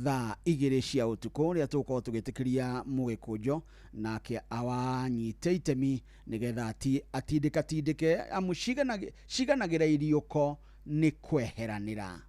tha igiri cia utuko ria tuko tugitikiria mugikujo nake awanyite itemi nigetha atindike amushiganagira iriuko ni kweheranira.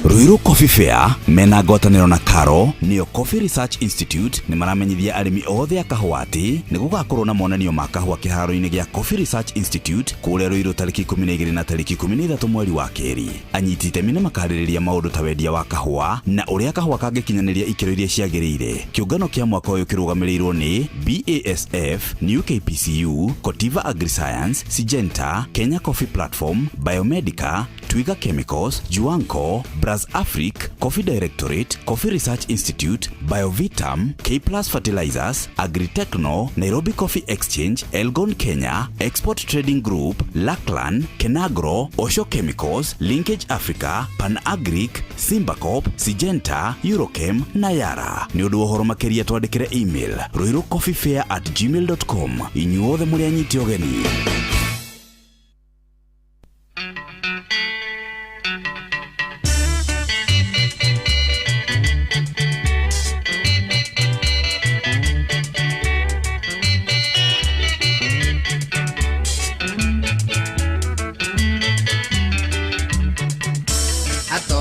Ruiru Coffee Fair mena ngwataniro na Karo niyo Coffee Research Institute ni maramenyithia arimi othe a kahua ati ni gugakorwo na monanio ma kahua kiharo-ini gia Coffee Research Institute kuria Ruiru tariki 12 na tariki 13 mweri wa keri. Anyiti itemi ni makaririria maundu ta wendia wa kahua na uria kahua kangikinyaniria ikiro iria ciagirire. Kiungano kia mwaka uyu kirugamirirwo ni BASF, New KPCU, Cotiva Agriscience, Syngenta, Kenya Coffee Platform, Biomedica, Twiga Chemicals, Juanco, Braz Afric, Coffee Directorate, Coffee Research Institute, Biovitam, K Plus Fertilizers, Agritechno, Nairobi Coffee Exchange, Elgon Kenya, Export Trading Group, Laklan, Kenagro, Osho Chemicals, Linkage Africa, Pan Agric, Simbacop, Syngenta, Eurochem, na Yara. Ni undu uhoro makiria twandikire email ruirucoffeefair@gmail.com. Inyuothe muri anyiti ogeni.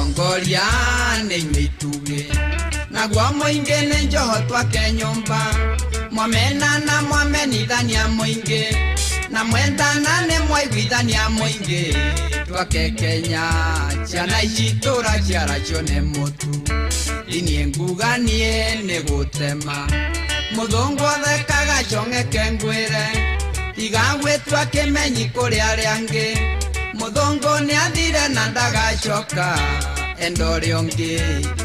Atongoriane nyituge na gwa moinge ne njoho twake nyumba mwamena na mwamenithania moinge na mwendana ne mwaiguithania moinge twake Kenya ciana icitura ciara cione mutu inie nguganie ne gutema muthungu thekaga chonge kengwire igagwe twake menyi kuri ariangi muthungu ni athire na ndagacoka endori ongi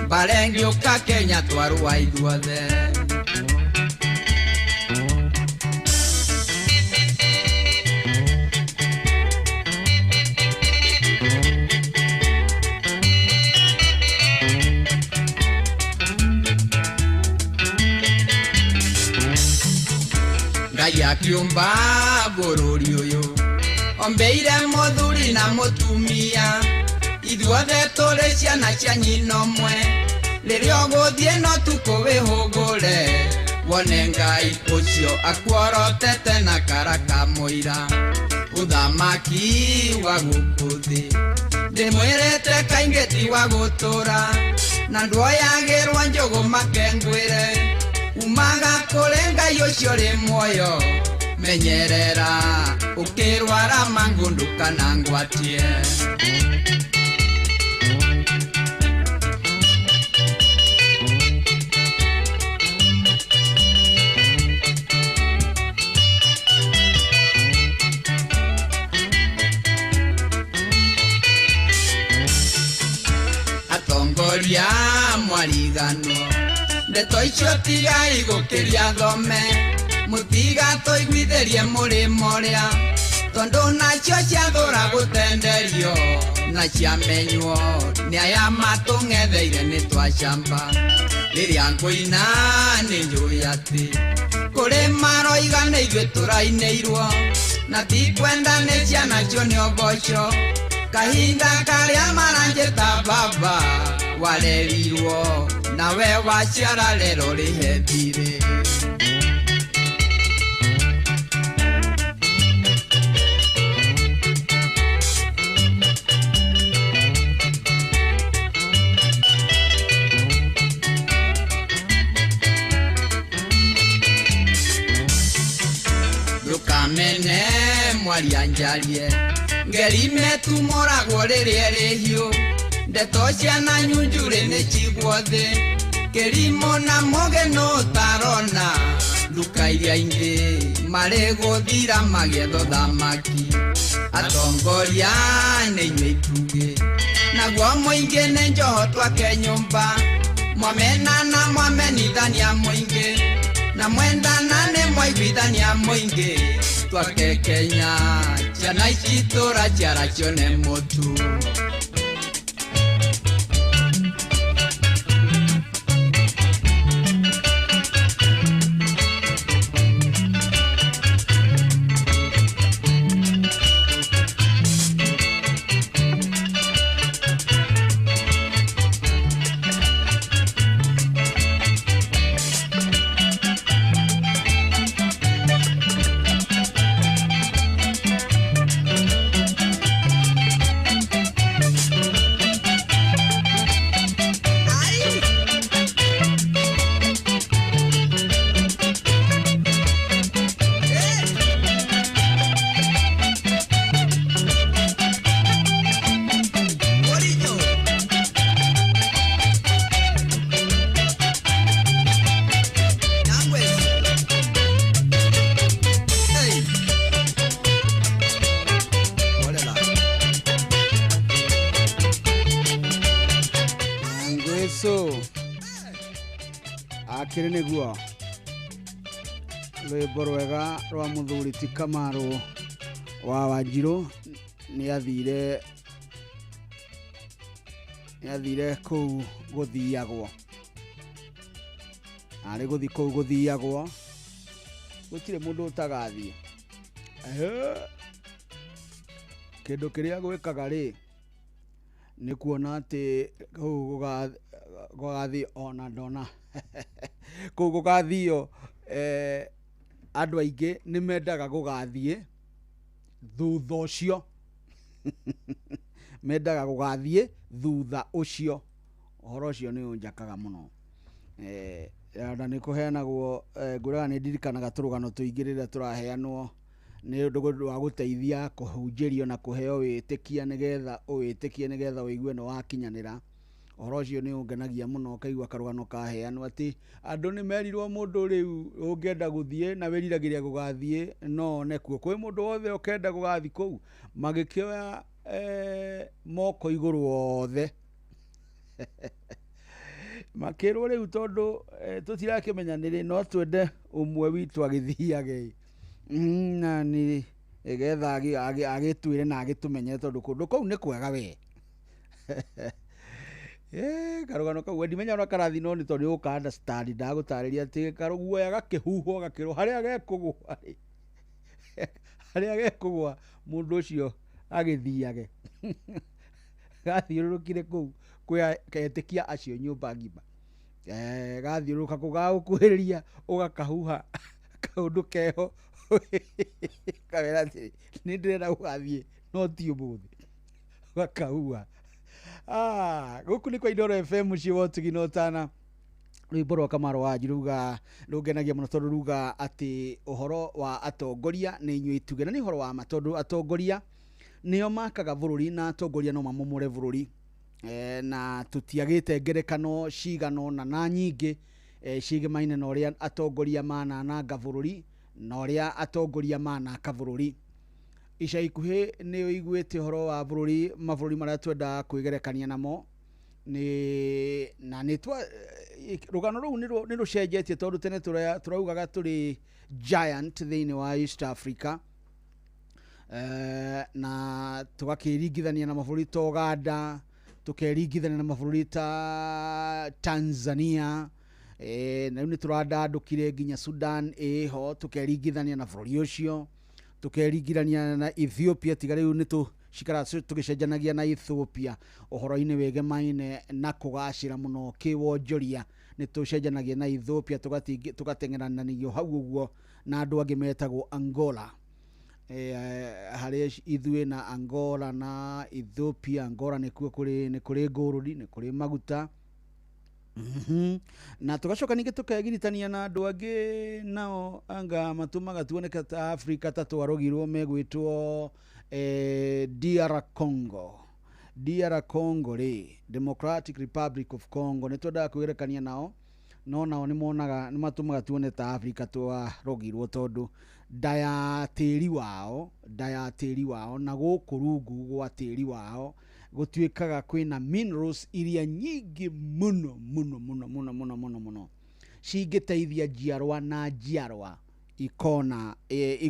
barengi uka Kenya twarua ithuothe. Ngai akiumba bururi uyu ombeire muthuri na mutumia ithuothe turi ciana cia nyina mwe riria uguthie no tuko wihugure wone Ngai ucio akworotete na karaka muira uthamaki wa gukuthi ndimwirite kaingi ti wa gutura na nduoyagirwa njugu makengwire umaga kuri Ngai ucio ri muoyo menyerera ukirwara mangundu kana ngwatie. Atongoria mwarigano ndeto icio tigai gukiria thome mutiga toiguitherie murimo ria tondu nacio ciathura gutenderio na ciamenywo ni aya matung'etheire ni twacamba riria nguina ni njui ati kuri maroigana ithuĩ tũrainĩirwo na ti kwenda nĩ ciana cio nĩ ũboco kahinda karĩa maranjĩta baba warerirwo nawe waciara rero rĩhe thirĩ. Ndukamene mwari anjarie ngeri metumoragwo rĩrĩa rĩhiũ ndeto ciana nyunjure nĩ cigwo thĩ kĩrimũ na mũgeno ũtarona nduka iria ingĩ marĩ gũthira magĩetho thamaki atongoria nĩ inyuĩ ituge naguo mũingĩ nĩ njoho twake nyũmba mwamena na mwamenithania mũingĩ na mwendana nĩ mwaiguithania mũingĩ twake Kenya ciana ici tũra ciara cione mũtu. akĩrĩ nĩguo rwĩmbo rwega rwa mũthuri ti Kamaru wa Wanjiru nĩ athire kũu gũthiagwo arĩ gũthi kũu gũthiagwo gũtirĩ mũndũ ũtagathiĩ kĩndũ kĩrĩa gwĩkaga rĩ nĩ kuona atĩ kũu gũgathiĩ ona ndona kũu gũgathiĩo andũ aingĩ nĩ mendaga gũgathiĩ thutha ũcio mendaga gũgathiĩ thutha ũcio ũhoro ũcio nĩ ũnjakaga mũno na nĩ kũheanagwo ngũraga nĩ ndirikanaga tũrũgano tũingĩ rĩrĩa tũraheanwo nĩ ũndũ wa gũteithia kũhunjĩrio na kũheo wĩtĩkia nĩgetha ũigue nĩ wakinyanĩra ũhoro ũcio nĩ ũngenagia mũno kaigua karũgano kaheanwo atĩ andũ nĩ merirwo mũndũ rĩu ũngĩenda gũthiĩ na wĩriragĩria gũgathiĩ no nekuo kwĩ mũndũ wothe ũkenda gũgathiĩ kũu magĩkĩoya moko igũrũ wothe makĩrwo rĩu tondũ tũtirakĩmenya nĩrĩ no twende ũmwe witũ agĩthiage na nĩ getha agĩtwĩre na agĩtũmenye tondũ kũndũ kũu nĩ kwega we karũgano kau ndimenya ona karathi no nĩ tondũ ũka understand ndagũtarĩria atĩ karuguoya gakĩhuhwo gakĩrwo harĩa gekũgwa mũndũ ũcio agĩthiage gathiũrũrũkire kũu kwĩ ketĩkia acio nyũmba ngima gathiũrũrũka kũu gagũkuhĩrĩria ũgakahuha kaũndũ keho kawera atĩ nĩ ndĩrenda gũgathiĩ no ti ũmũthĩ gakahuha gũkũ nĩ kwa Inooro FM mũciĩ wa ũtugi na ũtana rwĩmbo rwa Kamaru wa Wanjiru ruga rũngenagia mũno tondũ ruga atĩ ũhoro wa atongoria nĩ inyuĩ ituge na nĩ ũhoro wa ma tondũ atongoria nĩo makaga bũrũri na atongoria no mamomore bũrũri na tũtiagĩte ngerekano cigano na nyingĩ cigemaine na ũrĩa atongoria manananga bũrũri na ũrĩa atongoria manaka bũrũri ica ikuhĩ nĩ ũiguĩte ũhoro wa mabũrũri marĩa twenda kwĩgerekania namo na nĩ rũgano rũu nĩ rũcenjetie tondũ tene tũraugaga tũrĩ giant thĩinĩ wa East Africa na tũgakĩringithania na mabũrũri ta Uganda tũkeringithania na mabũrũri ta Tanzania na rĩu nĩ tũrandandũkire nginya Sudan ho tũkeringithania na bũrũri ũcio tũkeringithania na Ethiopia tiga rĩu nĩ tũgĩcenjanagia na Ethiopia ũhoro-inĩ wĩgemaine na kũgacĩra mũno kĩwonjoria nĩ tũcenjanagia na Ethiopia tũgateng'erananio hau ũguo na andũ angĩ metagwo Angola harĩa ithuĩ na Angola na Ethiopia Angola nĩ kũrĩ ngũrũri nĩ kũrĩ maguta na tugacoka ningĩ tukegiritania na andũ angĩ nao anga matumaga tuoneka ta Africa ta twarogirwo megwĩtwo DR Congo Democratic Republic of Congo nĩ twendaga kwĩgerekania nao no nao nĩ matumaga tuone ta Africa twarogirwo tondũ nda ya tĩri wao na gũkũ rungu gwa tĩri wao gũtuĩkaga kwĩna minerals iria nyingĩ mũno cingĩteithia njiarwa na njiarwa ikona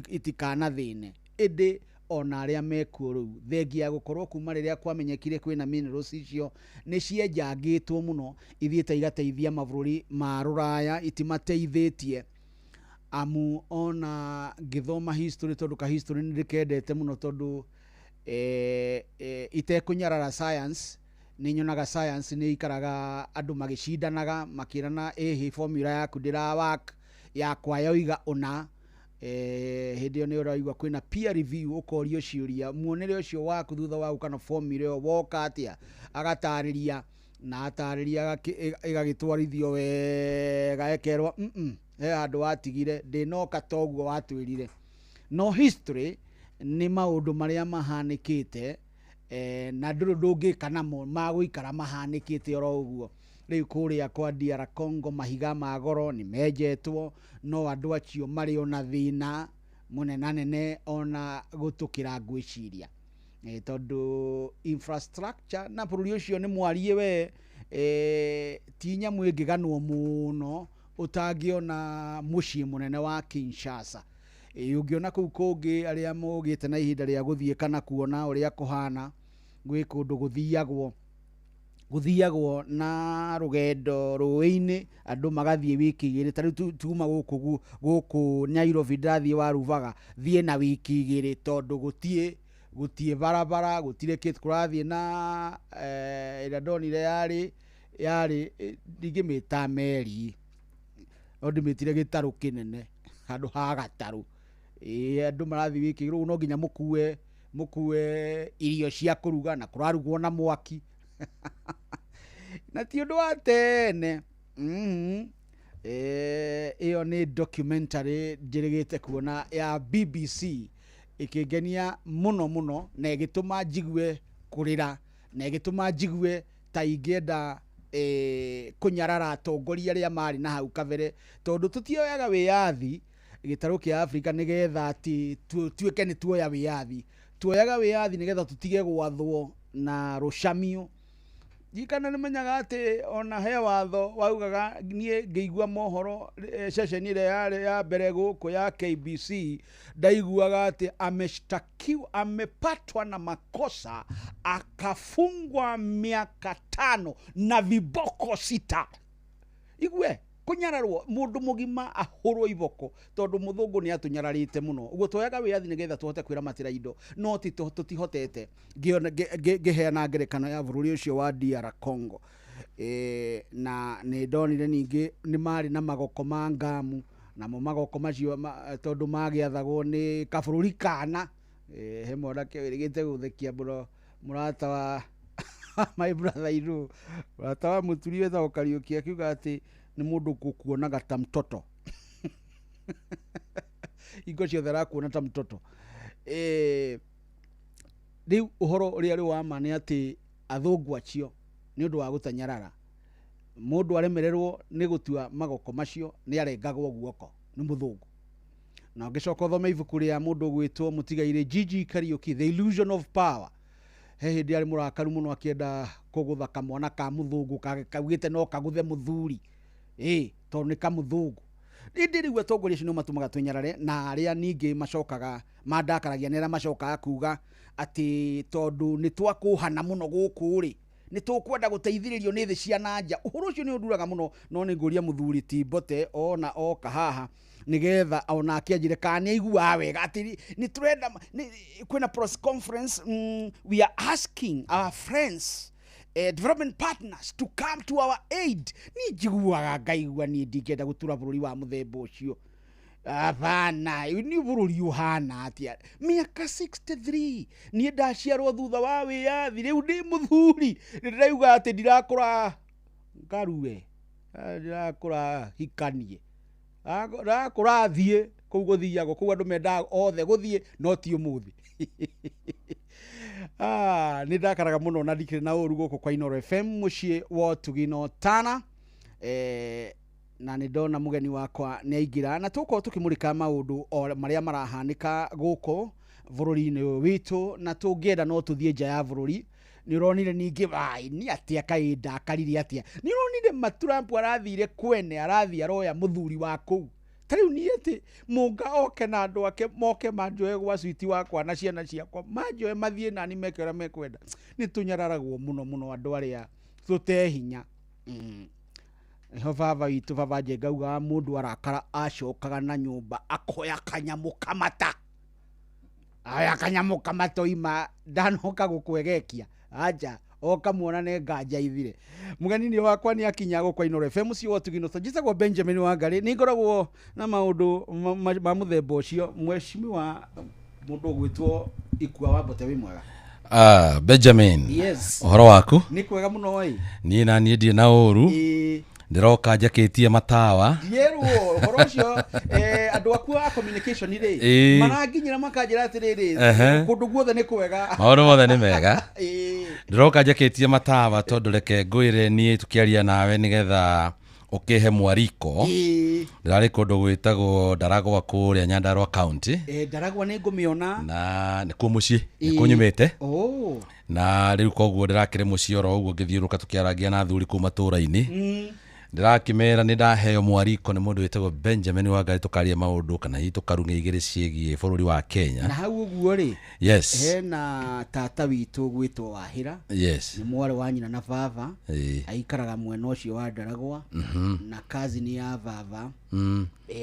itikana thĩne ĩndĩ ona arĩa mekuo rĩu thengia gũkorwo kuma rĩrĩa kwamenyekire kwĩna minerals icio nĩ cienjangĩtwo mũno ithiĩte igateithia mabũrũri ma rũraya itimateithĩtie amu ona ngĩthoma history tondũ ka history nĩ ndĩkendete mũno tondũ itekũnyarara science nĩ nyonaga science nĩ ikaraga andũ magĩcindanaga makĩrana formula yaku ndĩra work yakwa yoiga ũna hĩndĩ ĩyo nĩ ũraigua kwĩna peer review ũkorio ciũria muonere ũcio waku thutha wa gũkana formula ĩyo woka atĩa agatarĩria na atarĩria ĩgagĩtwarithio wega ekerwo he handũ watigire ndĩnoka toguo watwĩrire no history nĩ maũndũ marĩa mahanĩkĩte na ndũngĩka namo magũikara mahanĩkĩte oro ũguo rĩu kũrĩa kwa DR Congo mahiga ma goro nĩ menjetwo no andũ acio marĩ ona thĩna mũnenanene ona gũtũkĩra ngwĩciria tondũ infrastructure na bũrũri ũcio nĩ mwarie we ti nyamu ĩngĩganwo mũno ũtangĩona mũciĩ mũnene wa Kinshasa. Ũngĩona kũu kũngĩ arĩa mogĩte na ihinda rĩa gũthiĩ kana kuona ũrĩa kũhana, gwĩ kũndũ gũthiagwo na rũgendo rũĩ-inĩ, andũ magathiĩ wiki igĩrĩ. Ta rĩu tuma gũkũ Nairobi ndathiĩ Waruvaga, thiĩ na wiki igĩrĩ tondũ gũtiĩ barabara, gũtirĩ kĩtu, kũrathiĩ na ĩrĩa ndonire yarĩ ndingĩmĩta meri, no ndĩmĩtire gĩtarũ kĩnene, handũ ha gatarũ. Andũ marathiĩ wiki igĩrĩ, no nginya mũkue irio cia kũruga, na kũrarugwo na mwaki na ti ũndũ wa tene. Ĩyo nĩ documentary njĩrĩgĩte kuona ya BBC, ĩkĩngenia mũno na ĩgĩtũma njigue kũrĩra, na ĩgĩtũma njigue ta ingĩenda kũnyarara atongoria arĩa marĩ na hau kabere, tondũ tutioyaga wĩyathi gĩtarũ kĩa Afrika nĩgetha atĩ tuĩke nĩ tuoya wĩyathi. Tuoyaga wĩyathi nĩgetha tũtige gwathwo na rũcamio. Jikana nĩmenyaga atĩ ona he watho waugaga, niĩ ngĩigua mohoro ceceni ĩrĩa yarĩ ya mbere gũkũ ya KBC, ndaiguaga atĩ amepatwa na makosa akafungwa miaka 5 na viboko 6. Igwe kunyararwo mundu mugima ahurwo iboko tondu muthungu ni atunyararite muno. Uguo twoyaga wiyathi nigetha tuhote kwiramatira indo, no ti tutihotete. Ngiheana ngerekano ya bururi ucio wa DR Congo. Na ni ndonire ningi ni mari na magoko ma ngamu, na mo magoko macio tondu magiathagwo ni kabururi kana he mwanake wirigite guthekia bro murata wa my brother Iru, murata wa muturi wetha Kariuki akiuga ati ni mundu kuonaga ta mtoto. Ingo ciothe arakuona ta mtoto. Riu uhoro uria ri wa ma ni ati athungu acio ni undu wa gutanyarara, mundu aremererwo ni gutua magoko macio ni arengagwo guoko ni muthungu. Na ngicoka thome ibuku ria mundu gwitwo Mutigaire Gigi Kariuki, The Illusion of Power. He hindi ari murakaru muno akienda kugutha kamwana ka muthungu kaugite no kaguthe muthuri. Tondu ni kamuthungu. Ndirigu atongoria cio no matumaga twenyarare, na aria ningi macokaga mandakaragia nera macokaga kuga ati tondu ni twakuhana muno guku ri, ni tukwenda guteithiririo ni thi cia nanja. Uhuru ucio ni unduraga muno, no ni nguria muthuri ti Bote ona oka haha nigetha ona akianjire kana aigua wega ati ni turenda kwina press conference. We are asking our friends, development partners to come to our aid. Ni jiguaga ngaigua ni ndingenda gutura bururi wa muthemba ucio. Abana ni bururi uhana atia miaka 63 ni ndaciarwo thutha wa wiyathi, riu ndi muthuri ndirauga ati ndirakura ngaruwe, ndirakura hikanie, ndirakura thie kuu guthiago kuu andu mendaga othe guthie no ti umuthi. Ni ndakaraga muno na ndikire na uru guku kwa Inooro FM mucie wa Tugino Tana. Na ni ndona mugeni wakwa ni aingira na tuko tukimurika maundu maria marahanika guku bururi-ini witu, na tungienda no tuthie nja ya bururi. Ni uronire ningi bai ni atia kainda kariri atia, ni uronire Maturampu arathire kwene, arathia roya muthuri wa kuu. Tariu ni ati munga oke na andu ake moke manjoe gwa switi wakwa na ciana ciakwa manjoe mathie na ni mekera mekwenda. Ni tunyararagwo muno andu aria tutehinya. Ho baba witu baba Njengauga mundu arakara acokaga na nyumba akoya kanyamu kamata. Aya kanyamu kamato ima ndanoka gukwegekia aja oka muona ne nganja ithire. Mugeni ni wakwa ni akinya go kwa Inooro FM cio Tugino Njitagwo Benjamin Wangari. Ni ngoragwo na maundu ma muthemba ucio. Mheshimiwa mundu gwitwo Ikua wa Bote wi mwega? Benjamin. Yes. Uhoro waku? Ni kwega muno oi. Ni na ni ndie na uru. Ndiroka njaketie matawa yerwo horo cio andu aku a communication ri maranginyira makanjira atiriri kundu guothe ni kwega, maundu mothe ni mega. Ndiroka njaketie matawa tondu reke ngwire ni tukiaria nawe nigetha ukihe mwariko ndirari kundu gwitagwo Ndaragwa kuria Nyandarua County. Ndaragwa ni ngumiona na nikuo mucii nikunyumite na riu koguo ndirakire mucii oro uguo ngithiuruka tukiaragia na thuri kuma tura-ini. Ndirakimera ni ndaheo mwariko ni mundu witagwo Benjamin Wangari tukaria maundu kana hitu karunge igiri ciegie bururi wa Kenya. Na hau uguo ri hena tata witu gwitwo Wahira. Ni mwari wa nyina na baba aikaraga mwena ucio wa Ndaragwa na kazi ni ya baba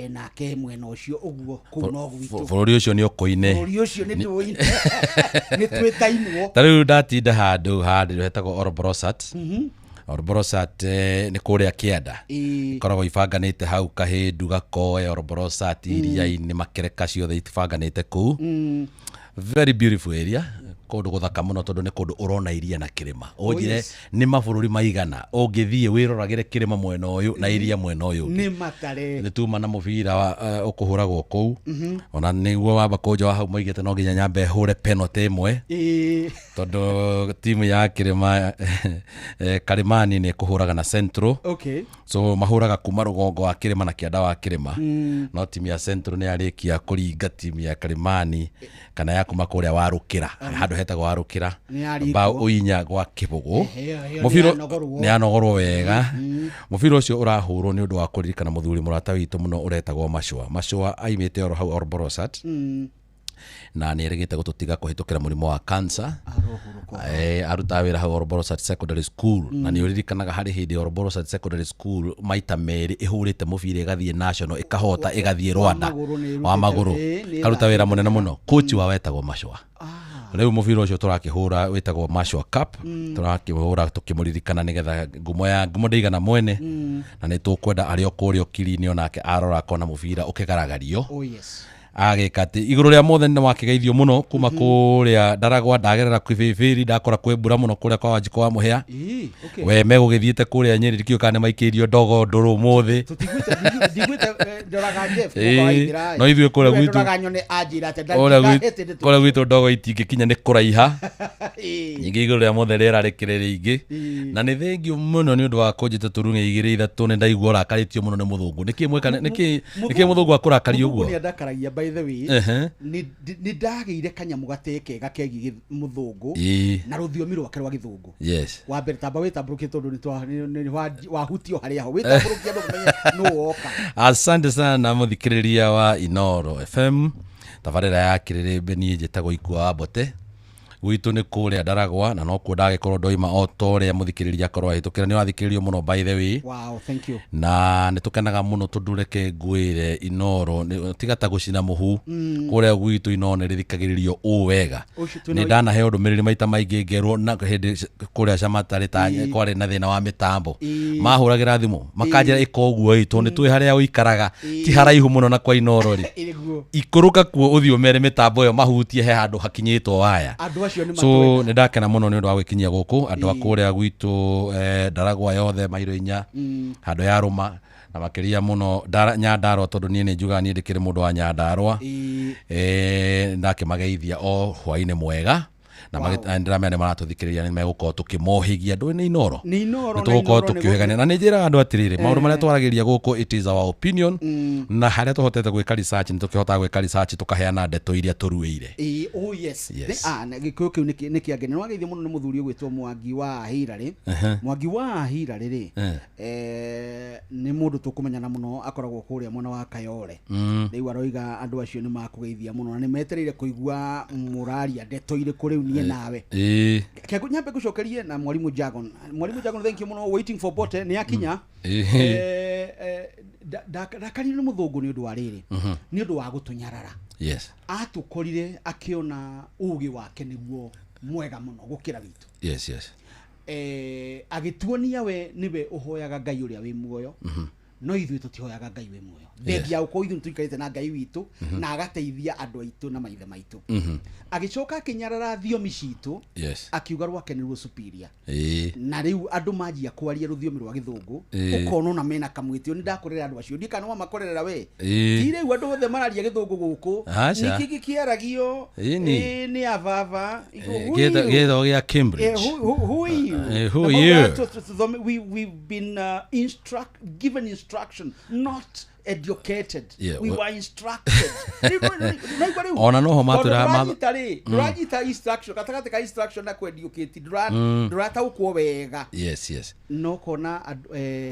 na ke mwena ucio uguo ku no gwitu bururi ucio ni ukoine bururi ucio ni tuine ni twitainwo tariu ndatinda handu hetagwo Orborosat. Orborosat ni kuria Kianda koragwo ibanganite hau Kahindu Gakoe Orborosat iria-ini Makereka ciothe itibanganite kuu. Very beautiful area, kundu guthaka muno tondu ni kundu urona iria na kirima. Ujire ni mabururi maigana ungithie wiroragire kirima mwena uyu na iria mwena uyu ni matare ni tuma na mubira ukuhuragwo kuu. Ona niguo wamba kunja wa hau moigite no nginya nyambe hure penalty imwe tondu timu ya kirima Karimani ni kuhuraga na Central. So mahuraga kuma rugongo wa kirima na kianda wa kirima. No timu ya Central ni arikia kuringa timu ya Karimani kana ya kuma kuria warukira handu hetagwo warukira ba uinya gwa kibugu. Mubiro ni anogorwo wega. Mubiro ucio urahurwo ni undu wa kuririkana muthuri murata witu muno uretagwo Mashua aimite oro hau Orborosat na ni erigite gututiga kuhitukira murimo wa cancer. Aruta wira hau Orborosat Secondary School na ni uririkanaga hari hindi Orborosat Secondary School maita meri ihurite mubira igathie national ikahota igathie Rwanda wa maguru. Karuta wira munene muno. Coach wa wetagwo Mashua. Riu mubira ucio turakihura wetagwo Mashua Cup. Turakihura tukimuririkana nigetha ngumo ndigana mwene na ni tukwenda ari okurio kiri-ini onake arora kona mubira ukigaragario. Agikati iguru ria mothe ni wakigeithio muno kuma kuria Ndaragwa ndagerera kwibibiri ndakora kwebura muno kuria kwa Wanjiko wa Muhia. We megugithiete kuria Nyeri dikiukane maikirio ndogo nduru muthi tutigwite Ndoraga Jeff kwa no ithwe kuria gwitu Ndoraga nyone ajira ate ndagite kuria gwitu ndogo itingikinya ni kuraiha nyingi iguru ria mothe rira rikirire ingi na ni thengio muno ni undu wa kunjite turunge igiri ithatu ni ndaigua rakaritio muno ni muthungu niki mweka niki muthungu akurakaria uguo ni ndakaragia by the way ni ndageire kanyamu gateke gakegi muthungu na ruthiomi rwake rwa githungu wa mbere tamba witamburukie tondu ni wahutio haria ho witamburukie ndo kumenye no woka. Asante sana muthikiriria wa Inoro FM tabarira ya kirire ni njitagwo Ikua Bote gwitu ni kuria Ndaragwa na no ku ndagikorwo ndoima o toria muthikiriria korwo hitukira ni wathikiririo muno by the way. Wow, thank you. Na nitukenaga muno tundureke ngwire Inoro tigata gucina muhu kuria gwitu Inoro rithikagiririo u wega ni ndana he ndumiriri maita maingi ngerwo na hindi kuria Camatari ta kwari na thina wa mitambo mahuragira thimu makanjira ikoguo itu ni twi haria uikaraga ti haraihu muno na kwa Inoro ri ikuruka kuo uthio mere mitambo yo mahutie he handu hakinyitwo waya. So ni ndakena muno ni undu wa gwikinyia guku andu akuria gwitu Ndaragwa yothe mairo inya handu ya ruma na makiria muno Nyandarua tondu nie ni njuga nie ndikire mundu wa Nyandarua ndakimageithia o hwaine mwega na ndiramenya maratuthikiriria ni megukorwo tukimohigia ndu ni Inoro ni tugukorwo tukihegania na ni njira andu atiriri maundu maria twaragiria guku it is our opinion na haria tuhotete gwika research ni tukihota gwika research tukaheana ndeto iria turuire. Oh yes na gikuyu kiu ni kiagene no ageithio muno ni muthuri gwitwo Mwangi wa Ahira Mwangi wa Ahira ri ni mundu tukumenyana muno akoragwo kuria mwana wa Kayole riu aroiga andu acio ni makugeithia muno na ni metereire kuigua muraria ndeto ire kuri nawe kego nyambe gucokerie na mwalimu Jagon thank you muno waiting for Bote ni akinya dakari ni muthungu ni undu wa riri ni undu wa gutunyarara atukorire akiona ugi wake niguo mwega muno gukira witu agituonia we niwe uhoyaga Ngai uria wi muoyo no ithuĩ tũtihoyaga Ngai we muoyo thengia uko ithuĩ tũikarĩte na Ngai witũ na agateithia andũ aitũ na maithe maitũ agĩcoka akinyarara thiomi citũ akiuga rwakenirwo superior na rĩu andũ manjia kwaria rũthiomi rwa gĩthũngũ ũkono na mena kamwĩtio nĩ ndakorera andũ acio ndikana wa makorera we ti rĩu andũ othe mararia gĩthũngũ gũkũ nĩkĩ gĩkĩaragio nĩ avava gĩtho gĩa Cambridge who are you we've been given instruction not educated we were instructed ona no ho matura durajita instruction kataka ka instruction na educated durata ukwo wega no kona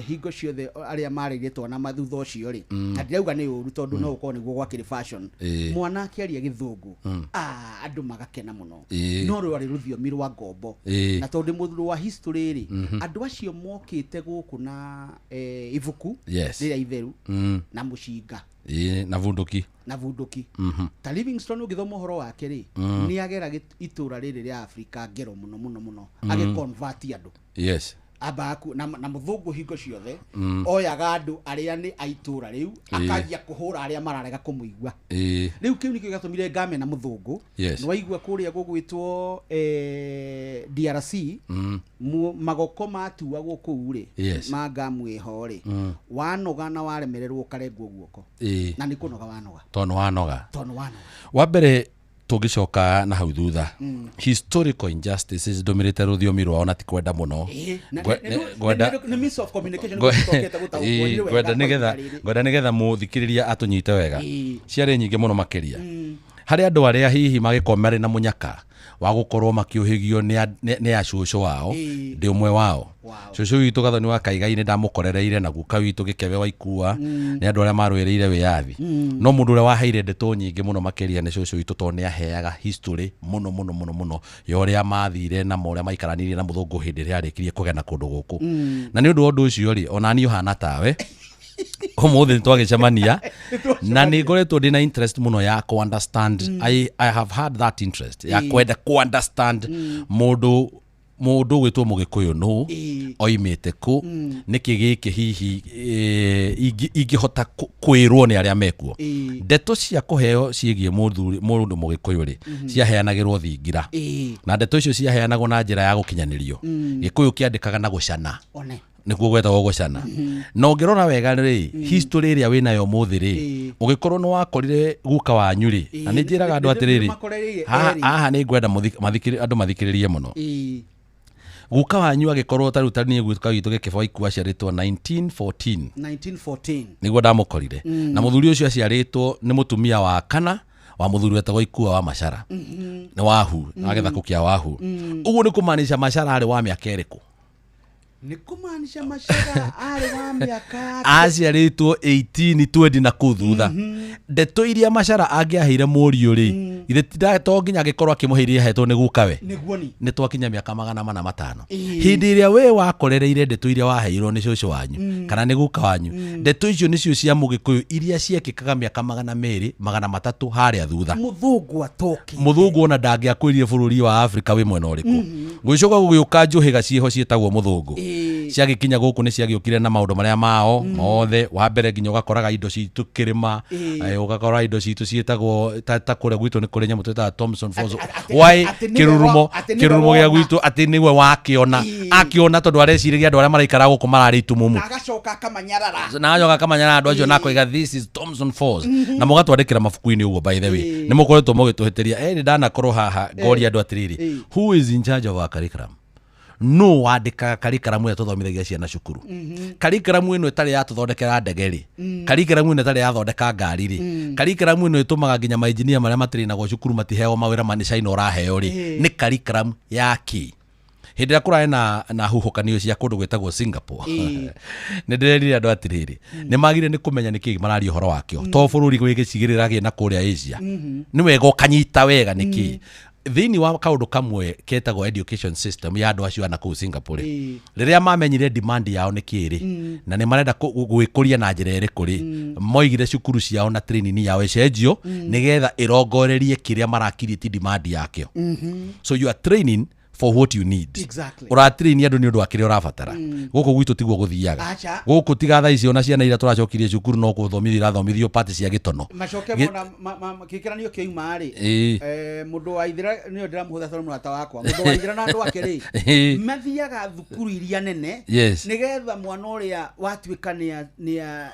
hingo ciothe aria marigitwo na mathutha ucio ri ndirauga ni uru tondu no uko niguo gwakiri fashion mwana akiaria githungu andu magakena muno no rwari ruthiomi rwa ngombo na tondu muthuru wa history ri andu acio mokite guku na ibuku rira itheru na mushinga na vunduki ta Livingstone ugithoma uhoro wake ri ni agera itura riri ria Afrika ngero muno age convert andu abaku na muthungu hingo ciothe oyaga andu aria ni aitura riu akajia kuhura aria mararega kumuigwa riu kiu nikio gatumire game na muthungu no waigwa kuria gugwitwo DRC magoko matuagwo kuu ri magamweho ri wanoga na waremererwo karengwo guoko na nikunoga wanoga tono wanoga wa mbere tugicoka na hau thutha historical injustices dominate ruthiomi rwao na tikwenda muno ni means of communication gwenda nigetha muthikiriria atunyite wega ciare nyingi muno makiria hari andu aria hihi magikomere na munyaka wa gukorwo makiuhigio ni acucu wao ndi umwe wao cucu witu gathoni wa Kaigai-ini ndamukorereire na guka witu Gikebe wa Ikua ni andu aria marwiriire wiathi no mundu uria waheire ndeto nyingi muno makiria ni cucu witu to ni aheaga history muno yoria mathire na moria maikaranirie na muthungu hindi ria arikirie kugena kundu guku na ni undu ucio ri ona ni uhana tawe umuthi twagicemania na ni ngoretwo ndina interest muno ya ku understand I have had that interest ya kwenda ku understand mundu gwitwo Mugikuyu no oimite ku niki giki hihi ingihota kwirwo ni aria mekuo ndeto cia kuheo ciegie mundu Mugikuyu ri ciaheanagirwo thingira na ndeto icio ciaheanagwo na njira ya gukinyanirio Gikuyu kiandikaga na gucana nikuo gwetagwo gucana no ngirona wega ri history ria winayo muthi ri ugikorwo no wakorire guka wanyu ri na ni njiraga andu atiriri haha ni ngwenda andu mathikiririe muno guka wanyu agikorwo tarutani guka witu Gikebe wa Ikua ciaritwo 1914 niguo ndamukorire na muthuri ucio aciaritwo ni mutumia wa kana wa muthuri wetagwo Ikua wa Macara ni wahu agethaku kia wahu uguo ni kumanisha Macara ari wa miaka iriku nikumanisha Macara ari wa miaka aciaritwo 1820 na kuthutha ndeto iria Macara angiaheire murio ri ithe to nginya agikorwo akimuheirie hetwo ni gukawe ni twakinya miaka 405 hindi iria we wakorereire ndeto iria waheirwo ni cucu wanyu kana ni guka wanyu ndeto icio nicio cia Mugikuyu iria ciekikaga miaka 200 300 haria thutha muthungu ona ndangiakwirie bururi wa Afrika we mwena uriku gwicoka gugiuka njuhiga cieho cietagwo muthungu ciagikinya guku ni ciagiukire na maundu maria mao mothe wa mbere nginya ugakoraga indo citu kirima ugakora indo citu cietagwo ta kure gwitu ni kure nyamu tweta Thompson Falls why kirurumo gya gwitu ati niwe akiona tondu areciriria andu aria maraikara guku marari tumumu agacoka kamanyarara andu acio nako iga this is Thompson Falls na mugatwandikira mabuku-ini uguo by the way ni mukoretwo mugituhitiria ni ndanakorwo haha ngori andu atiriri who is in charge of our curriculum no wandika curriculum ya tuthomithagia ciana cukuru curriculum ino itari ya tuthondekera ndegeri curriculum ino itari ya thondeka ngari ri curriculum ino itumaga nginya ma engineer maria matirinago cukuru matiheo mawira manicaina uraheo ri ni curriculum yaki hindi ya kurai na huhukanio cia kundu gwetagwo Singapore ni ndirerire andu atiriri ni magire ni kumenya niki marari horo wakio to bururi gwigicigirira gi na kuria Asia ni wega ukanyita wega niki thini wa kaundu kamwe ketagwo education system ya andu acio na ku Singapore riria mamenyire demand yao ni kiri na ni marenda gwikuria na njira iriku ri moigire cukuru ciao na training yao ecenjio nigetha irongorerie kiria marakiriti demand yakio so you are training for what you need. Exactly. Uratrain andu ni undu wa kire urabatara. Guku gwitu tiguo guthiaga. Guku tiga icio na ciana ira turacokirie cukuru no kuthomithia irathomithio pati cia gitono. Macoke mona kikiranio kiuma ri. Mundu wa ithira ni ndiramutha tondu murata wakwa. Mundu wa ithira na andu ake ri. Mathiaga thukuru iria nene. Nigetha mwana uria watuika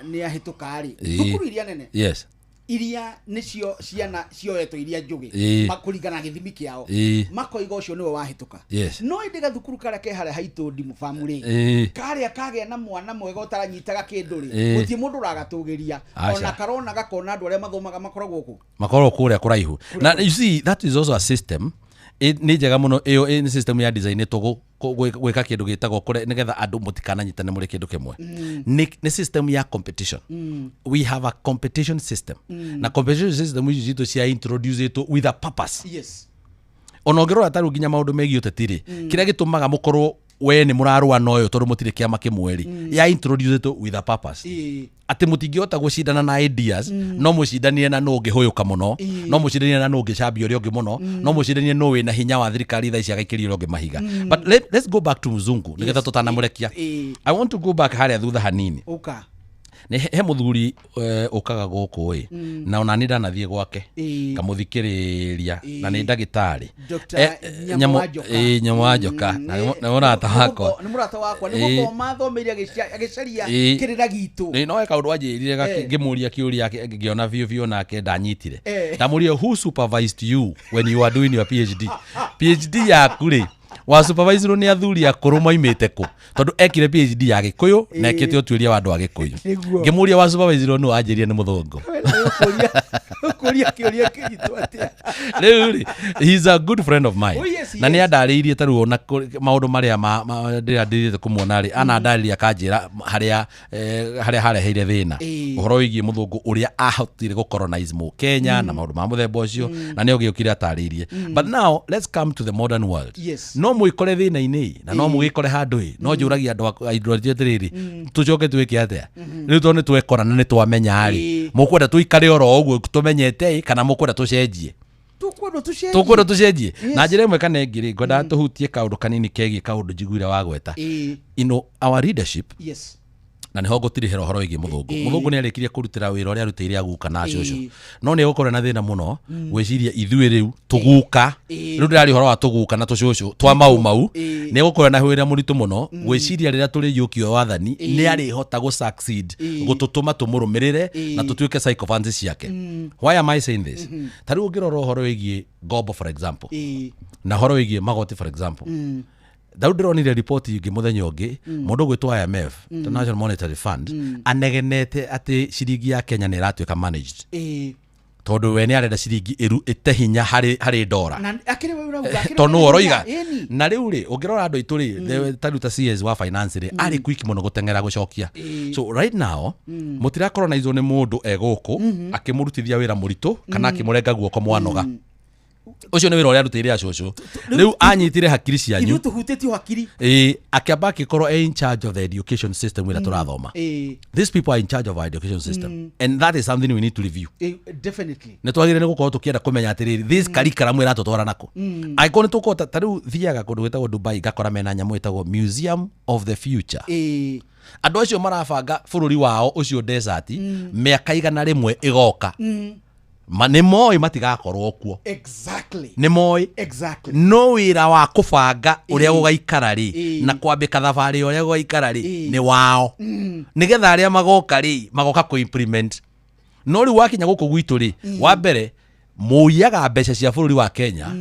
ni ahituka ri. Thukuru iria nene. Yes. Iria nicio ciana cioetwo iria njugi makuringana githimi kiao makoiga ucio niwe wahituka no indiga thukuru kara ke hare haitu ndimu family kare akage na mwana mwega utaranyitaga kinduri gutie mundu uragatugiria ona karona gakona andu aria mathomaga makoragwo ku makorwo kuria kuraihu na you see that is also a system ni njega muno iyo ni system ya design to gwika kindu gitagwo kure nigetha andu mutikana nyitane muri kindu kimwe ni system ya competition we have a competition system na competition system ici zitu cia introduce it with a purpose onogero ataru ginya maundu megi utetiri kiria gitumaga mukorwo we ni murarua noyo tondu mutire kiama kimweri ya introduce it with a purpose ati mutingiota gucindana na ideas no mucindanie na no ngihuyuka muno no mucindanie na no ngicambia uri ungi muno no mucindanie no wina hinya wa thirikari tha icia gaikirio uri ungi mahiga but let's go back to mzungu nigetha tutanamurekia I want to go back haria thutha hanini ni he muthuri ukaga guku na ona ni ndanathie gwake kamuthikiriria na ni ndagitari Nyamoajoka na murata wakwa ni gukoma thomeria agicaria kirira gitu ni no eka undu anjirire ngimuria kiuria ngiona vio nake ndanyitire ndamuria who supervised you when you are doing your PhD yaku ri wa supervisor ni athuri akuru maimite ku tondu ekire PhD ya Gikuyu na ekite utuiria wa andu a Gikuyu ngimuria wa supervisor no anjiria ni muthungu kuria kiuria kijitu atia really he's a good friend of mine na ni andariirie taru ona maundu maria ndirire kumuona ri ana andariria kanjira haria hareheire thina uhoro wigie muthungu uria ahotire go colonize mu Kenya na maundu ma muthemba ucio na ni ogiukire atariirie but now let's come to the modern world no muikore thina-ini na no mugikore handu no njuragia andu atiriri tucoke twike atia riu to ni twekora na ni twamenya ri mukwenda tuikare oro uguo tumenyete kana mukwenda tucenjie tukwenda tucenjie na njira imwe kana ingiri ngwenda tuhutie kaundu kanini kegie kaundu njiguire wa gweta our leadership na niho ngutirihe rohoro wigi muthungu ni arikirie kurutira wira uria arutire aguka na cucu no ni gukora na thina muno gwiciria ithuĩ riu tuguka riu ndirari horo wa tuguka na tucucu twa mau ni gukora na wira muritu muno gwiciria rira turi yukio wathani ni ari hota go succeed gututuma tumurumirire na tutuike sycophants ciake why am I saying this tariu ngirora horo wigi ngombo for example na horo wigi magoti for example Daudronire report yugi muthenya ungi mundu gwitwa IMF International Monetary Fund anegenete ati ciringi ya Kenya ni iratuika managed tondu we ni arenda ciringi ite hinya hari dora na akire we urauga tondu oroiga na riu ri ungirora andu itu ri taruta CS wa finance ri ari quick muno gutengera gucokia so right now mutira colonize ni mundu eguku akimurutithia wira muritu kana akimurenga guoko mwanoga ucio ni wira uria arutire acucu riu anyitire hakiri cianyu tuhuteti hakiri akiamba akikorwo in charge of the education system wira turathoma these people are in charge of our education system and that is something we need to review definitely ne twagire ni gukorwo tukienda kumenya atiriri this curriculum ira tutwara nako aikoni tukota tariu thiaga kundu gwetagwo Dubai gakora mena nyamu etagwo Museum of the Future andu acio marabanga bururi wao ucio desert miaka igana rimwe igoka ni moi matigakorwo kuo ni moi no wira wa kubanga uria gugaikara ri na kwambika thabari uria gugaikara ri ni wao nigetha aria magoka ri magoka ku implement no ri wakinya guku gwitu ri wa mbere muiyaga mbeca cia bururi wa Kenya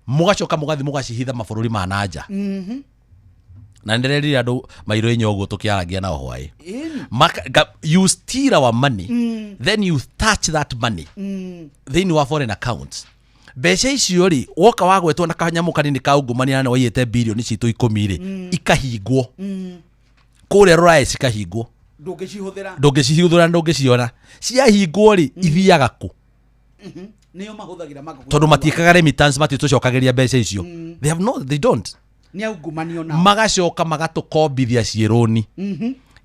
mugacoka mugathi mugacihitha mabururi ma nanja na ndereri andu mairo inyogo tukiaragia na hwai you steal our money then you touch that money then you are foreign accounts mbeca icio ri woka wagwetwo na kanyamu kanini ka ungumania na waiyete bilioni citu 10 ri ikahingwo kure rora cikahingwo ndungicihũthĩra ndungiciona ciahingwo ri ithiaga ku nio mahuthagira tondu matiekaga remittance matitucokagiria mbeca icio they don't ni augumanio na magacoka magatukombithia ciironi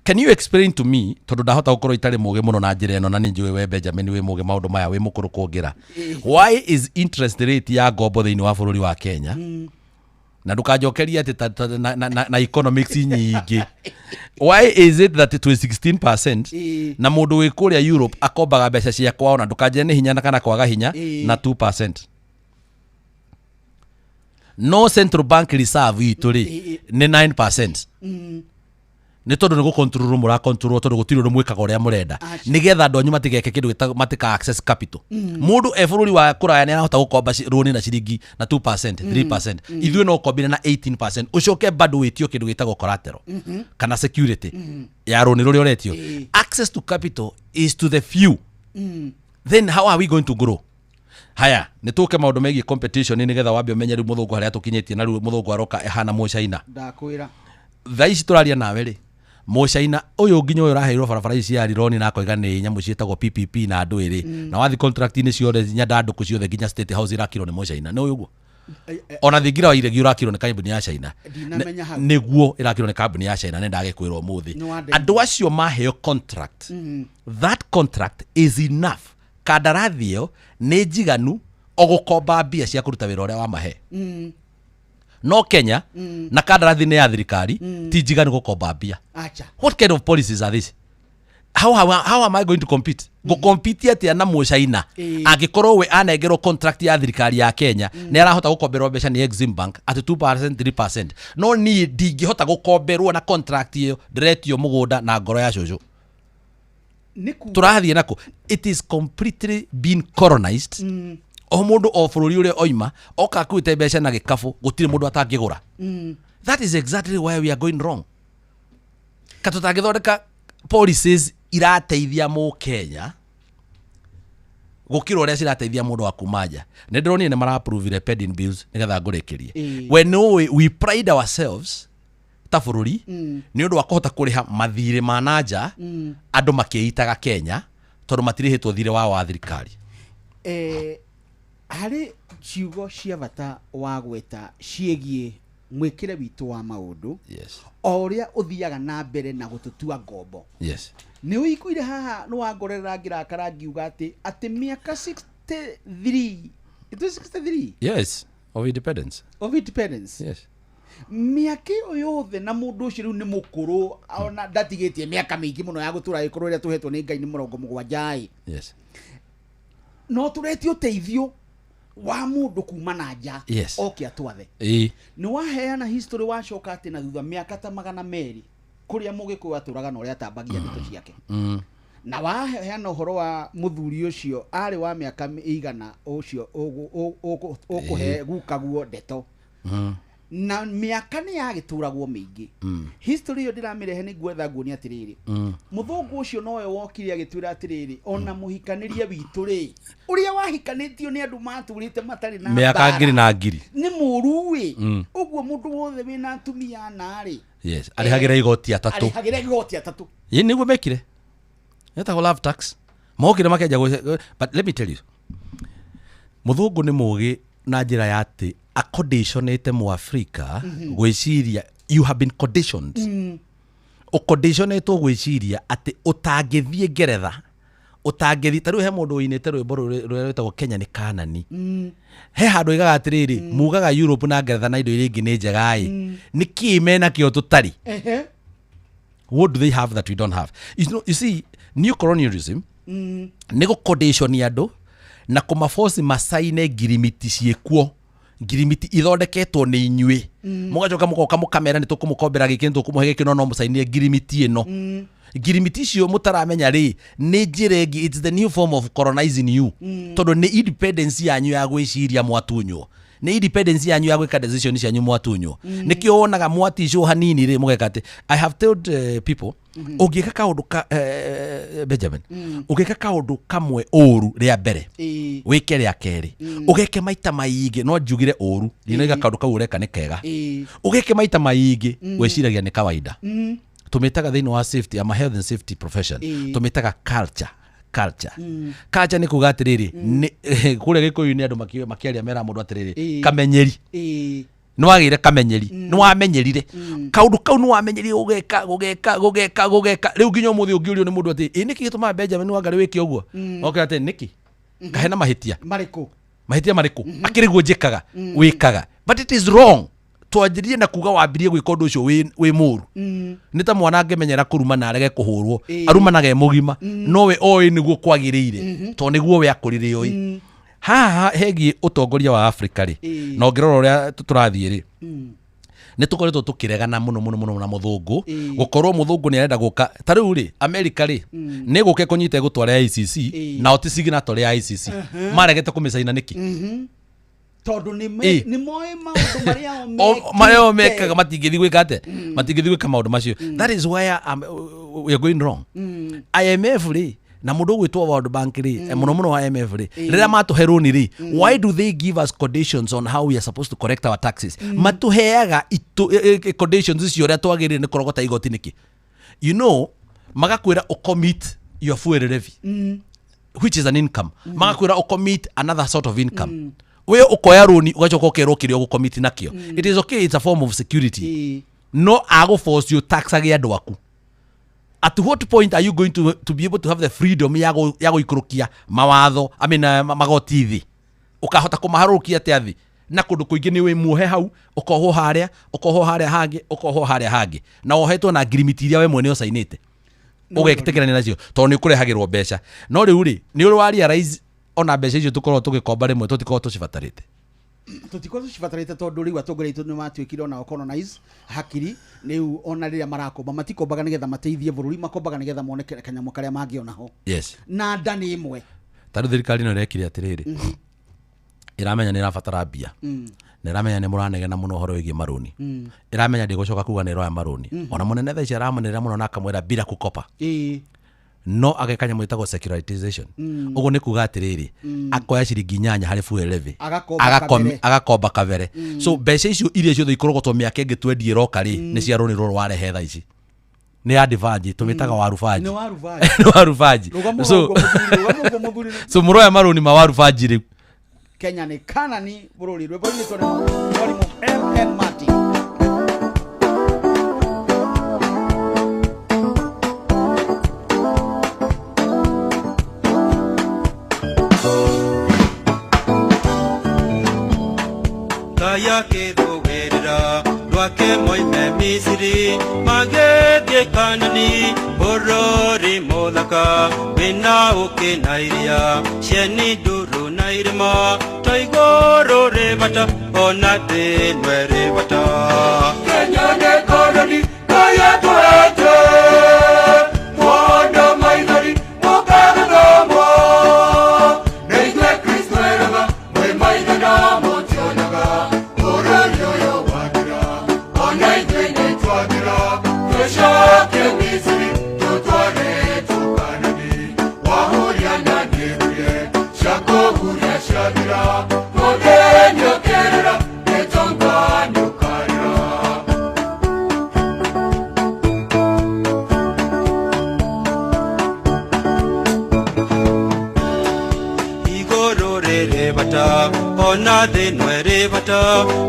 can you explain to me tondu ndahota gukorwo itari muge muno na njira eno na ni njui we Benjamin we muge maundu maya we mukuru kuongira why is interest rate ya ngombo thiini wa bururi wa Kenya na ndukajokeria ati na economics nyingi. Why is it that it was 16% na mundu wi kuria Europe akombaga mbeca cia kwao na ndukaje ni hinya na kana kwaga hinya na 2%? No central bank reserve itu ri ni 9%. Ni tondu ni gukontrol mura control tondu gutiri ru mwikaga uria murenda nigetha andu anyu matigeke kindu matika access capital. Mundu bururi wa kuraya ni arahota gukomba roni na ciringi na 2%, 3%. Ithuĩ no kombine na 18%. Ucoke bado witio kindu gitagwo collateral kana security ya roni ruri uretio. Access to capital is to the few. Then how are we going to grow? Haya nituke maundu megie competition ni nigetha wambe umenye ri muthungu haria tukinyetie na ri muthungu aroka ehana Mũchaina. Ndakwira thaici turaria nawe ri Mũchaina uyu nginya uyu raheirwo barabara ici ya rironi na koiga ni nyamũ cietagwo PPP na andu iri na wathi contract ni ciothe nyanda nduku ciothe nginya State House irakirwo ni Mũchaina ni uyu guo ona thingira wa iregi urakirwo ni kambuni ya China niguo irakirwo ni kambuni ya China nenda gikwirwo muthi andu acio maheo contract. That contract is enough. Kandarathi iyo ni njiganu ogukomba mbia cia kuruta wira uria wa mahe. No Kenya na kandarathi ni ya thirikari ti njiganu gukomba mbia. What kind of policies are this? How am I going to compete? Go compete atia na Mũchaina angikorwo we anengerwo contract ya thirikari ya Kenya ni arahota gukomberwo mbeca ni Exim Bank at 2% 3%. No ni ndingihota gukomberwo na contract iyo ndiretio mugunda na ngoro ya cucu. Turathie nako. It is completely been colonized. O mundu o bururi uri oima oka kuite mbeca na gikabu gutire mundu atangigura. That is exactly why we are going wrong. Katutangithondeka policies irateithia Mũkenya gukira uria cirateithia mundu wa kumaja. Ni ndĩronire ni mara approve pending bills nigetha ngũrĩkĩrie. When we pride ourselves ta bururi ni undu wa kuhota kuriha mathire manaja andu makiitaga Kenya tondu matirihitwo thire wa thirikari. Hari ciugo cia bata wa gweta ciegie mwikire witu wa maundu. Yes. Oria uthiaga na mbere na gututua ngombo. Yes. Ni uikuire haha no wangorera ngirakara ngiuga ati miaka 63. It was 63. Yes. Of independence. Of independence. Yes. Miaka yothe na mundu ucio riu ni mukuru ona ndatigitie miaka mingi muno ya gutura ikuru ria tuhetwo ni Ngai ni 70. Yes. No turetio uteithio wa mundu kuma na nja. Yes. Okay atwathe. Ni waheana history wa coka ati na thutha miaka ta 200 kuria Mũgĩkũyũ aturaga na uria tambagia ndeto ciake. Na waheana uhoro wa muthuri ucio ari wa miaka igana ucio ukuhe gukaguo ndeto. Na miaka ni yagituragwo mingi. History yo ndiramerehe ni gwetha nguoni atiriri. Muthungu ucio nowe wokire agitwira atiriri ona muhikanirie witu ri uria wahikanitio ni andu maturite matari na miaka ngiri na ngiri ni muruwi uguo mundu wothe wina atumia nari. Yes, arihagira igoti atatu. Arihagira igoti atatu. Ye niguo mekire. Eta love tax. Mokire makenja but let me tell you. Muthungu ni mugi na njira ya ati acconditionate mu Africa gwiciria you have been conditioned. Uconditionate gwiciria ati utangithie Ngeretha utangithi taru he mundu winite rwimbo rwetagwo Kenya ni Kanani. He handu igaga atiriri mugaga Europe na Ngeretha na indo iria ingi ni njega niki mena kio tutari. What do they have that we don't have? You see, new colonialism ni gucondition andu na kumaforce masaine ngirimiti ciekuo. Ngirimiti ithondeketwo ni inyui mugacoka mukoka mukamera ni tukumukombera gikintu kumuhe gikino no musainie ngirimiti ino. Ngirimiti cio mutaramenya ri ni njiregi. It's the new form of colonizing you. Tondu ni independence yanyu ya gwiciria mwatunywo. Ni independence yanyu ya gwika decision cianyu mwatunywo. Nikio wonaga mwatisho hanini ri mugekate. I have told people ugika kaundu ka Benjamin ugika kaundu kamwe oru ria mbere wike ria keri ugeke maita maingi no njugire oru nina kaundu kau ureka ni kega ugeke maita maingi weciragia ni kawaida. Tumetaga thini wa safety ama health and safety profession tumetaga culture ni kuga atiriri kure Gikuyu ni andu makiaria mera mundu atiriri kamenyeri no wagire kamenyeri no wamenyerire kaundu kau no wamenyerire gugeka riu nginya muthi ungiurio ni mundu ati niki gituma Benjamin wangari wiki uguo okay ati niki kahena mahitia mariku akiriguo njikaga wikaga but it is wrong twanjirie na kuga wambirie gwika undu ucio wi muru ni ta mwana angemenyera kuruma na arege kuhurwo arumanage mugima nowe oi niguo kwagirire to niguo we akurire oi haha hegie utongoria wa Africa ri no ngirora uria turathie ri ni tukoretwo tukiregana muno na muthungu gukorwo muthungu ni arenda guka tariu ri America ri ni guke kunyite gutwara ICC na oti signatory ya ICC maregete kumisaina niki tondu ni moe maundu maria mekaga matingithi gwika ate matingithi gwika maundu macio that is why we are going wrong IMF ri na mundu gwitwa World Bank ri muno wa IMF ri rira matuhe roni ri why do they give us conditions on how we are supposed to correct our taxes matuheaga conditions icio ria twagirire ni korogota igoti niki you know magakwira commit your fuel levy which is an income magakwira commit another sort of income we ukoya roni ugachoka ukero kirio gukomiti nakio it is okay, it's a form of security no ago force you tax age andu aku. At what point are you going to be able to have the freedom ya guikurukia mawatho magoti thi ukahota kumaharukia athi na kundu kuingi ni we muhe hau ukoho haria hangi na ohetwo na agreement iria we mwene usainite ugekitegera nacio to ni kurehagirwo mbeca no riu ri ni uri waria rais ona mbeca icio tukorwo tugikomba rimwe tutikorwo tucibatarite tondu riu atongoria ni matuikire ona colonize hakiri riu ona riria marakomba matikombaga nigetha mateithie bururi makombaga nigetha mone kanyamo karia mangiona ho yes na ndani imwe taru thirikari no rekire atiriri iramenya ni rafatara mbia ni ramenya ni muranegena muno horo wigi maruni iramenya ndi gucoka kuga ni roya maruni ona munene tha cia ramanira muno na kamwira bila kukopa no agekanya mwitago securitization ugo ni kuga atiriri akoya ciringi 8 hari fuel levy agakomba kavere so mbeca icio iria ciothe ikorogotwo miaka ingi twendie roka ri ni cia roni roro warehe tha ici ni advantage tumitaga warufaji ni warufaji so muroya maruni ma warufaji ri Kenya ni kanani bururi rwebo ni tone mwalimu MN Martin kaya ke dogerera lwake moime Misiri magethie Kanani borori mothaka wina uke nairia cieni nduru na irima toigoro ribata ona thinwe ribata Kenya ne koloni kaya twete mwana maithori mukagamo neithwe Kristo eraga mwe maithana mutionaga borori oyo wagira ona itwe ne twagira tweshoke Misiri tutware tukanani wahuria na nderuye shakohuria shagira modenyo kerera netonga nukarira igorore bata ona denwe rebata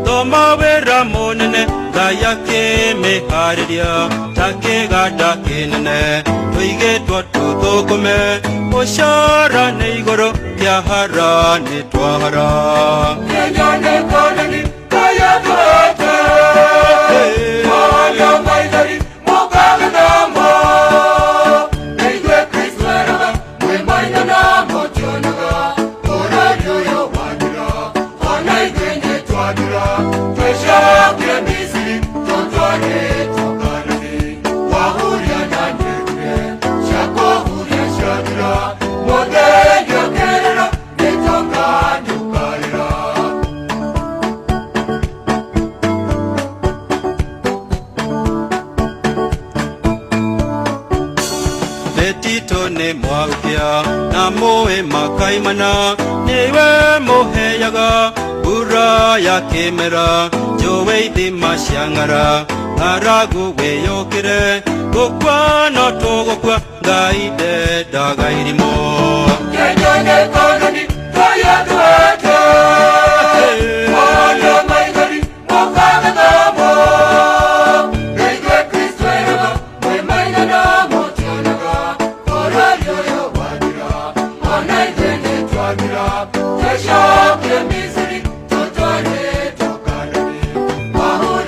toma wera monene gaya ke mehariria take gada kenene toige twatu thokome oshara ne igoro kya hara ne twahara Kenya ne koloni kaya twete mwana maithori mukagamo neithwe Kristo eraga mwe maithana mutionaga borori oyo wagira ona itwe ne twagira tweshoke Misiri tutware tukanani wahuria na nderuye shakohuria shagira modenyo kerera netonga nukarira Betito ne mwaukia na moe makaimana newe moheyaga ura ya kemera jowe thima ciang'ara aragu weyokire gukwa no tugukwa ngaide ndagairimo Kenya ne koloni kaya twete mwana maithori mukagamo neithwe Kristo eraga mwe maithana mutionaga borori oyo wagira ona itwe ne twagira tweshoke Misiri tutware tukanani wahuria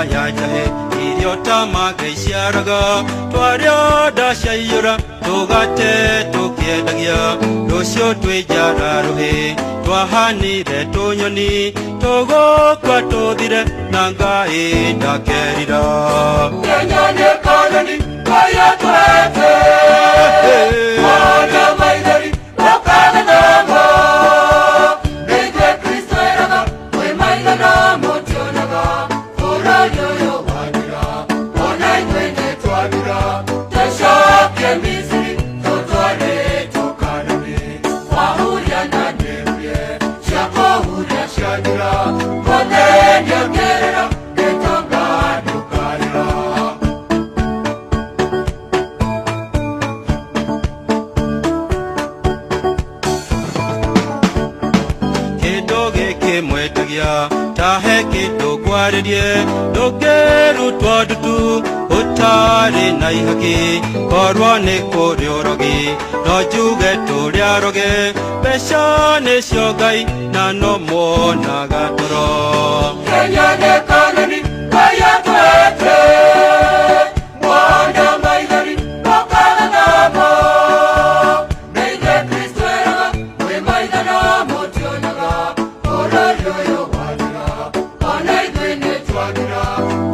ya jahe irio tamage ciaraga twaria ndaciaiyũra tũgate tũkĩendagia rũciũ twĩnjara rũhĩ twahanire tũnyoni tũgũkua tũthire na Ngai ndakerira Kenya nĩ koloni kaya twete mwana maithori ũkaga namo nĩithuĩ Kristo eraga mwĩ maitho no mũtionaga bũrũri ũyũ wathira ona ithuĩ nĩ twathira tũcoke Misiri tũtware tũkanani wahuria na nĩhurie cia kũhuria ciathira mũthenya ũkerera gĩtonga ndũkarĩra kĩndũ gĩkĩ mwetagia tahe kĩndũ kwarĩrie ndũngĩrutwo ndutu ũtarĩ na ihaki korwo nĩ kũrĩ ũrogi no njuge tũrĩa aroge mbeca nĩcio Ngai na no muonaga toro Kenya nĩ koloni kaya twete mwana maithori ũkaga namo nĩithuĩ Kristo eraga mwĩ maitho no mũtionaga bũrũri ũyũ wathira ona ithuĩ nĩ twathira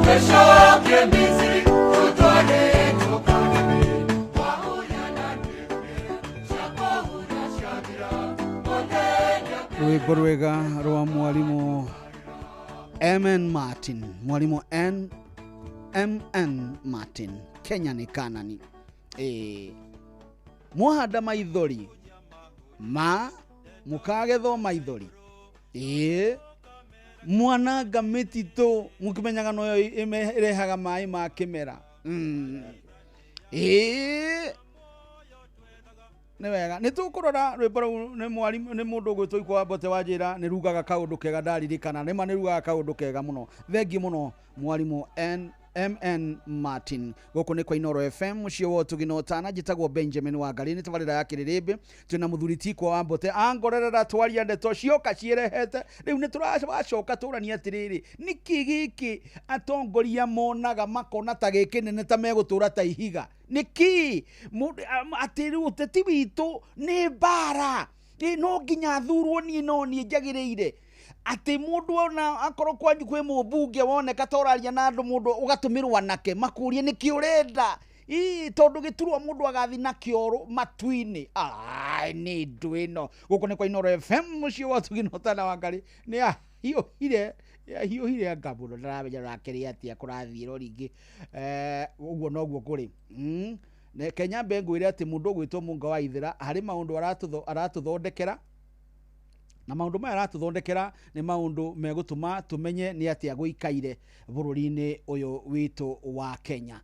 tũcoke Misiri tũtware tũkanani wahuria na nĩhurie cia kũhuria ciathira mũthenya rwimbo rwega rwa mwalimu MN Martin, mwalimu MN Martin, Kenya nĩ kanani. Mwahanda maithori ma mukagethwo maithori mwananga mĩtitũ mũkĩmenyaga no ĩrehaga maĩ ma kĩmera nĩ wega nĩ tũkũrora rwĩmbo rũu nĩ mwarimu nĩ mũndũ ũgwĩtwo Ikwa Wambote Wanjĩra nĩ rugaga kaũndũ kega ndaririkana nĩ ma nĩ rugaga kaũndũ kega mũno thengi mũno mwarimu MN Martin gũkũ nĩ kwa Inooro FM mũciĩ wa ũtũgi na ũtana njĩtagwo Benjamin Wangari nĩ tabarĩra ya kĩrĩrĩmbĩ twĩna mũthuri ti Ikwa Wambote angorerera twaria ndeto cioka ciĩrehete rĩu nĩ tũracoka tũrania atĩrĩrĩ nĩkĩ gĩkĩ atongoria monaga makona ta gĩkĩ nene ta megũtũra ta ihiga nĩkĩ atĩ rĩu ũteti witũ nĩ mbara no nginya thurwo niĩ no niĩ njagĩrĩire ati mundu ona akorwo kwanyu kwe mũmbunge woneka toraria na andũ mundu ugatũmirwo nake makurie nĩkĩ urenda tondu gĩturwo mundu agathi na kĩoro matu-inĩ nĩ ndũ ĩno gũkũ nĩ kwa Inooro FM mũciĩ wa ũtugi na ũtana wa Ngai nĩ hiũhire anga mũno ndaramenya rakĩrĩ atĩa kũrathiĩ rĩngĩ ũguo noguo kũrĩ Kenya ngwĩre atĩ mundu ũgwĩtwo Munga wa Ithera harĩ maũndũ aratũthondekera na maũndũ maya aratũthondekera nĩ maũndũ megũtũma tũmenye nĩ atĩa gũikaire bũrũri-inĩ ũyũ witũ wa Kenya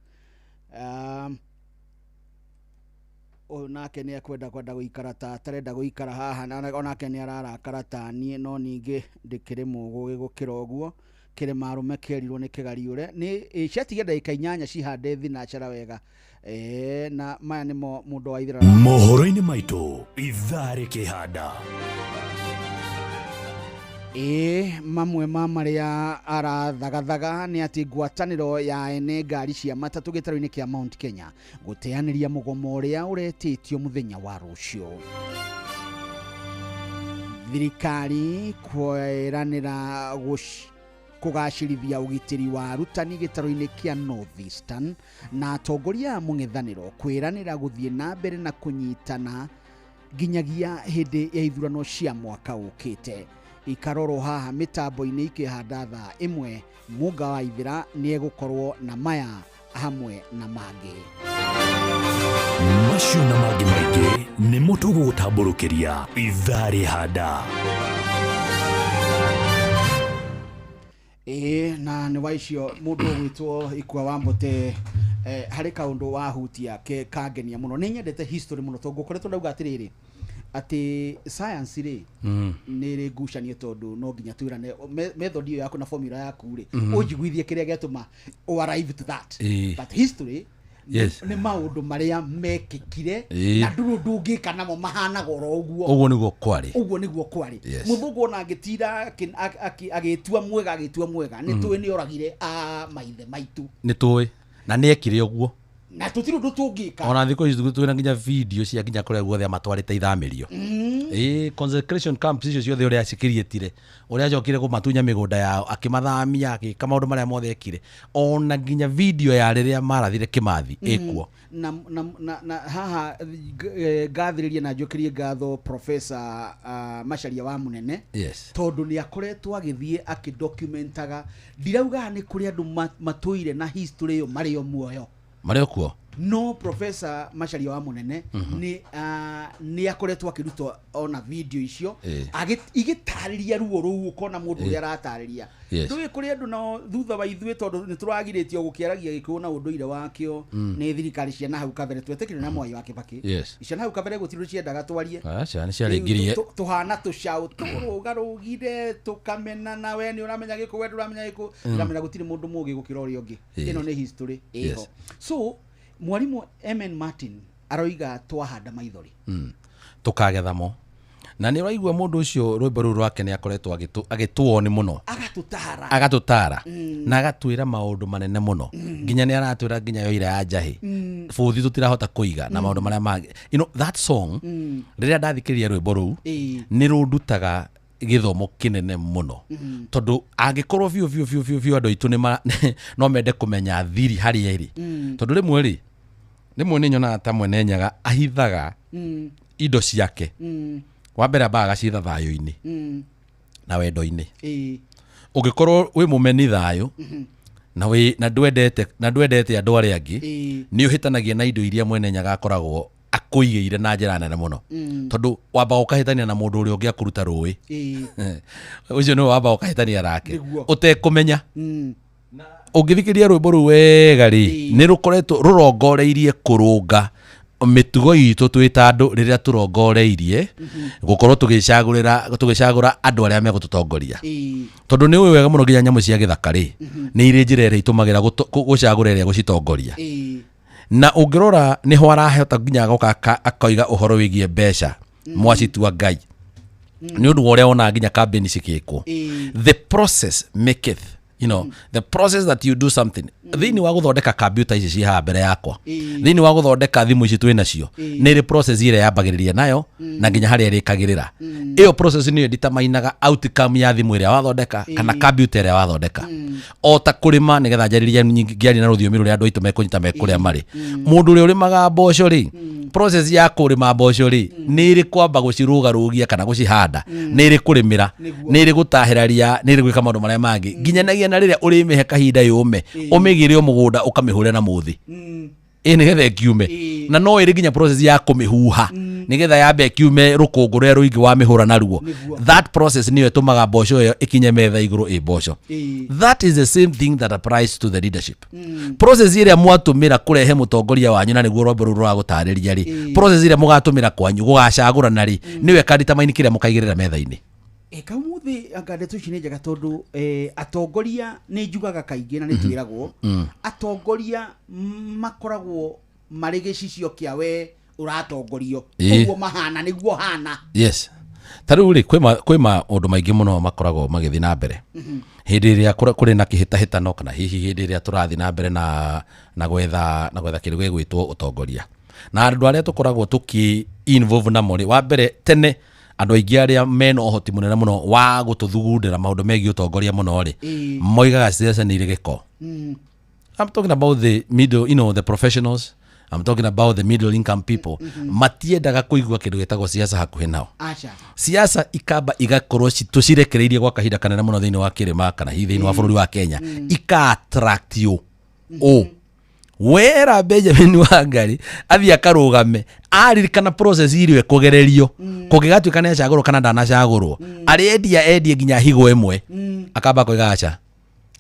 nake nĩ kwenda gũikara ta tarenda gũikara haha onake nĩ ararakara ta niĩ no ningĩ ndĩkĩrĩ mũgũgĩ gũkĩra ũguo kĩrĩma arũme kĩerirwo nĩ kĩgariũre nĩ ciatige ndagĩka 8 cihande thinacara wega na maya nĩmo Mũndũ wa Ithera mohoro-inĩ maitũ ithaa rĩkĩhanda mamwe ma marĩa arathagathaga nĩ atĩ ngwatanĩro ya ene ngari cia matatũ gĩtarũ-inĩ kĩa Mount Kenya gũteanĩria mũgomo ũrĩa ũretĩtio mũthenya wa rũciũ thirikari kweranĩra kũgacĩrithia ũgitĩri wa arutani gĩtarũ-inĩ kĩa North Eastern na atongoria a mũng'ethanĩro kwĩranĩra gũthiĩ na mbere na kũnyitana nginyagia hĩndĩ ya ithurano cia mwaka ũkĩte ikarorwo haha mitambo-inĩ ikĩhanda thaa 1 Munga wa Ithera nĩ egũkorwo na maya hamwe na mangĩ macio na mangĩ maingĩ nĩ mũtũgũgũtambũrũkĩria ithaa rĩhanda na nĩ waicio mũndũ ũgwĩtwo Ikwa Wambote harĩ kaũndũ wahutia kangenia mũno nĩ nyendete history mũno tondũ ngokoretwo ndauga atĩrĩrĩ ati science rĩ nĩ rĩ ngucanio tondu no nginya twirane method iyo yaku na formula yaku rĩ unjiguithie kiria getuma o arrive to that but history Yes. Nĩ maũndũ marĩa mekĩkire na ndũngĩka namo mahana goro ũguo. Ũguo nĩguo kwari. Ũguo nĩguo kwari. Mũthũngũ ona agĩtira agĩtua mwega nĩtũĩ nĩoragire maithe maitũ. Nĩtũĩ na nĩekire ũguo. Na tũtirĩ ũndũ tũngĩka. Ona thikũ ici twĩna nginya video cia nginya kũrĩa guothe matwarĩte ithamĩrio. Consecration camps icio ciothe ũrĩa acikiriĩtire, ũrĩa acokire kũmatunya mĩgũnda yao akĩmathamia agĩka maũndũ marĩa mothe ekire. Ona nginya video ya rĩrĩa marathire Kĩmathi ĩkuo. Na haha ngathĩrĩria na njokerie ngatho Professor Macharia wa Munene. Tondũ nĩ akoretwo agĩthiĩ akĩdocumentaga. Ndirauga nĩ kũrĩ andũ matũire na history ĩyo marĩ o muoyo. Marĩ kuo. No Professor Macharia wa Munene ni akoretwo akĩruta ona video icio igĩtarĩria ruo rũu ukona mũndũ ũrĩa aratarĩria. Tũĩ kũrĩ andũ na thutha wa ithuĩ tondũ nĩ tũragirĩtio gũkĩaragia Gĩkũyũ na ũndũire wakĩo nĩ thirikari cia nahau kabere twetĩkĩrwo na Mwai wa Kĩbakĩ. Cia nahau kabere gũtirĩ ciendaga twarie. Aca nĩ ciarĩngirie. Tũhana tũcaũ tũrũgarũgire tũkamena na we nĩ ũramenya Gĩkũyũ we ndũramenya Gĩkũyũ ndũramenya gũtirĩ mũndũ mũgĩ gũkĩra ũrĩa ũngĩ. Ĩno nĩ history ĩho. So Mwarimu MN Martin aroiga twahanda maithori. Tukagethamo. Na nĩ ũraigua mũndũ ũcio rwĩmbo rũu rwake nĩ akoretwo agĩtuoni mũno. Agatutara. Na agatwĩra maũndũ manene mũno. Nginya nĩ aratwĩra nginya yo ira ya njahĩ. Bũthi tũtirahota kũiga na maũndũ marĩa mangĩ. You know that song rĩrĩa ndathikĩrĩria rwĩmbo rũu nĩ rũndutaga gĩthomo kĩnene mũno. Tondũ angĩkorwo biũ andũ aitũ no mende kũmenya thiri harĩa ĩrĩ. Tondũ rĩmwe nĩ nyonaga ta mwene nyaga ahithaga indo ciake. Wa mbere ambaga agacitha thayũ-inĩ na wendo-inĩ. Ũngĩkorwo wĩ mũmeni thayũ na ndwendete andũ arĩa angĩ nĩ ũhĩtanagia na indo iria mwene nyaga akoragwo akũigĩire na njĩra nene mũno. Tondũ wamba ũkahĩtania na mũndũ ũrĩa ũngĩ akũruta rũĩ. Ũcio nĩ wamba ũkahĩtania nake ũtekũmenya. Ũngĩthikĩria rwĩmbo rũu wega nĩ rũkoretwo rũrongoreirie kũrũnga mĩtugo itũ twĩ ta andũ rĩrĩa tũrongoreirie gũkorwo tũgĩcagũra andũ arĩa megũtũtongoria. Tondũ nĩ ũĩ wega mũno nginya nyamũ cia gĩthaka nĩ irĩ njĩra ĩrĩa itũmagĩra gũcagũra ĩrĩa gũcitongoria. Na ũngĩrora nĩho arahota nginya agoka akoiga ũhoro wĩgiĩ mbeca mwacitua Ngai. Nĩ ũndũ ũrĩa wona nginya campaign cikĩkwo. The process maketh. You know, the process that you do something. Thĩinĩ wa gũthondeka computer ici ciĩ haha mbere yakwa. Thĩinĩ wa gũthondeka thimũ ici twĩ nacio. Nĩ ĩrĩ process ĩrĩa yambagĩrĩria nayo na nginya harĩa ĩrĩkagĩrĩra. Ĩyo process nĩyo determinaga outcome ya thimũ ĩrĩa wathondeka kana computer ĩrĩa wathondeka. O ta kũrĩma nĩgetha njarĩrĩria ngĩaria na rũthiomi rũrĩa andũ aitũ mekũnyita kũrĩa marĩ. Mũndũ ũrĩa ũrĩmaga mboco process ya kũrĩma mboco nĩ ĩrĩ kwamba gũcirũgarũgia kana gũcihanda, nĩ ĩrĩ kũrĩmĩra, nĩ ĩrĩ gũtahĩra ria, nĩ ĩrĩ gwĩka maũndũ marĩa mangĩ nginyanagia na rĩrĩa ũrĩmĩhe kahinda yũme ũmĩgĩre mũgũnda ũkamĩhũre na mũthĩ nĩgetha ĩkiume. Na no ĩrĩ nginya process ya kũmĩhuha nĩgetha yambe ĩkiume rũkũngũ rũrĩa rũingĩ wa mĩhũra naruo. That process nĩyo ĩtũmaga mboco ĩyo ĩkinye metha igũrũ ĩ mboco. That is the same thing that applies to the leadership. Process ĩrĩa mwatũmĩra kũrehe mũtongoria wanyu na nĩguo rwĩmbo rũu rũragũtarĩria process ĩrĩa mũgatũmĩra kwanyu gũgacagũrana nĩyo ĩkadetermine kĩrĩa mũkaigĩrĩra metha-inĩ. Kaumuthi angadetu ici nĩ njega tondũ atongoria nĩ njugaga kaingĩ na nĩ twĩragwo atongoria makoragwo marĩ gĩcicio kĩa we ũratongorio ũguo mahana nĩguo hana. Yes. Tarĩu kwĩ maũndũ maingĩ mũno makoragwo magĩthiĩ na mbere hĩndĩ ĩrĩa kũrĩ na kĩhĩtahĩtano kana hihi hĩndĩ ĩrĩa tũrathiĩ na mbere na gwetha kĩndũ gĩgwĩtwo ũtongoria. Na andũ arĩa tũkoragwo tũkĩ-involve namo wa mbere tene andũ aingĩ arĩa mena ũhoti mũnene mũno wa gũtũthugundĩra maũndũ megiĩ ũtongoria mũno moigaga siasa nĩ irĩ gĩko. I'm talking about the middle, the professionals. I'm talking about the middle income people. Matiendaga kũigua kĩndũ gĩtagwo siasa hakuhĩ nao. Siasa ikamba igakorwo tũcirekereirie gwa kahinda kanene mũno thĩinĩ wa kĩrĩma kana hihi thĩinĩ wa bũrũri wa Kenya ika-attract you. Wera Benjamin Wangari athiĩ akarũgame aririkana process irio kũgererio kũgĩgatuĩka nĩ acagũrwo kana ndanacagũrwo endie nginya higo ĩmwe akamba koiga acha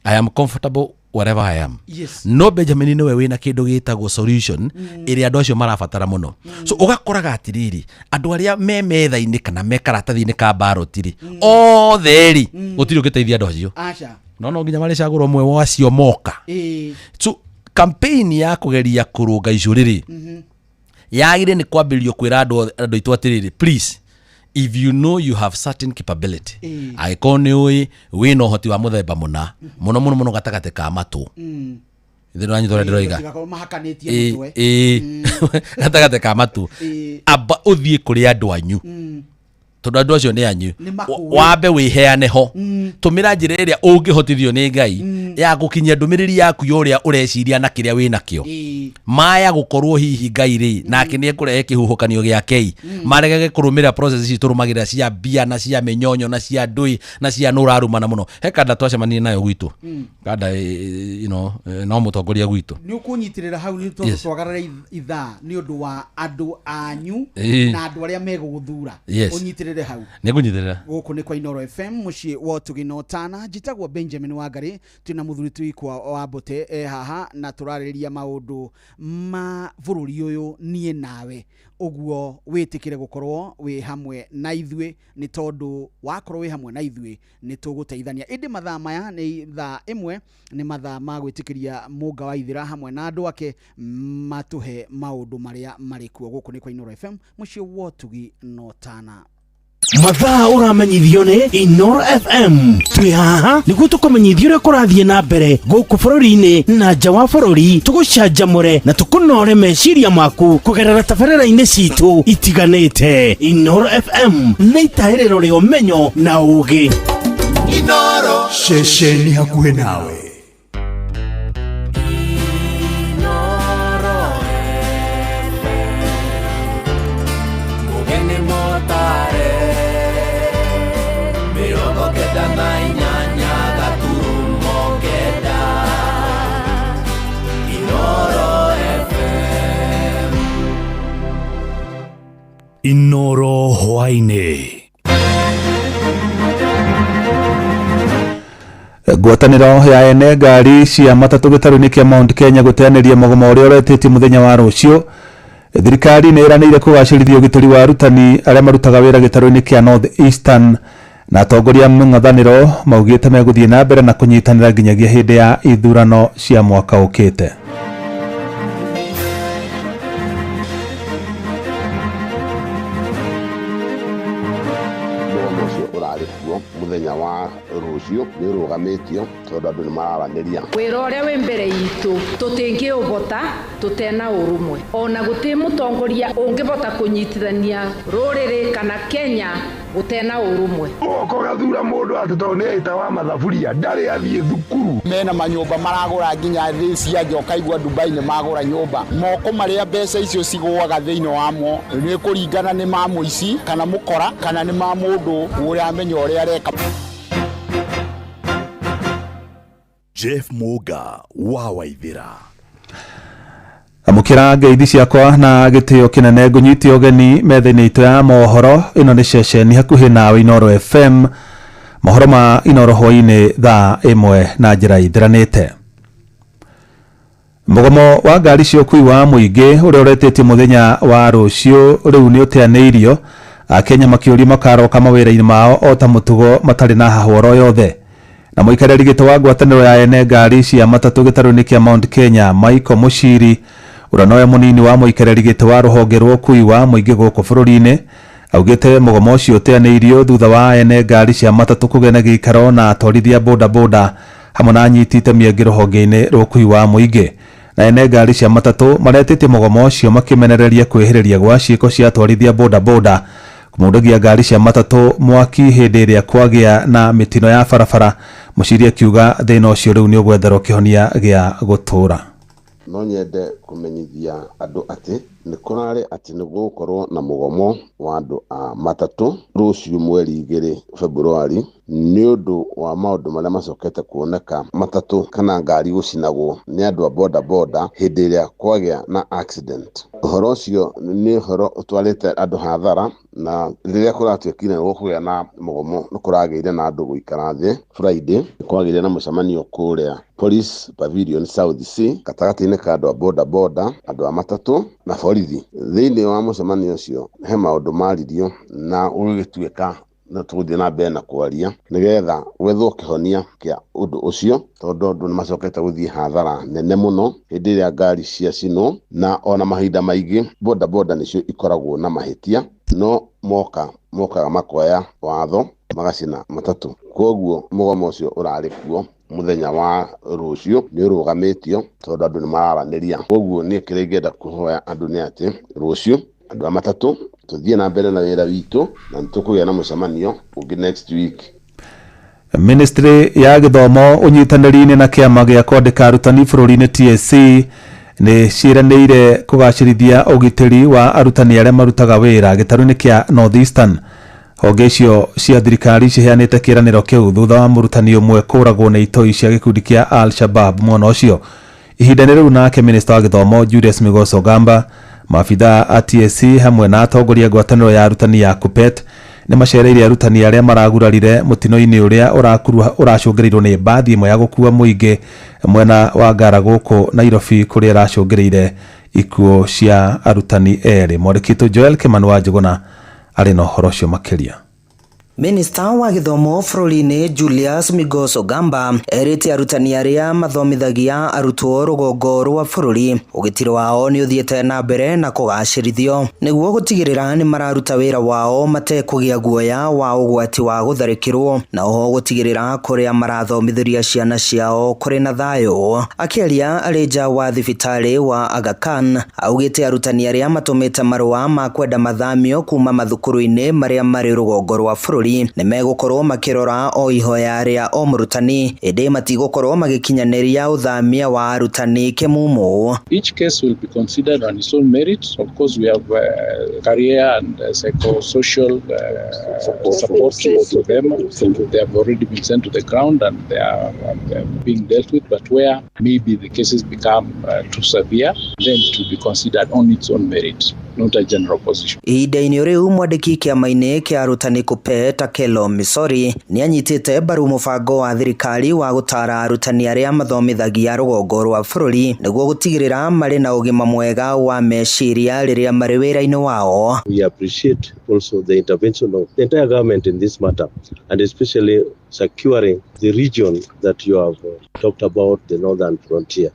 I am comfortable wherever I am. No Benjamin nĩwe wĩna kĩndũ gĩtagwo solution ĩrĩa andũ acio marabatara mũno. So ũgakoraga atĩrĩrĩ andũ arĩa me metha-inĩ kana me karatathi-inĩ ka baroti othe gũtirĩ ũngĩteithia andũ acio. No nginya marĩcagũrwo ũmwe wacio moka. So campaign ya kugeria kurunga icuriri yagire ni kwambirio kwira andu itu atiriri, please, if you know you have certain capability, aiko ni ui wina uhoti wa muthemba muno muno gatagate ka matu thino anyu tore ndiroiga gatagate ka matu aba uthie kuri andu anyu tondu andu acio ni anyu wambe wiheane ho tumira njira iria ungihotithio ni Ngai ya gukinyia ndumiriri yaku yuria ureciria na kiria wina kio maya gukorwo hihi Ngai ri nake ni ekurehe kihuhukanio giake maregege kurumira process ici turumagira cia bia na cia menyonyo na cia ndui na cia nurarumana muno hekanda twacemania nayo gwitu kada no mutongoria gwitu ni ukunyitirira hau ni twagarara itha ni undu wa andu anyu na andu aria meguguthura unyitirire hau ni kunyitirira guku ni kwa Inoro FM muci wa Tugino Tana jitagwo Benjamin Wangari tuna muthuri twikwa wa Bote haha na turariria maundu ma bururi uyu nie nawe uguo witikire gukorwo wi hamwe na ithwe ni tondu wakorwo wi hamwe na ithwe ni tuguteithania indi mathaa maya ni thaa imwe ni mathaa ma gwitikiria munga wa ithira hamwe na andu ake matuhe maundu maria mari kuo guku ni kwa Inoro FM muci wa Tugino Tana mathaa uramenyithio ni Inoro FM twi haha niguo tukumenyithio uria kurathie na mbere guku bururi-ini na nja wa bururi tugucanjamure na tukunore meciria maku kugerera tabarĩra-inĩ citu itiganĩte. Inoro FM nĩ itahĩrĩro rĩa ũmenyo na ũũgĩ. Inoro ceceni hakuhĩ nawe. Inoro hwainĩ. Ngwatanĩro ya ene ngari cia matatũ gĩtarũ-inĩ kĩa Mount Kenya gũteanĩria mũgomo ũrĩa ũretĩtie mũthenya wa rũciũ. Thirikari nĩ ĩranĩire kũgacĩrithia ũgitĩri wa arutani arĩa marutaga wĩra gĩtarũ-inĩ kĩa North Eastern na atongoria mũng'ethanĩro maugĩte megũthiĩ na mbere na kũnyitanĩra nginyagia hĩndĩ ya ithurano cia mwaka ũkĩte. Muthenya wa rũciũ nĩ ũrũgamĩtio tondũ andũ nĩ mararanĩria wĩra ũrĩa wĩ mbere itũ tũtingĩũhota tũtena ũrũmwe ona gũtĩ mũtongoria ũngĩhota kũnyitithania rũrĩrĩ kana Kenya gũtena ũrũmwe oko gathura mũndũ atĩ tondũ nĩ aita wa mathaburia ndarĩ athiĩ thukuru mena manyũmba maragũra nginya thĩ cia njoka igua Dubai nĩ magũra nyũmba moko marĩa mbeca icio cigũaga thĩinĩ wamo nĩ kũringana nĩ ma mũici kana mũkora kana nĩ ma mũndũ ũrĩa amenya ũrĩa areka. Jeff Muga wa Waithira. Amukira ngeithi ciakwa na gĩtĩo kĩnene ngũnyitie ũgeni metha-inĩ itũ ya mohoro ĩno nĩ ceceni hakuhĩ nawe Inoro FM mohoro ma Inoro hwainĩ thaa ĩmwe na njĩra ithiranĩte. Mũgomo wa ngari cia ũkui wa mũingĩ ũrĩa ũretĩtie mũthenya wa rũciũ rĩu nĩ ũteanĩirio Akenya makĩũria makaroka mawĩra-inĩ mao o ta mũtugo matarĩ na hahoro yothe. Na mũikarĩri gĩtĩ wa ngwatanĩro ya ene ngari cia matatũ gĩtarũ-inĩ kĩa Mount Kenya Michael Muchiri ũrĩa nowe mũnini wa mũikarĩri gĩtĩ wa rũhonge rwa ũkui wa mũingĩ gũkũ bũrũri-inĩ augĩte mũgomo ũcio ũteanĩirio thutha wa ene ngari cia matatũ kũgĩa na gĩikaro na atwarithia bodaboda hamwe na anyiti itemi angĩ rũhonge-inĩ rwa ũkui wa mũingĩ. Na ene ngari cia matatũ maretĩtie mũgomo ũcio makĩmenereria kwĩhĩrĩria gwa ciĩko cia atwarithia bodaboda kũmundagia ngari cia matatũ mwaki hĩndĩ ĩrĩa kwagĩa na mĩtino ya barabara. Muchiri akiuga thĩna ũcio rĩu nĩ ũgwetherwo kĩhonia gĩa gũtũũra. No nyende kũmenyithia andũ atĩ nĩ kũrarĩ atĩ nĩ gũgũkorwo na mũgomo wa andũ a matatũ rũciũ mweri 2 Februari nĩ ũndũ wa maũndũ marĩa macokete kuoneka matatũ kana ngari gũcinagwo nĩ andũ a bodaboda hĩndĩ ĩrĩa kwagĩa na accident. Ũhoro ũcio nĩ ũhoro ũtwarĩte andũ hathara na rĩrĩa kũratuĩkire gũkũgĩa na mũgomo nĩ kũragĩire na andũ gũikara thĩ. Friday kwagĩire na mũcemanio kũrĩa Police Pavilion South C gatagatĩ-inĩ ka andũ a bodaboda andũ a matatũ na borithi. Thĩinĩ wa mũcemanio ũcio he maũndũ maririo na ũgĩtuĩka na tuguthie na mbere na kwaria nigetha wethwo kihonia kia undu ucio tondu andu ni macokete guthie hathara nene muno hindi iria ngari cia cino na ona mahinda maingi boda nicio ikoragwo na mahitia no mokaga makoya watho magacina matatu koguo mugomo ucio urari kuo muthenya wa rucio ni urugamitio tondu andu ni mararaniria koguo ni kirengenda kuhoya andu ni ati rucio andu matatu tuthie na mbere na wira witu na tukugia na mucemanio ungi next week. Ministry ya githomo unyitanĩri-inĩ na kĩama gĩa kwandĩka arutani bũrũri-inĩ TSC nĩ ciĩranĩire kũgacĩrithia ũgitĩri wa arutani arĩa marutaga wĩra gĩtarũ-inĩ kĩa North Eastern. Honge icio cia thirikari ciheanĩte kĩĩranĩro kĩu thutha wa mũrutani ũmwe kũragwo nĩ itoi cia gĩkundi kĩa Al-Shabab mwena ũcio. Ihinda-inĩ rĩu nake minista wa gĩthomo Julius Migos Ogamba, maabitha a TSC hamwe na atongoria ngwatanĩro ya arutani ya KUPPET nĩ macereire arutani arĩa maragurarire mutino-inĩ ũrĩa ũracũngĩrĩirwo nĩ mbathi ĩmwe ya gũkua mũingĩ mwena wa Ngara gũkũ Nairobi kũrĩa ĩracũngĩrĩire ikuũ cia arutani erĩ. Mwandĩki Joel Kimani wa Njuguna arĩ na ũhoro ũcio makĩria. Minista wa githomo bũrũri-inĩ Julius Migos Ogamba erĩte arutani arĩa mathomithagia arutwo rũgongo rwa bũrũri ũgitĩri wao nĩ ũthiĩte na mbere na kũgacĩrithio nĩguo gũtigĩrĩra nĩ mararuta wĩra wao matekũgĩa guoya wa ũgwati wa gũtharĩkĩrwo na oho gũtigĩrĩra kũrĩa marathomithĩria ciana ciao kũrĩ na thayũ. Akĩaria arĩ nja wa thibitarĩ wa Aga Khan augĩte arutani arĩa matũmĩte marũa ma kwenda mathamio kuma mathukuru-inĩ marĩa marĩ rũgongo rwa bũrũri nĩ megũkorwo makĩrora o ihoya rĩa o mũrutani ĩndĩ matigũkorwo magĩkinyanĩria ũthamia wa arutani kĩmumu. Each case will be considered on its own merit. Of course, we have career and psychosocial support to them. They have already been sent to the ground and they are being dealt with. But where maybe the cases become too severe, then it will be considered on its own merit, not a general position. Ihinda-inĩ rĩu mwandĩki kĩama-inĩ kĩa arutani KUPPET Takelo Misori nĩ anyitĩte mbaru mũbango wa thirikari wa gũtara arutani arĩa mathomithagia rũgongo rwa bũrũri nĩguo gũtigĩrĩra marĩ na ũgima mwega wa meciria rĩrĩa marĩ wĩra-inĩ wao. We appreciate also the intervention of the entire government in this matter and especially securing the region that you have talked about, the northern frontier.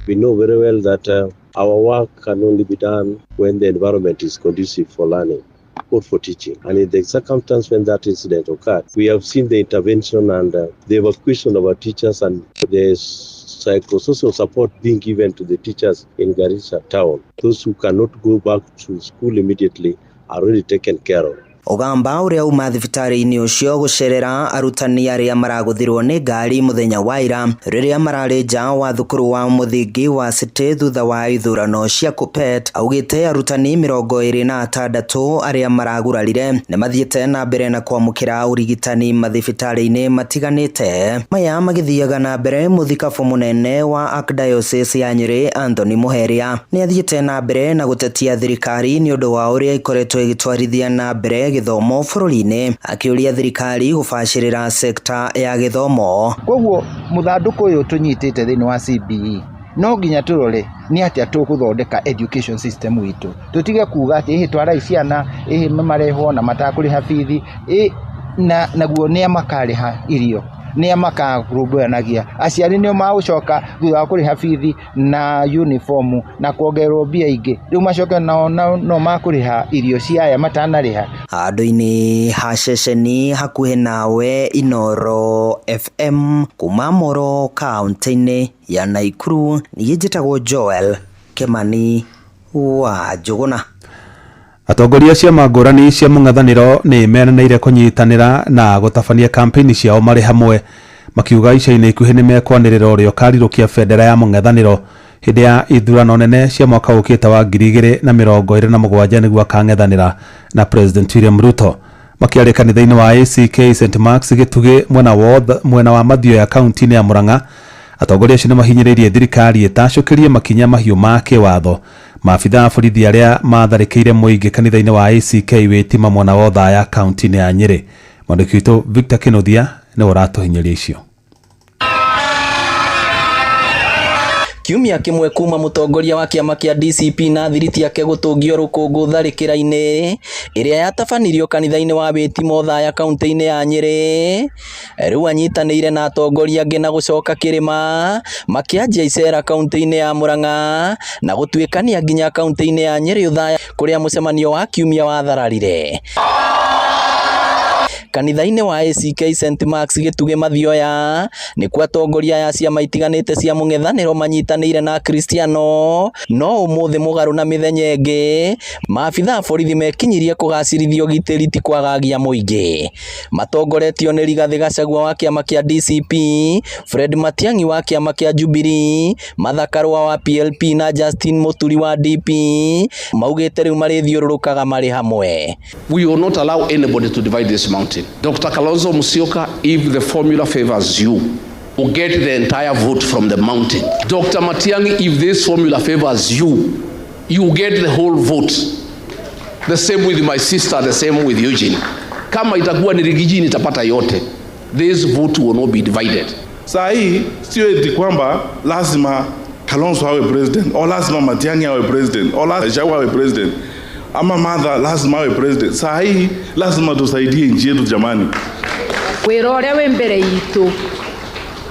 We know very well that our work can only be done when the environment is conducive for learning or for teaching. And in the circumstance when that incident occurred, we have seen the intervention and the evacuation of our teachers and the psychosocial support being given to the teachers in Garissa town. Those who cannot go back to school immediately are already taken care of. Ogamba ũrĩa uma thibitarĩ-inĩ ũcio gũcerera arutani arĩa maragũthirwo nĩ ngari mũthenya wa ira rĩrĩa mararĩ nja wa thukuru wa mũthingi wa City thutha wa ithurano cia KUPPET augĩte arutani 26 arĩa maragurarire nĩ mathiĩte na mbere na kwamũkĩra ũrigitani mathibitarĩ-inĩ matiganĩte. Maya magĩthiaga na mbere mũthikabu mũnene wa Archdiocese ya Nyeri Anthony Muheria nĩ athiĩte na mbere na gũtetia thirikari nĩ ũndũ wa ũrĩa ikoretwo igĩtwarithia na mbere githomo bũrũri-inĩ akĩũria thirikari gũbacĩrĩra sekta ya githomo. Koguo mũthandũkũ ũyũ tũnyitĩte thĩinĩ wa CBE no nginya tũrore nĩ atĩa tũgũthondeka education system witũ. Tũtige kuuga atĩ twara ciana marehwo na matakũrĩha bithi naguo nĩ makarĩha irio nĩ makarũmbũyanagia aciari nĩo magũcoka thutha wa kũrĩha bithi na uniform na kuongererwo mbia ingĩ rĩu macoke no makũrĩha irio cia aya matanarĩha. Handũ-inĩ ha ceceni hakuhĩ nawe Inoro FM kuma Moro kaunti-inĩ ya Naikuru niĩ njĩtagwo Joel Kimani wa Njuguna. Atongoria ciama ngũrani cia mũng'ethanĩro nĩ meranĩire kũnyitanĩra na gũtabania kampeni ciao marĩ hamwe makiuga ica-inĩ ikuhĩ nĩ mekwanĩrĩra ũrĩa ũkarirũkia bendera ya mũng'ethanĩro hĩndĩ ya ithurano nene cia mwaka ũkĩte wa 2027 nĩguo akang'ethanĩra na President William Ruto. Makĩaria kanitha-inĩ wa ACK St Mark's Gĩtugĩ mwena wa mathio ya kaunti-inĩ ya Murang'a, atongoria acio nĩ mahinyĩrĩirie thirikari ĩtacũkĩrie makinya mahiũ ma kĩwatho. Maabitha a borithi arĩa matharĩkĩire mũingĩ kanitha-inĩ wa ACK wĩtima mwena wa Othaya kaunti-inĩ ya Nyeri. Mwandĩki witũ Victor Kĩnuthia nĩ ũratũhinyĩria icio. kiumia kimwe kuma mutongoria wa kiama kia DCP na thiriti yake gutungio rukungu tharikira-ini iria yatabanirio kanitha-ini wa Witimo Thaya kaunti-ini ya Nyeri. Riu anyitanĩire na atongoria angĩ na gucoka kirima makianjia icera kaunti-ini ya Murang'a na gutwikania nginya kaunti-ini ya Nyeri Uthaya kuria mucemanio wa kiumia wathararire. Kanitha-ini wa ACK St Marks Gituge Mathioya ni kwa atongoria ya ciama itiganite cia mung'ethaniro manyitanĩire na Kristiano, no umuthi mugaru na mithenya ĩngĩ maabitha borithi mekinyirie kugacirithio gitĩri ti kwagagia muingi. Matongoretio ni Rigathi Gachagua wa kiama kia DCP, Fred Matiang'i wa kiama kia Jubilee, Martha Karua wa PLP na Justin Muturi wa DP maugĩte rĩu marithiũrũrũkaga marĩ hamwe. We will not allow anybody to divide this mountain. Dr. Kalonzo Musyoka, if the formula favors you, will get the entire vote from the mountain. Dr. Matiang'i, if this formula favors you, you get the whole vote. The same with my sister, the same with Eugene. Kama itakuwa ni Rigiji nitapata yote. This vote will not be divided. Saa hii sio eti kwamba lazima Kalonzo awe president, au lazima Matiang'i awe president, au lazima Gachagua awe president, ama Martha lazima awe president. Saa hii lazima tusaidie nchi yetu jamani. Wĩra ũrĩa wĩ mbere itũ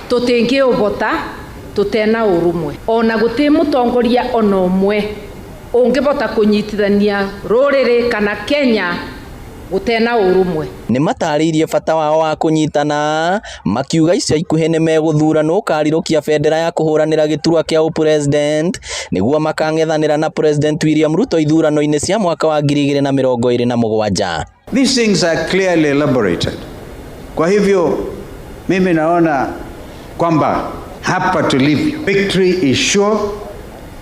tũtingĩũbota tutena ũrũmwe. Ona gũtĩ mũtongoria ona ũmwe ũngĩbota kũnyitithania rũrĩrĩ kana Kenya gũtena ũrũmwe. Nĩ matarĩirie bata wao wa kũnyitana makiuga ica ikuhĩ nĩ megũthurana ũkarirũkia bendera ya kũhũranĩra gĩturwa kĩa ũpresident nĩguo makang'ethanĩra na President William Ruto ithurano-inĩ cia mwaka wa 2027. These things are clearly elaborated. Kwa hivyo mimi naona kwamba hapa tulivyo, victory is sure.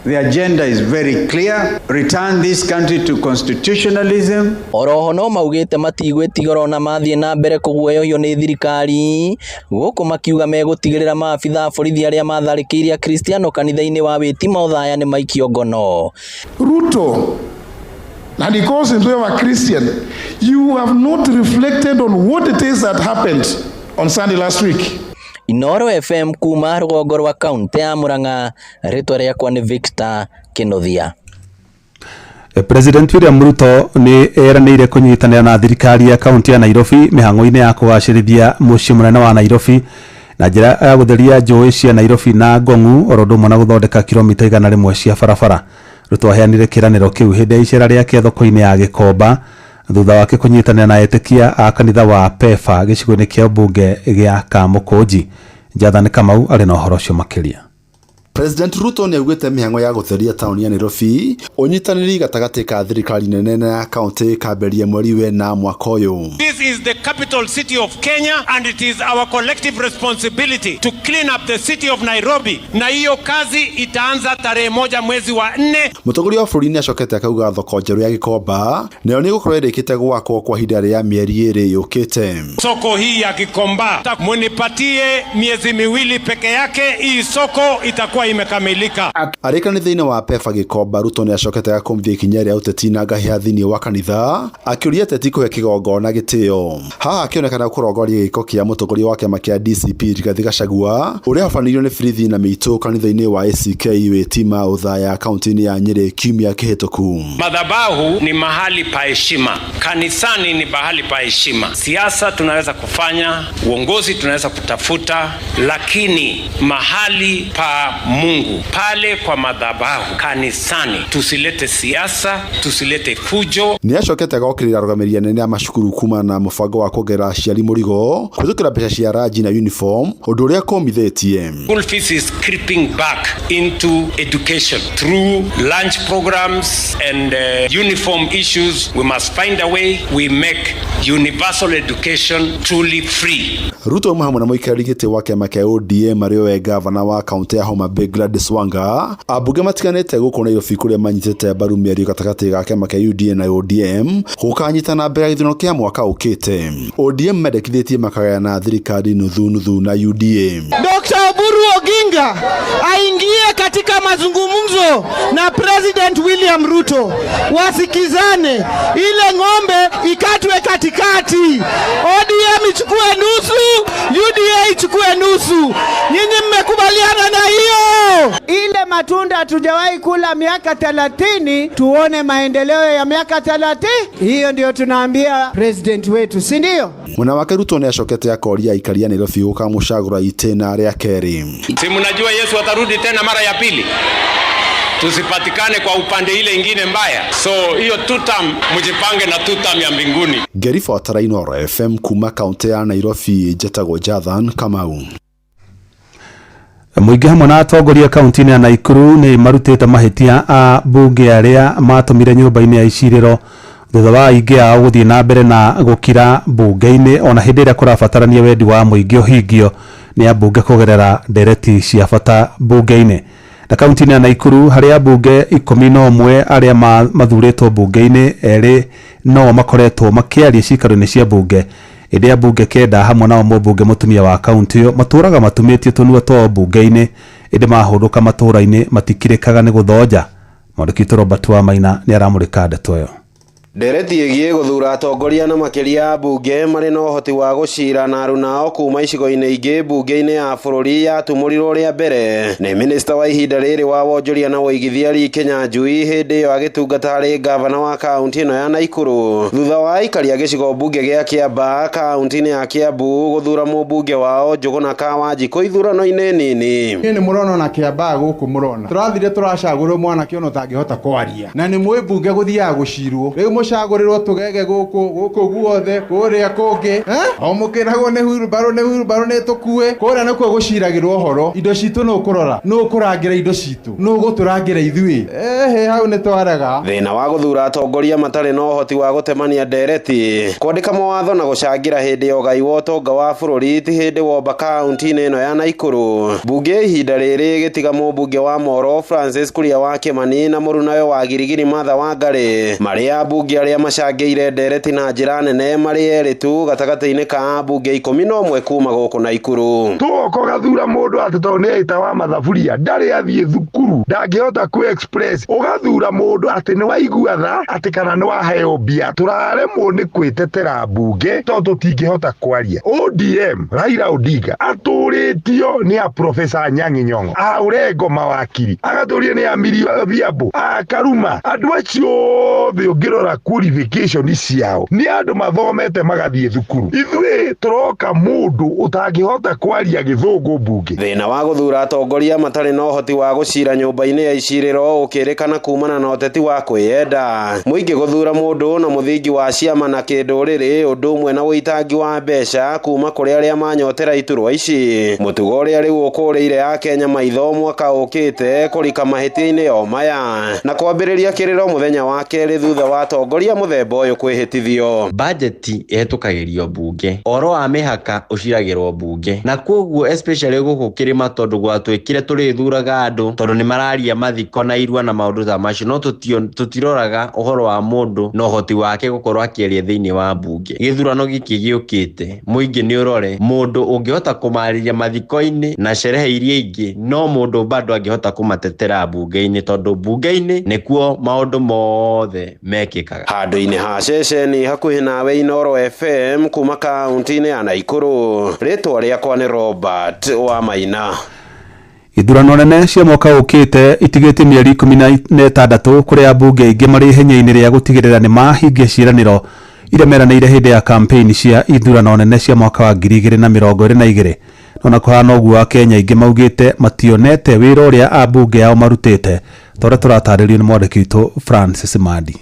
The agenda is very clear. Return this country to constitutionalism. Oroho no maugite matigwetigoro na mathie na mbere kuguoyohio ni thirikari guku makiuga megũtigĩrĩra maabitha borithi arĩa matharĩkĩire Kristiano kanitha-inĩ wa Witimo Thaya nĩ maikio ngono. Ruto, and he calls himself a Christian, you have not reflected on what it is that happened on Sunday last week. Inoro FM kuma rũgongo rwa kaunti ya Murang'a, rĩtwa rĩakwa nĩ Victor Kĩnuthia. President William Ruto ni eranĩire kũnyitanĩra na thirikari ya kaunti ya Nairobi mĩhang'o-inĩ ya kũgacĩrithia mũciĩ mũnene wa Nairobi na njĩra ya gũtheria njũĩ cia Nairobi na Ngong'u oro ũndũ ũmwe na gũthondeka kilomita 100 cia barabara. Ruto aheanire kĩranĩro kĩu hĩndĩ ya icera rĩake thoko-inĩ ya Gĩkomba thutha wake kũnyitanĩra na etĩkia a kanitha wa PEFA gĩcigo-inĩ kĩa mbunge gĩa Kamũkũnji. Jathani Kamau arĩ na ũhoro ũcio makĩria. President Ruto nĩ augĩte mĩhang'o ya gũtheria taũni ya Nairobi ũnyitanĩri gatagatĩ ka thirikari nene na kaunti kamberie mweri wena mwaka ũyũ. This is the capital city of Kenya and it is our collective responsibility to clean up the city of Nairobi. Na hiyo kazi itaanza tarehe 1 mwezi wa 4. Mũtongoria wa bũrũri nĩ acokete akauga thoko njerũ ya Gĩkomba nayo nĩ gũkorwo ĩrĩkĩte gwakwo kwa ihinda rĩa mĩeri 2 yũkĩte. Soko hii ya Gĩkomba munipatie miezi 2 peke yake, hii soko itakuwa imekamilika. Arĩ kanitha-inĩ wa PEFA Gĩkomba, Ruto nĩ acokete akumvia ikinya rĩa ũteti na ngahĩha thĩinĩ wa kanitha akĩũria ateti kũhe kĩgongona gĩtĩo. Haha akĩonekana kũrongoria gĩko kĩa mũtongoria wa kĩama kĩa DCP Rigathi Gachagua ũrĩa wabanĩirio nĩ birithi na mĩitũ kanitha-inĩ wa ACK Witimo Thaya kaunti-inĩ ya Nyeri kiumia kĩhĩtũku. Madhabahu ni mahali pa heshima, kanisani ni mahali pa heshima. Siasa tunaweza kufanya, uongozi tunaweza kutafuta, lakini mahali pa Mungu pale kwa madhabahu kanisani tusilete siasa, tusilete fujo. Nĩ acokete agokĩrĩra arũgamĩrĩri anene a macukuru kuma na mũbango wa kuongerera aciari mũrigo kũhĩtũkĩra mbeca cia rangi na uniform ũndũ ũrĩa komithĩtie. School fees is creeping back into education through lunch programs and uniform issues. We must find a way we make universal education truly free. Ruto hamwe na mũikarĩri gĩtĩ wa kĩama kĩa ODM arĩ we gavana wa kaunti ya Homa Bay Gladys Wanga ambunge matiganĩte gũkũ Nairobi kũrĩa manyitĩte mbaru mĩario gatagatĩ ga kĩama kĩa UDA na ODM gũkanyitana mbere ya gĩthurano kĩa mwaka ũkĩte. ODM mendekithĩtie makagayana thirikari nuthu na UDA. Dr. Oburu Oginga aingie katika mazungumzo na President William Ruto, wasikizane, ile ng'ombe ikatwe katikati, ODM ichukue nusu, UDA ichukue nusu. Nyinyi mmekubaliana na hiyo? Ile Ile matunda hatujawahi kula miaka 30, tuone maendeleo ya miaka 30. Hiyo ndio tunaambia president wetu, si ndio? Mwana wake Ruto ni acokete akoria ikaria Nairobi ukamucagura itena rĩa keri. Si mnajua Yesu atarudi tena mara ya pili. Tusipatikane kwa upande ile ingine mbaya. So hiyo tutam mjipange na tutam ya mbinguni. Ngerifa Tarainoro FM kuma kaunti ya Nairobi, Jetago Jathan Kamau. Muingi hamwe na atongoria kaunti ya Naikuru ni marutite mahitia a bunge aria matumire nyumba-ini ya iciriro thutha wa aingi ao guthii na mbere na gukira bunge-ini ona hindi ria kurabatarania wendi wa muingi uhingio ni ambunge kugerera ndereti cia bata bunge-ini. Na kaunti ya Naikuru haria ambunge 11 aria mathuritwo bunge-ini eri no makoretwo makiaria cikaro-ini cia bunge. Indi ambunge kenda hamwe na mũmbunge mutumia wa kaunti yo matũraga matumitie tunua to bunge-ini indi mahũrũka matũra-ini matikirikaga ni guthonja. Mwandĩki Robert wa Maina ni aramũrĩka ndeto yo. Ndereti ĩgiĩ gũthura atongoria na makĩria bunge marĩ na ũhoti wa gũcira na arunao kuma icigo-inĩ ingĩ bunge-inĩ ya bũrũri yatumũrirwo rĩa mbere nĩ minista wa ihinda rĩrĩ wa wonjoria na ũigithia Lee Kinyanjui hĩndĩ ĩyo agĩtungata arĩ gavana wa kaunti ĩno ya Naikuru thutha wa aikari a gĩcigo bunge gĩa Kiambaa kaunti-inĩ ya Kiambu gũthura mũmbunge wao Njũgũna Kawanjikũ ithurano-inĩ nini. Nĩ mũrona na Kiambaa gũkũ mũrona tũrathire tũracagũrwo mwanake ono tangĩhota kwaria na nĩ mũĩ bunge gũthiaga gũcirwo rĩu mucagũrĩrwo tũgege gũkũ guothe kũrĩa kũngĩ o mũkĩragwo nĩ hurubaro nĩ tũkue kũrĩa nĩkuo gũciragĩrwo ũhoro indo citũ nũ kũrora nũ kũrangĩra indo citũ nũ gũtũrangĩra ithuĩ hau nĩ twaraga. Thĩna wa gũthura atongoria matarĩ na ũhoti wa gũtemania ndereti kwandĩka mawatho na gũcangĩra hĩndĩ ya ũgai wa ũtonga wa bũrũri ti hĩndĩ womba kaunti-inĩ ĩno ya Naikuru. Bunge ihinda rĩrĩ gĩtiga mũmbunge wa Moro Francis Kuria wa Kĩmani na mũrunawe wa Girigiri Martha Wangari marĩa bunge arĩa macangĩire ndereti na njĩra nene marĩ erĩ tu gatagatĩ-inĩ ka bunge 11 kuma gũkũ Naikuru. Tũgoko gathura mũndũ atĩ tondũ nĩ aita wa mathaburia ndarĩ athiĩ thukuru ndangĩhota kũ express ũgathura mũndũ atĩ nĩ waigua tha atĩ kana nĩ waheo mbia tũraremwo nĩ kwĩtetera bunge tondũ tũtingĩhota kwaria. ODM Raila Odinga atũrĩtio nĩ a Professor Anyang'i Nyong'o a Orengo mawakiri agatũrio nĩ a Millie Biambo a Karuma andũ acio othe ũngĩrora qualification ciao ni andu mathomete magathiĩ thukuru. Ithuĩ tũroka mũndũ ũtangĩhota kwaria gĩthũngũ bunge. Thĩna wa gũthura atongoria matarĩ na ũhoti wa gũcira nyũmba-inĩ ya icirĩro ũkĩrĩkana kumana na ũteti wa kwĩyenda. Mũingĩ gũthura mũndũ na mũthingi wa ciama na kĩndũrĩrĩ ũndũ ũmwe na ũitangi wa mbeca kuma kũrĩ arĩa manyotera iturwa ici. Mũtugo ũrĩa rĩu ũkũrĩire ya Kenya maitho mwaka ũkĩte kũrika mahĩtia-inĩ o maya na kwambĩrĩria kĩrĩro mũthenya wa kerĩ thutha wa atongoria mũthemba ũyũ kwĩhĩtithio. Bajeti ĩhetũkagĩrio bunge oro wa mĩhaka ũciragĩrwo bunge na koguo especially gũkũ kĩrĩma tondũ gwatwĩkire tũrĩthuraga andũ tondũ nĩ mararia mathiko na irua na maũndũ ta macio no tũtiroraga ũhoro wa mũndũ na ũhoti wake gũkorwo akĩaria thĩinĩ wa bunge. Gĩthurano gĩkĩ gĩũkĩte mũingĩ nĩ ũrore mũndũ ũngĩhota kũmarĩria mathiko-inĩ na sherehe iria ingĩ no mũndũ bado angĩhota kũmatetera bunge-inĩ tondũ bunge-inĩ nĩkuo maũndũ mothe mekĩkaga. Handũ-inĩ ha ceceni hakuhĩ nawe Inoro FM kuma kaunti-inĩ ya Naikuru. Rĩtwa rĩakwa nĩ Robert wa Maina. Ithurano nene cia mwaka ũkĩte itigĩte mĩeri 16 kũrĩa ambunge aingĩ marĩ ihenya-inĩ rĩa gũtigĩrĩra nĩ mahingia ciĩranĩro iria meranĩire hĩndĩ ya kampeni cia ithurano nene cia mwaka wa 2022. Nona kũhana ũguo Kenya aingĩ maugĩte mationete wĩra ũrĩa ambunge ao marutĩte. Tũrĩa tũratarĩrio nĩ mwandĩki witũ Francis Madi.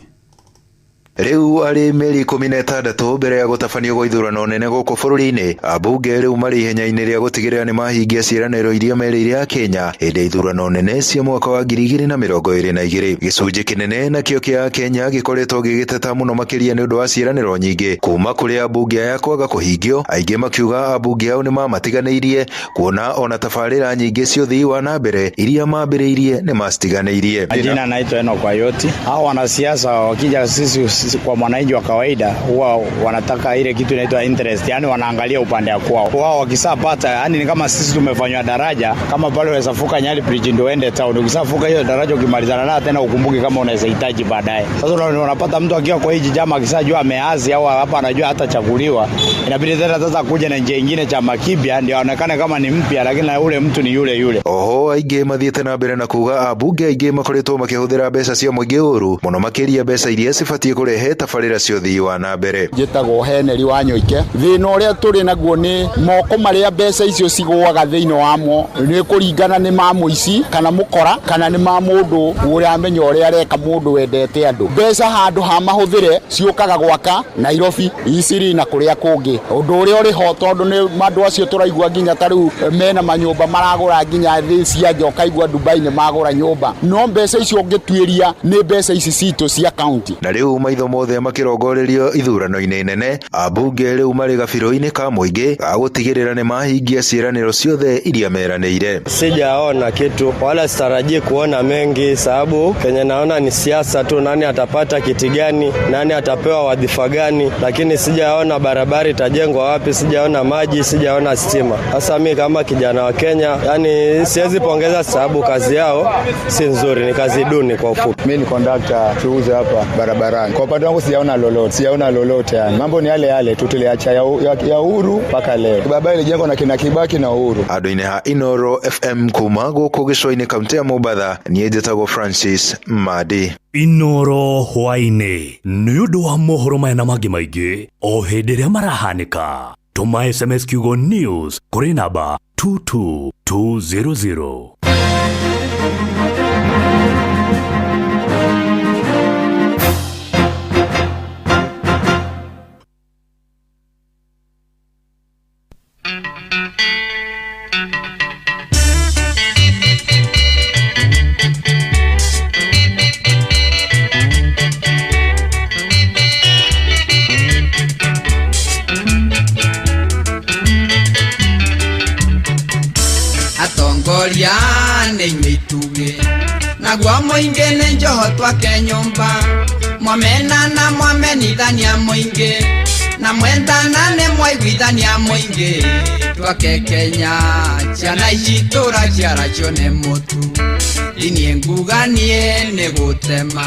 Riu ari meri 16 mbere ya gũtabanio gwa ithurano nene gũkũ bũrũri-inĩ ambunge riu marĩ ihenya-inĩ rĩa gũtigĩrĩra nĩ mahingia ciĩranĩro iria merĩire a Kenya hĩndĩ ya ithurano nene cia mwaka wa 2022. Gĩcunjĩ kĩnene nakĩo kĩa Kenya gĩkoretwo gĩgĩteta mũno makĩria nĩ ũndũ wa ciĩranĩro nyingĩ kuma kũrĩ ambunge aya kwaga kũhingio. Aingĩ makiuga ambunge ao nĩ mamatiganĩirie kuona ona tabarĩra nyingĩ cia ũthii wa na mbere iria mambĩrĩirie nĩ macitiganĩirie. Jina naitwa Enoch Ayoti. Hao wanasiasa wakija sisi sisi kwa mwananchi wa kawaida huwa wanataka ile kitu inaitwa interest, yani wanaangalia upande wa kwao. Wao wakisapata, yani ni kama sisi tumefanywa daraja, kama pale unaweza vuka Nyali Bridge ndio uende town. Ukisavuka hiyo daraja ukimalizana na tena ukumbuke kama unaweza hitaji baadaye. Sasa unapata mtu akiwa kwa hiji jama akisajua ameazi au hapa anajua hata chaguliwa, inabidi tena sasa kuja na njia nyingine cha makibia ndio aonekane kama ni mpya, lakini ule mtu ni yule. Oho aige mathiete na mbere na kuga abunge aige makoretwo makihuthira mbeca cia muingi uru muno makiria mbeca iria cibatie kurehe tabarira cia uthii wa na mbere. Njitagwo Henry wa Nyoike. Thina uria turi naguo ni moko maria mbeca icio cigwaga thiini wamo ni kuringana ni mamuici kana mukora kana ni mamundu uria amenya uria areka mundu wendete andu. Mbeca handu ha mahuthire ciukaga gwaka Nairobi Isiri na kuria kungi. Undu uria uri ho tondu ni mandu acio turaigua nginya tariu mena manyumba maragura nginya thi cia njoka igua Dubai ni magura nyumba. No mbeca icio ngitwiria ni mbeca ici cito cia county. Na riu maitho mothe makirongorerio ithurano-ini nene, abunge riu mari gabiro-ini ka muingi agutigirira ni mahingia ciiraniro ciothe iria meranĩire. Sijaona kitu wala sitarajii kuona mengi, sababu Kenya naona ni siasa tu, nani atapata kiti gani, nani atapewa wadhifa gani, lakini sijaona barabara itajengwa wapi, sijaona maji, sijaona stima. Sasa mimi kama kijana wa Kenya, yani siwezi pongeza sababu kazi yao si nzuri, ni kazi duni kwa ufupi. Mimi ni conductor tuuze hapa barabarani. Kwa upande wangu sijaona lolote yani. Mambo ni yale tu tuliacha ya Uhuru mpaka leo. Barabara ilijengwa na kina Kibaki na Uhuru. Andu-ini ha Inoro FM kuma guku gico-ini kaunti ya Mombatha, nie njĩtagwo Francis Madi. Inoro hwaini nĩ ũndũ wa mohoro maya na mangĩ maingĩ o hĩndĩ ĩrĩa marahanĩka. Tuma SMS kiugo news kũrĩ namba 22200. Atongoria nĩ mituge na gwa muingi nĩ njoho twake nyumba mwamena na mwamenithania muingi na mwendana nĩ mwaiguithania muingi twake Kenya ciana ici tũraciaracio nĩ mũtu inie nguganie nĩ gũtema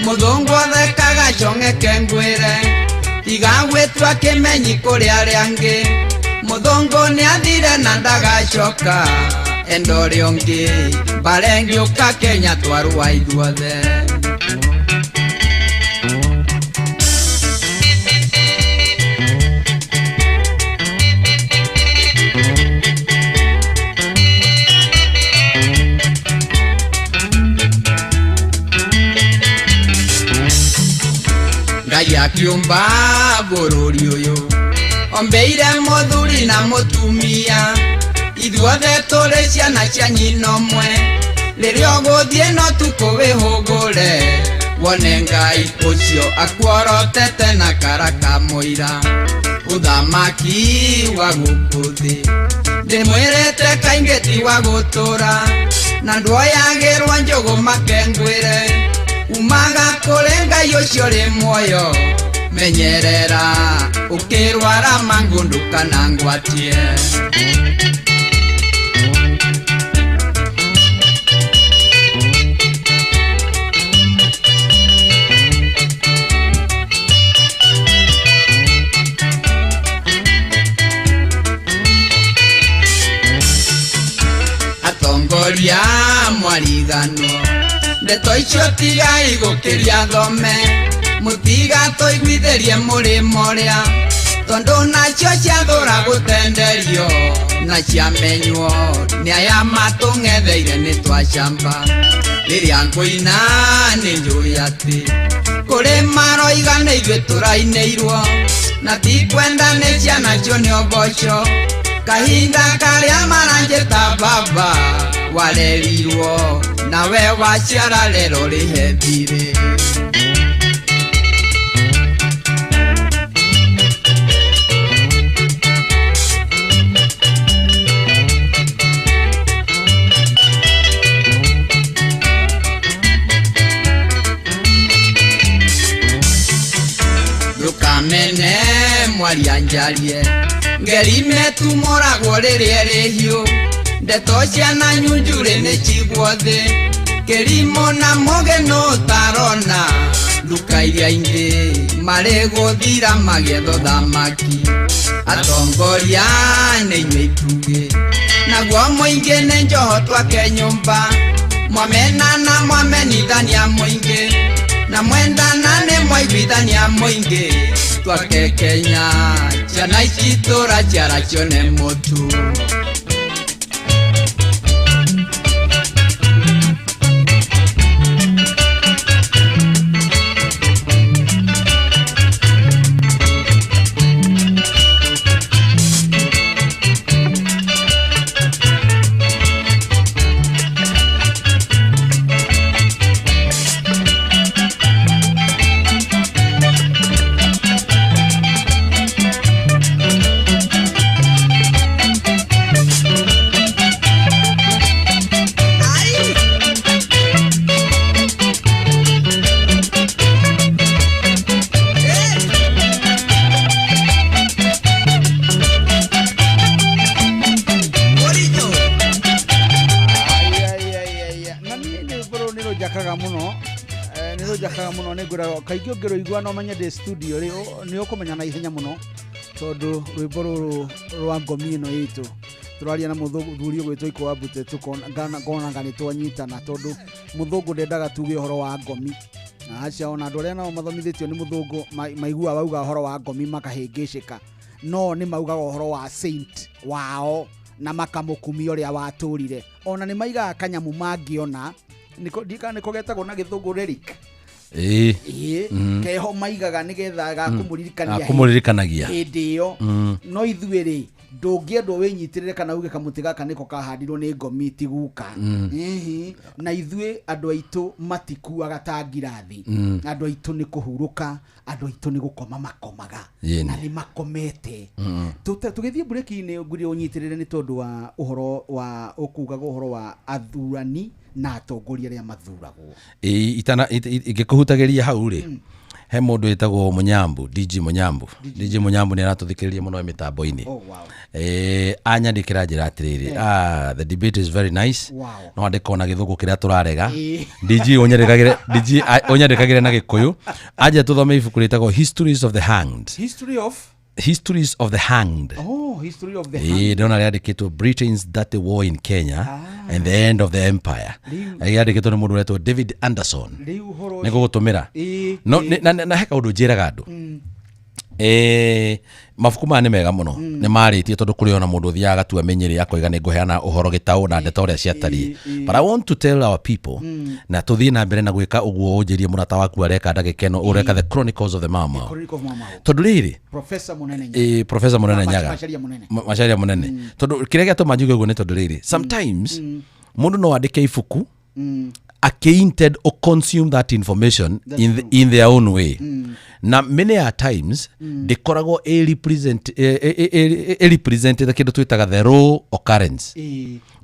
mũthũngũ thekaga cong'eke ngwĩre tiga gwĩtua kĩmenyi kũrĩ arĩa angĩ mũthũngũ nĩ athire na ndagacoka endore ongi barengi uka Kenya twarua ithuothe Ngai akiumba bũrũri ũyũ ombeire mũthuri na mũtumia ithuothe tũrĩ ciana cia nyina ũmwe rĩrĩa ũgũthiĩ no tũkũwĩhũgũre wone Ngai ũcio akuorotete na kara ka mũira ũthamaki wa gũkũ thĩ ndĩmwĩrĩte kaingĩ ti wa gũtũra na nduoyagĩrwo njũgũ makengwĩre umaga kũrĩ Ngai ũcio rĩ muoyo menyerera ukirwara mangundu kana ngwatie atongoria mwarigano ndeto icio tigai gũkĩria thome mutiga toiguitherie mũrĩmo ũrĩa tondũ nacio ciathũra gũtenderio na ciamenywo nĩ aya matũng'etheire nĩ twacamba rĩrĩa ngũina nĩ njũĩ atĩ kũrĩ maroiga nĩ ithuĩ tũrainĩirwo na ti kwenda nĩ ciana cio nĩ ũboco kahinda karĩa maranjĩta baba warerirwo nawe waciara rero rĩhe thirĩ kwaria njarie ngerime tumoragwo rĩrĩa rĩhiũ ndeto ciana nyunjure nĩ cigwo thĩ kĩrimo na mũgeno tarona nduka iria ingĩ marĩ gũthira magĩetho thamaki atongoria nĩ inyuĩ ituge naguo mũingĩ nĩ njoho twake nyũmba mwamena na mwamenithania mũingĩ na mwendana nĩ mwaiguithania mũingĩ twake Kenya ciana ici tũraciara cione mũtu kaingĩ ũngĩrũigua no menye ndĩ studio nĩ ũkũmenya na ihenya mũno tondũ rwĩmbo rũrũ rwa ngomi ĩno itũ tũraria na mũthuri ũgwĩtwo Iko Wambũte tukonaga nĩ twanyitana tondũ mũthũngũ ndendaga tuge ũhoro wa ngomi na acia ona andũ arĩa nao mathomithĩtio nĩ mũthũngũ maiguaga wauga ũhoro wa ngomi makahĩngĩcĩka no nĩ maugaga ũhoro wa saint wao na makamũkumia ũrĩa watũrire ona nĩ maigaga kanyamũ mangĩona nĩko getagwo na gĩthũngũ lyric keho maigaga nĩgetha gakũmũririkanagia hĩndĩ ĩyo no ithuĩ rĩ ndũngĩendwo wĩnyitĩrĩre kana uge kamũtĩ gaka nĩko kahandirwo nĩ ngomi tiguka na ithuĩ andũ aitũ matikuaga ta ngirathi andũ aitũ nĩ kũhurũka andũ aitũ nĩ gũkoma makomaga na nĩ makomete tũgĩthiĩ break-inĩ ngwĩre ũnyitĩrĩre nĩ tondũ wa ũhoro wa ũkugaga ũhoro wa athurani na atongoria arĩa mathuragwo ingĩkũhutagĩria hau rĩ he mũndũ wĩtagwo Mũnyambu DG Mũnyambu nĩ aratũthikĩrĩria mũno mĩtambo-inĩ anyandĩkĩra njĩra atĩrĩrĩ the debate is very nice no andĩka na gĩthũngũ kĩrĩa tũrarega DG ũnyandĩkagĩre na Gĩkũyũ anja tũthome ibuku rĩtagwo Histories of the Hanged Histories of the Hanged. Oh, History of the Hanged. Ndona rĩandĩkĩtwo Britain's Dirty War in Kenya and the End of the Empire. Rĩandĩkĩtwo nĩ mũndũ wetwo David Anderson. Nĩ gũgũtũmĩra. No na heka ũndũ njĩraga andũ. Mabuku maya nĩ mega mũno nĩ marĩtie tondũ kũrĩ ona mũndũ ũthiaga gatua menyere akoiga nĩ ngũheana ũhoro gĩtaũ na ndeto ũrĩa ciatariĩ but I want to tell our people na tũthiĩ na mbere na gwĩka ũguo ũnjĩrie mũrata waku areka ndagĩka ĩno ũreka the Chronicles of the Mama tondũ rĩrĩ Professor Mũnene Nyaga Macharia Mũnene tondũ kĩrĩa gĩatũma njuge ũguo nĩ tondũ rĩrĩ sometimes mũndũ no andĩke ibuku acquainted or consume that information in their own way. Na many a times ndikoragwo represented kĩndũ twĩtaga the raw occurrence.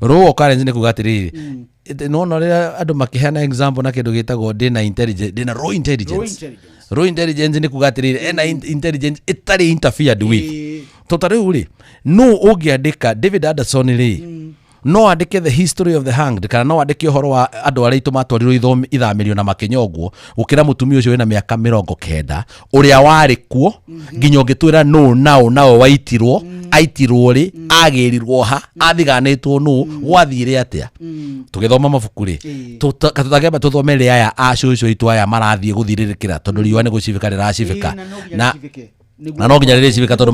Raw occurrence nĩ kuga atĩrĩrĩ no rĩrĩa andũ makĩheana example na kĩndũ gĩtagwo ndĩna intelligence ndĩna raw intelligence. Raw intelligence nĩ kuga atĩrĩrĩ ena intelligence itarĩ interfered with. Totally rĩ no ũngĩandĩka David Anderson rĩ no andike the history of the hanged kana no andike ũhoro wa andũ arĩa matwarirwo ithamĩrio na makĩnyongwo gũkĩra mũtumia ũcio wĩna mĩaka 90 ũrĩa warĩ kuo nginya ũngĩtwĩra nao waitirwo aitirwo rĩ agĩrirwo ha athiganĩtwo gwathire atĩa tũgĩthoma mabuku rĩ tutageba tuthome rĩ aya acũcũ itu aya marathiĩ gũthirĩrĩkĩra tondũ riũa nĩ gũcibĩka rĩracibĩka na no nginya rĩrĩ cibĩka tondũ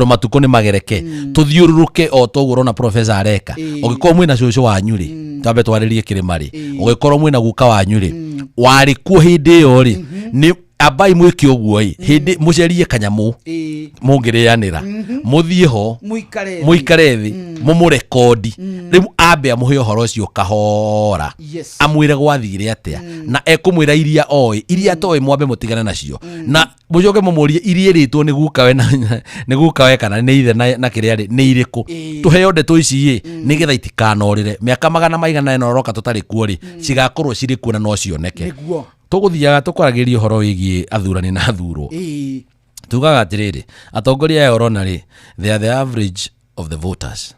matukũ nĩ magereke tuthiũrũrũke o toguo rona professor areka ũgĩkorwo mwĩna cũcũ wanyu rĩ tambe twarĩrie kĩrĩma rĩ ũgĩkorwo mwĩna guka wanyu rĩ warĩ kuo hĩndĩ ĩyo rĩ nĩ abai mwĩke ũguo hĩndĩ mũcerie kanyamũ mũngĩrĩanĩra mũthiĩ ho mũikare thĩ mũmũrekondi rĩu ambe amũhe ũhoro ũcio kahora amwĩre gwathire atĩa na ekũmwĩra iria oĩ iria toĩ mwambe mũtigane nacio na mũcoke mũmũrie iria rĩtwo nĩ guka we kana nĩ ithe na kĩrĩa rĩ nĩ irĩkũ tũheo ndeto ici nĩgetha itikanorĩre mĩaka magana maigana ĩnoroka tũtarĩ kuo rĩ cigakorwo cirĩ kuo na no cioneke tũgũthiaga tũkwaragĩria ũhoro wĩgiĩ athurani na athurwo tugaga atiriri atongoria ya orona ri they are the average of the voters.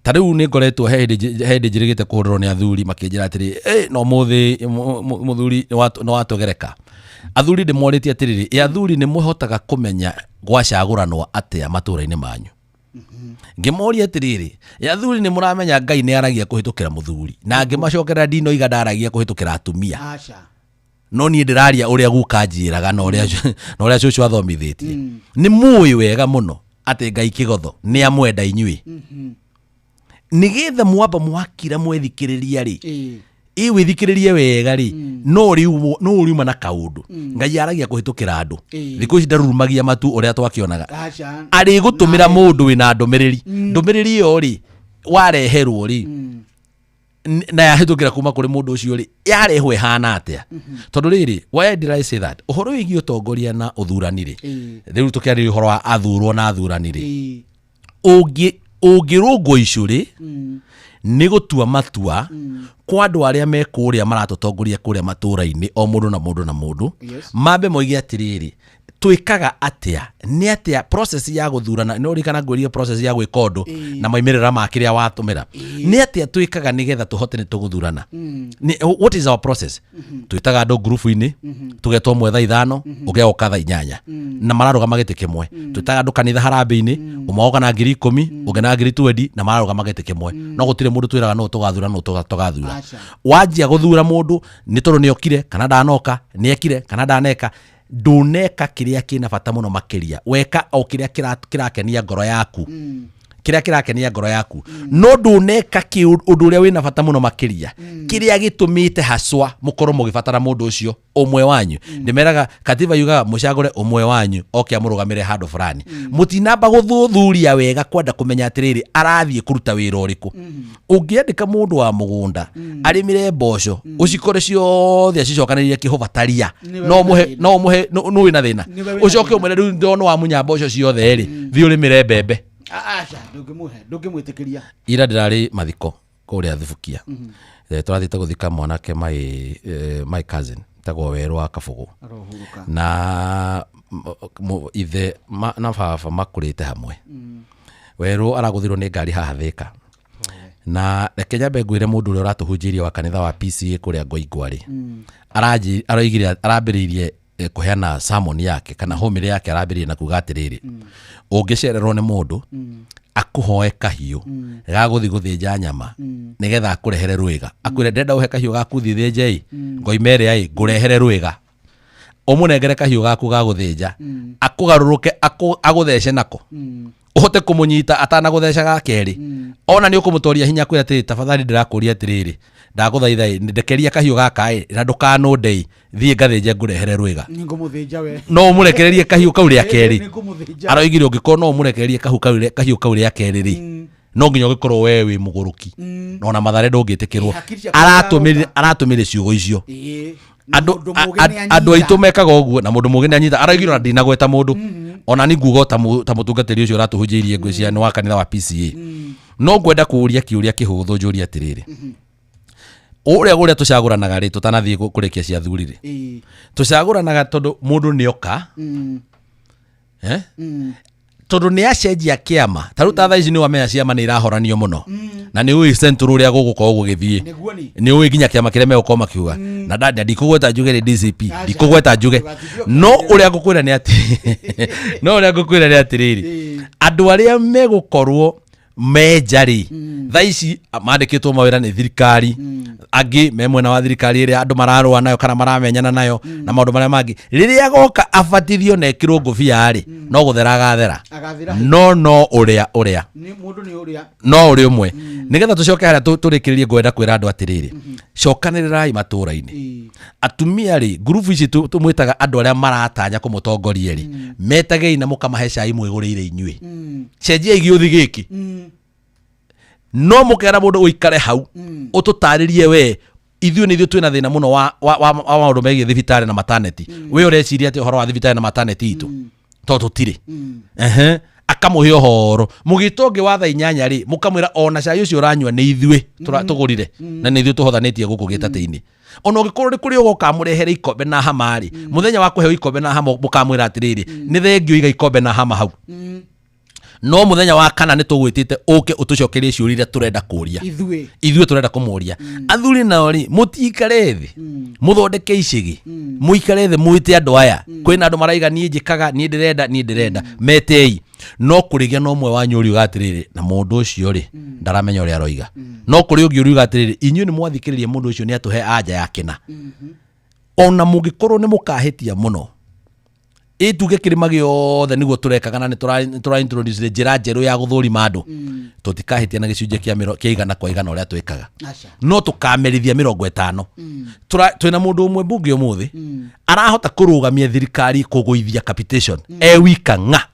Tariu ni ngoretwo hende njirigite kuhurwo ni athuri makinjira atiri no muthuri no watogereka. Athuri ndimoritie atiriri athuri ni muhotaga kumenya gwacaguranwo atia matura-ini manyu. Ngimoria atiriri athuri ni muramenya Ngai ni aragia kuhitukira muthuri na ngimacokera ndino iga ndaragia kuhitukira atumia. No ni ndiraria uria gukanjiraga no uria cucu athomithitie. Ni muyi wega muno ati Ngai kigotho ni amwenda inyui. Nigetha mwamba mwakira mwethikiriria ri withikiririe wega ri no riuma na kaundu Ngai aragia kuhitukira andu thiku ici ndarurumagia matu uria twakionaga ari gutumira mundu wina ndumiriri yo ri wareherwo ri na yahitukira kuma kuri mundu ucio ri yarehwe hana atia tondu riri why did I say that uhoro wigi utongoria na uthurani ri riu tukiari uhoro wa athurwo na athurani ri ungirungo icuri ni gutua matua kwa andu aria me kuria maratotongoria kuria matura-ini o mundu na mundu na mundu mambe moige atiriri twikaga atia ni atia process ya guthurana no rikana ngwirie process ya gwika undu na maimirira ma kiria watumira ni atia twikaga nigetha tuhote ni tuguthurana what is our process twitaga andu group-ini tugetwo mwetha 5 ugeoka tha 8 na mararugama giti kimwe twitaga andu kanitha harambe-ini umoka na 10,000 ugena 20 na mararugama giti kimwe no gutire mundu twiraga no tugathura no tugathura wanjia guthura mundu ni tondu niokire kana ndanoka niekire kana ndaneka nduneka kiria kina bata muno makiria weka o kiria kirakenia ngoro yaku kiria kirakenia ngoro yaku no nduneka undu uria wina bata muno makiria kiria gitumite haswa mukorwo mugibatara mundu ucio umwe wanyu ndimeraga katiba yuga mucagure umwe wanyu oke amurugamire handu fulani mutinamba guthuthuria wega kwenda kumenya atiriri arathie kuruta wira uriku ungiandika mundu wa mugunda arimire mboco ucikore ciothe acicokanirie kihubataria no muhe no wina thina ucoke umwe riu ndono wa munya mboco ciothe ri thi urimire mbembe ndungimwitikiria ira ndirari mathiko kuria Thibukia turathite guthika mwanake my cousin tagwo Weru wa Kabugu na ithe na baba makurite hamwe Weru araguthirwo ni ngari haha Thika na reke nyambe ngwire mundu uria uratuhunjirie wa kanitha wa PCA kuria Ngoingwari araigire arambiririe kuheana sermon yake kana homily yake arambiririe na kuga atiriri ungicererwo ni mundu akuhoe kahiu gaguthi guthinja nyama nigetha akurehere rwiga akwire ndenda uhe kahiu gaku thithinje ngoimere ai ngurehere rwiga umunengere kahiu gaku gaguthinja akugaruruke aguthece nako uhote kumunyita atana gutheca gakeri ona ni ukumutoria hinya kwira ati tafadhali ndirakuria atiriri ndaguthaitha ndekeria kahiu gaka na ndukanundei thie ngathinje ngurehere rwiga ningumuthinja we no umurekererie kahiu kau ria keri aroigire ungiko no umurekererie kahiu kau ria keri ri no nginya ugikorwo we wi muguruki no na mathare ndungitikirwo aratumire ciugo icio andu aitu mekaga uguo na mundu mugeni anyita araigirwo na ndinagweta mundu ona ni ngugo ta mutungatiri ucio uratuhunjirie ngwiciria ni wa kanitha wa PCA no ngwenda kuuria kiuria kihuthu njuria atiriri uria tucaguranaga ri tutanathie kurikia cia thuri ri tucaguranaga tondu mundu nioka tondu ni acenjia kiama taru ta thaici ni wamenya ciama ni irahoranio muno na ni ui central uria gugukorwo gugithie ni ui ginya kiama kiria megukoma makiuga na dada ndikugweta njuge ni DCP ndikugweta njuge no uria ngukwira ni atiriri andu aria megukorwo menjari thaici mandikitwo mawira ni thirikari angi me mwena wa thirikari iria andu mararua nayo kana maramenyana nayo na maundu maria mangi riria goka abatithio na ekirwo ngubia ari no guthera agathera no uria ni mundu ni uria no uri umwe nigetha tucoke haria turikiririe ngwenda kwira andu atiriri cokanirirai matura-ini atumia ri group ici tumwitaga andu aria maratanya kumutongoria ri metagei na mukamahe cai mwigurire inyui cenjia igiothi giki no mukera mundu uikare hau ututaririe we ithuĩ nĩ ithuĩ twĩna thĩna mũno wa maũndũ megiĩ thibitarĩ na maternity we ũreciria atĩ ũhoro wa thibitarĩ na maternity itũ to tũtirĩ akamũhe ũhoro mũgĩta ũngĩ wa thaa 8 rĩ mũkamwĩra ona cai ũcio ũranyua nĩ ithuĩ tũgũrire na nĩ ithuĩ tũhothanĩtie gũkũ gĩtatĩ-inĩ ona ũngĩkorwo kũrĩ ũgokamũrehere ikombe na hama rĩ mũthenya wa kũheo ikombe na hama mũkamwĩra atĩrĩrĩ nĩ thengio iga ikombe na hama hau no muthenya wa kana nĩ tũgwĩtĩte ũke ũtũcokerie ciũria iria tũrenda kũria ithuĩ tũrenda kũmũria athuri nao rĩ mũtikare thĩ mũthondeke icigi mũikare thĩ mwĩte andũ aya kwĩna andũ maraiga niĩ njĩkaga niĩ ndĩrenda metei no kũrĩgĩa no mwe wa nyũri ũgatĩrĩrĩ na mũndũ ũcio rĩ ndaramenya ũrĩa aroiga no kũrĩ ũngĩ ũrĩa ũgatĩrĩrĩ inyuĩ nĩ mwathikĩrĩria mũndũ ũcio nĩ atũhe anja ya kĩna ona mũngĩkorwo nĩ mũkahĩtia mũno ituge kĩrĩma gĩothe nĩguo tũrekaga na nĩ introduce njĩra njerũ ya gũthũrima andũ tũtikahĩtia na gĩcunjĩ kĩa igana kwa igana ũrĩa twĩkaga no tũkamerithia 50 twĩna mũndũ ũmwe mbunge ũmũthĩ arahota kũrũgamia thirikari kũgũithia capitation wika ng'a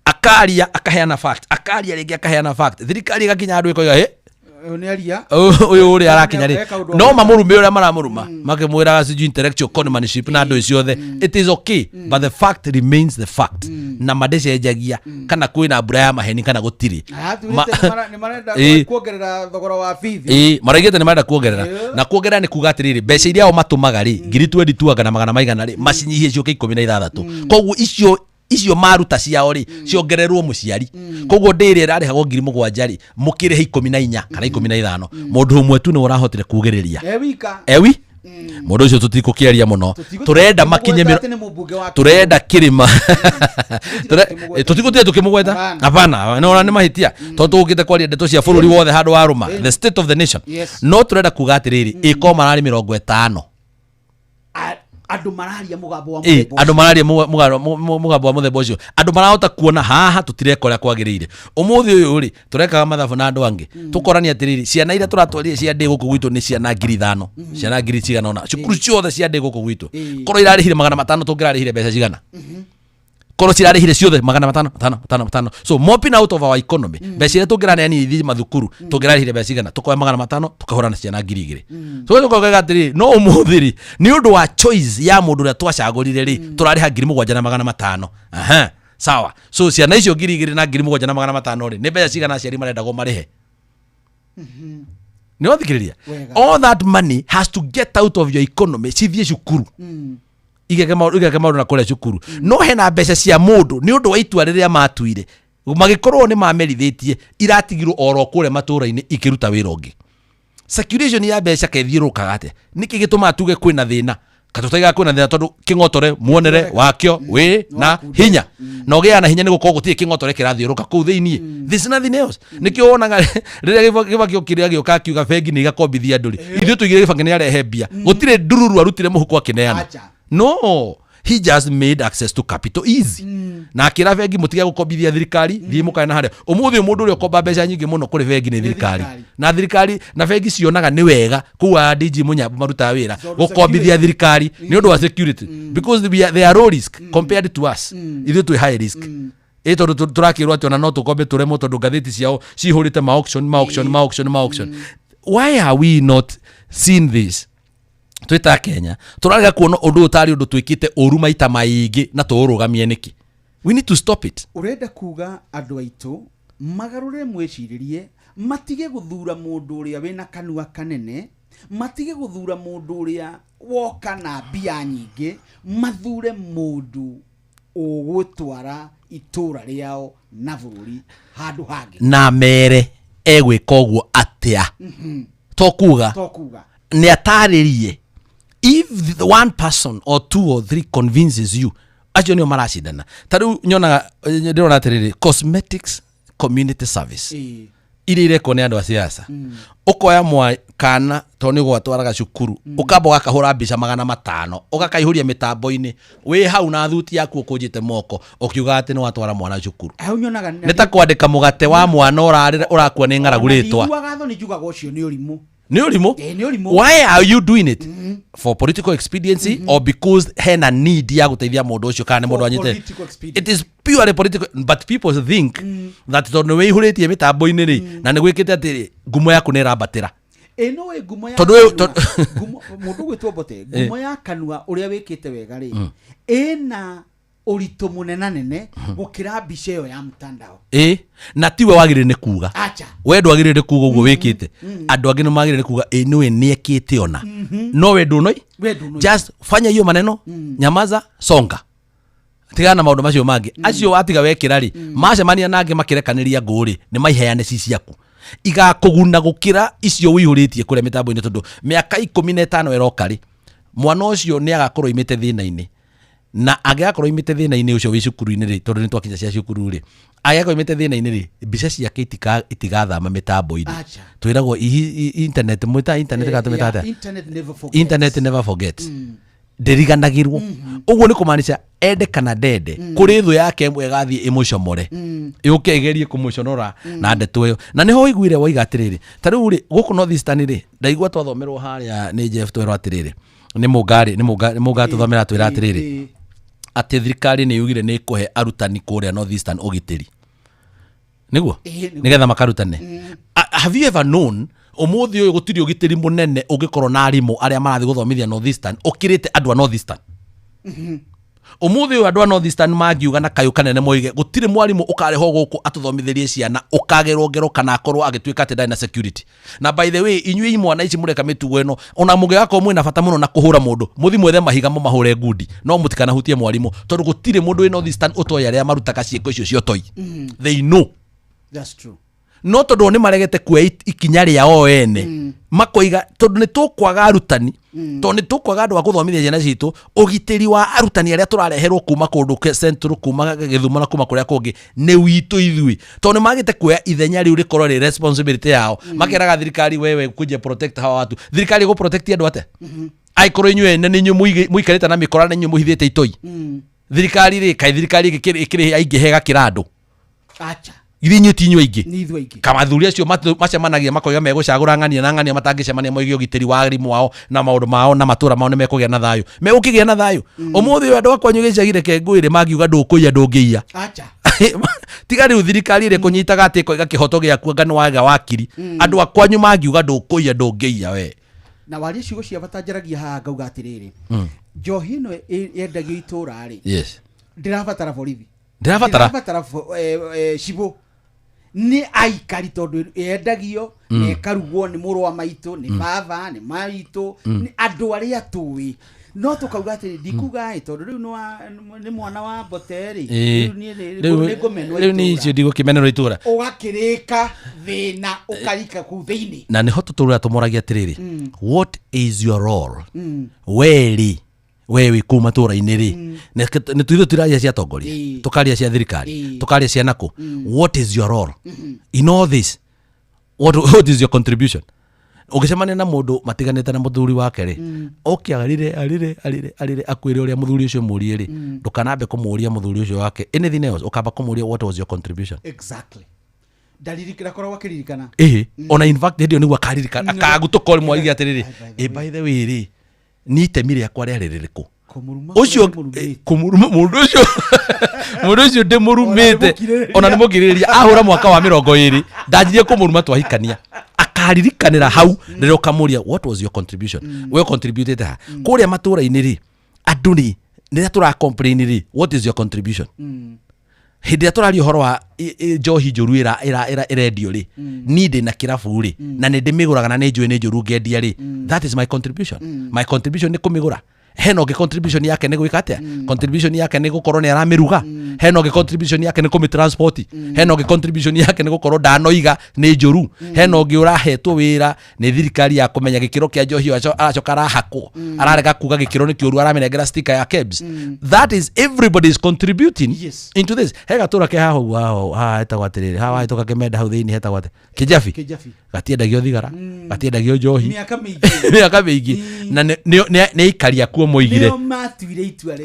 akaria akaheana fact akaria rĩngĩ akaheana fact thirikari ĩgakinya andũ ĩkoiga uyu uri arakinya ri no mamurume uria maramuruma makimwiraga siju intellectual conmanship na andu ciothe it is okay but the fact remains the fact na madecejagia kana kwina mbura ya maheni kana gutiri ni marenda kuongerera thogora wa bithi maraigite ni marenda kuongerera na kuongerera ni kuga atiriri mbeca iria o matumaga ri ngiri 22 na magana maigana ri macinyihie cio 16 koguo icio maruta ciao ri ciongererwo muciari koguo ndĩrĩ ĩrarĩhagwo 7,000 ri mũkĩrĩhe 14 kana 15 mũndũ ũmwe tu nĩ ũrahotire kugĩrĩria ewi mũndũ ũcio tutikũkĩaria mũno turenda makinye turenda kĩrĩma tutikũtire tukĩmũgweta hapana no nĩ mahĩtia tondũ tũgĩte kwaria ndeto cia bũrũri wothe handũ wa rũma the state of the nation no turenda kuga atĩrĩrĩ ĩko mararĩ 50 andu mararia mugambo wa muthemba andu mararia mugambo wa muthemba ucio andu marahota kuona haha tutireka uria kwagiriire umuthi uyu ri turekaga mathabu na andu angi tukorania atiriri ciana ira turatwarire cia ndĩ gũkũ gwitũ ni ciana 5,000 ciana 1,000 ona cukuru ciothe cia ndĩ gũkũ gwitũ korwo irarĩhire 500 tungĩrarĩhire mbeca cigana korwo cirarĩhire ciothe 500 so mopping out of our economy mbeca iria tungĩraneani ithi mathukuru tungĩrarĩhire mbeca cigana tukoya 500 tukahũra na ciana 2,000 so tukoiga atĩrĩ no umuthiri ni undu wa choice ya mundu uria twacagũrire ri turarĩha 7,500 aha sawa so ciana icio 2,000 na 7,500 ri ni mbeca cigana aciari marendagwo marĩhe ni wathikĩrĩria all that money has to get out of your economy cithie cukuru igeke maundu na kũrĩa cukuru no hena mbeca cia mũndũ nĩ ũndũ wa itua rĩrĩa matuire magĩkorwo nĩ mamerithĩtie iratigirwo oro kũrĩa matũũra-inĩ ikĩruta wĩra ũngĩ circulation ya mbeca kethiũrũkaga atĩa nĩkĩ gĩtũmaga tuge kwĩna thĩna katũtaiga kwĩna thĩna tondũ kĩng'otore muonere wakĩo wĩ na hinya na ũgĩa na hinya nĩ gũkorwo gũtirĩ kĩng'otore kĩrathiũrũka kũu thĩiniĩ there's nothing else nĩkĩo wonaga rĩrĩa Kĩbakĩ kĩrĩa gĩoka akiuga bengi nĩ igakombithia andũ ithuĩ tũigire Kĩbakĩ nĩ arehe mbia gũtirĩ ndururu arutire mũhuko akĩneana no he just made access to capital easy na akĩra bengi mũtiga gũkombithia thirikari thiĩ mũkae na harĩa ũmũthĩ mũndũ ũrĩa ũkomba mbeca nyingĩ mũno kũrĩ bengi nĩ thirikari na bengi cionaga nĩ wega kuwa DG Mũnyambu marutaga wĩra gũkombithia thirikari nĩ ũndũ wa security because they are low risk compared to us ithuĩ twĩ high risk tondũ tũrakĩrwo atĩ ona no tũkombe tũremwo tondũ ngathĩti ciao cihũrĩte ma-auction why are we not seeing this twita Kenya tũrarega kuona ũndũ ũtarĩ ũndũ twĩkĩte ũru maita maingĩ na tũũrũgamie nĩkĩ we need to stop it urenda kuga andũ aitũ magarũre mwĩcirĩrie matige gũthura mũndũ ũrĩa wĩna kanua kanene matige gũthura mũndũ ũrĩa woka na mbia nyingĩ mathure mũndũ ũgũtwara itũra rĩao na bũrũri handũ hangĩ na mere egwĩka ũguo atĩa tokuga nĩ atarĩrie if the one person or 2 or 3 convinces you acio nĩo maracindana tarĩu nyonaga ndĩrona atĩrĩrĩ cosmetics community service iria irekwo nĩ andũ a siasa ũkoya kana tondũ nĩ gwatwaraga cukuru ũkamba ũgakahũra mbica 500 ũgakaihũria mĩtambo-inĩ wĩ hau na thuti yaku ũkũnjĩte moko ũkiuga atĩ nĩ watwara mwana cukuru nĩ ta kwandĩka mũgate wa mwana ũrakua nĩ ng'aragu rĩtwa nĩ ũrimũ why are you doing it for political expediency or because hena need ya gũteithia mũndũ ũcio kana mũndũ anyite it is purely political but people think that tondũ nĩ wĩihũrĩtie mĩtambo-inĩ rĩ na nĩ gwĩkĩte atĩ ngumo yaku nĩ ĩrambatĩra eno we ngumo ya mũndũ gwĩtwo Mbote ngumo ya kanua ũrĩa wĩkĩte wega rĩ ena urito munenanene gukira mbica iyo ya mtandao na tiwe wagire ne kuga we ndwagire ne kuga uguo wikite andu angi no magire ne kuga niwe niekite ona no we ndunoi just fanya hiyo maneno nyamaza songa tigana na maundu macio mangi acio atiga wekira ri macemania nange makirekaniria nguri ni maiheane ciaku igakuguna gukira icio wihuritie kure mitambo-ini tondu miaka 15 eroka ri mwana ucio ni agakorwo imite thina-ini na agakorwo imite thina-ini ucio wi cukuru-ini ri tondu ni twakinya cia cukuru ri agakorwo imite thina-ini ri mbica ciake itigathama mitambo-ini twiragwo internet muita internet gatumita internet never forgets nderiganagirwo uguo ni kumaanisha ende kana dede kuri thu yake mwe gathie imucomore yuke igerie kumuconora na ndeto iyo na niho iguire waiga atiriri tariu ri guku North Eastern ri ndaigua twathomerwo haria ni Jeff twero atiriri ni mugari tuthomera twira atiriri ati thirikari ni yugire ni kuhe arutani kuria North Eastern ugitiri niguo nigetha makarutane have you ever known umuthi uyu gutiri ugitiri munene ugikorwo na arimu aria marathi guthomithia North Eastern ukirite andu a North Eastern umuthi uyu andu a North Eastern magiuga na kayu kanene moige gutiri mwarimu ukareho guku atuthomithirie ciana ukagerwo ngero kana akorwo agituika ati na security na by the way inyui mwana ici mureka mitugo eno ona muge gako mwina bata muno na kuhura mundu muthi mwethe mahiga mo mahure ngundi no mutikana hutie mwarimu tondu gutiri mundu in North Eastern utoya aria marutaka ciiko icio ciotoi they know that's true no tondu ni maregete kuoya ikinya riao ene makoiga tondu ni tukwaga arutani tondu ni tukwaga andu a guthomithia ciana citu ugitiri wa arutani aria turareherwo kuma kundu central kuma Githumo na kuma kuria kungi ni witu ithui tondu ni magite kuoya ithenya riu rikorwo ri responsibility yao makeraga thirikari wewe kuje protect hawa watu thirikari go protect andu ate aikorwo inywe ene ni nyu muikarite na mikora na nyu muhithite itoi thirikari ri kai thirikari ikiri aingihega kirandu acha ithinywe tinywe ingi kama thuri acio macemanagia makoiga megucagura ng'ania na ng'ania matangicemania moige ugitiri wa arimu wao na maundu mao na matura mao ni mekugia na thayu megukigia na thayu umuthi uyu andu akwanyu gicagire kengwire magiuga ndukuia ndungiia acha tiga riu thirikari ri kunyitaga ati koiga kihoto giaku ngano waga wakiri andu akwanyu magiuga ndukuia ndungiia we na wali ciugo cia batanjaragia ha ngauga atiriri njohi no yendagio itura ri yes ndirabatara borithi ndirabatara cibo ni aikari tondu yendagio nekarugwo ni muru wa maitu ni baba ni maitu ni andu aria tuwi no tukauga ati ndikuga tondu riu ni mwana wa Boteri riu ni icio ndigo kimenero itura ugakirika thina ukarika ku thiini na niho tutura tumoragia atiriri what is your role weri wewe kuma tura-ini ri ni tuitho turaria cia tongoria tukaria cia thirikari tukaria cia nako what is your role in all this what is your contribution ugicemania na mundu matiganite na muthuri wake ri arire akwire uria muthuri ucio murie ri ndukanambe kumuria muthuri ucio wake anything else ukamba kumuria what was your contribution exactly ndaririkira korwo wakiririkana ona in fact ndio nigwa akaririkana akagutuka uri mwarigia atiriri by the way ri ni temire akwa ria riririku ucio kumuruma mundu ucio ndimurumite ona ni mugiriria ahura mwaka wa 20 ndanjirie kumuruma twahikania akaririkanira hau rero kamuria what was your contribution we contributed ha kuria matura-ini ri andu ni nira tura complain ri what is your contribution hindi aturario horo wa njohi njuru iraendio ri ni ndi na kirabu ri na ni ndimiguraga na ni njuru ngendia ri that is my contribution ni kumigura heno ge contribution yake ni gwika atia contribution yake ni gukorwo ni aramiruga heno ge contribution yake ni kumitransport heno ge contribution yake ni gukorwo ndanoiga ni njuru heno ge urahetwo wira ni thirikari ya kumenya gikiro kia njohi aracoka arahakwo ararega kuga gikiro ni kiuru aramenegera sticker ya KEBS that is everybody is contributing into this hega tura ke hahu wao etagwo atiriri hawa etoka kemenda hau thiini hetagwo atia kijafi gatiendagio thigara gatiendagio njohi miaka mingi na ni ikaria kuo moigire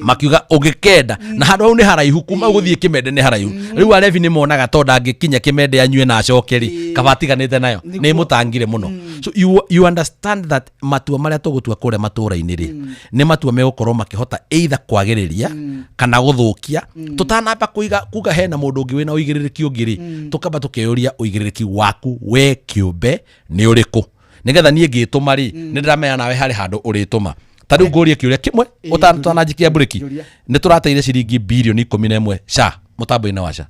makiuga ugikenda na handu hau ni haraihu kuma guthie kimende ni haraihu riu arevi ni monaga tonda angikinya kimende anyue na acokeri kabatiganite nayo ni mutangire muno so you understand that matua maria tugutua kure matura-ini ri ni matua megukorwo makihota either kwagiriria kana guthukia tutanamba kuga hena mundu ungi wina uigiririki ungi ri tukamba tukeuria uigiririki waku we kiumbe ni uriku nigetha nie ngituma ri ni ndiramenya nawe hari handu urituma tariu ngoria kiuria kimwe utananajikia buriki ni turateire ciringi bilioni 11 sha mutambo-ini wa sha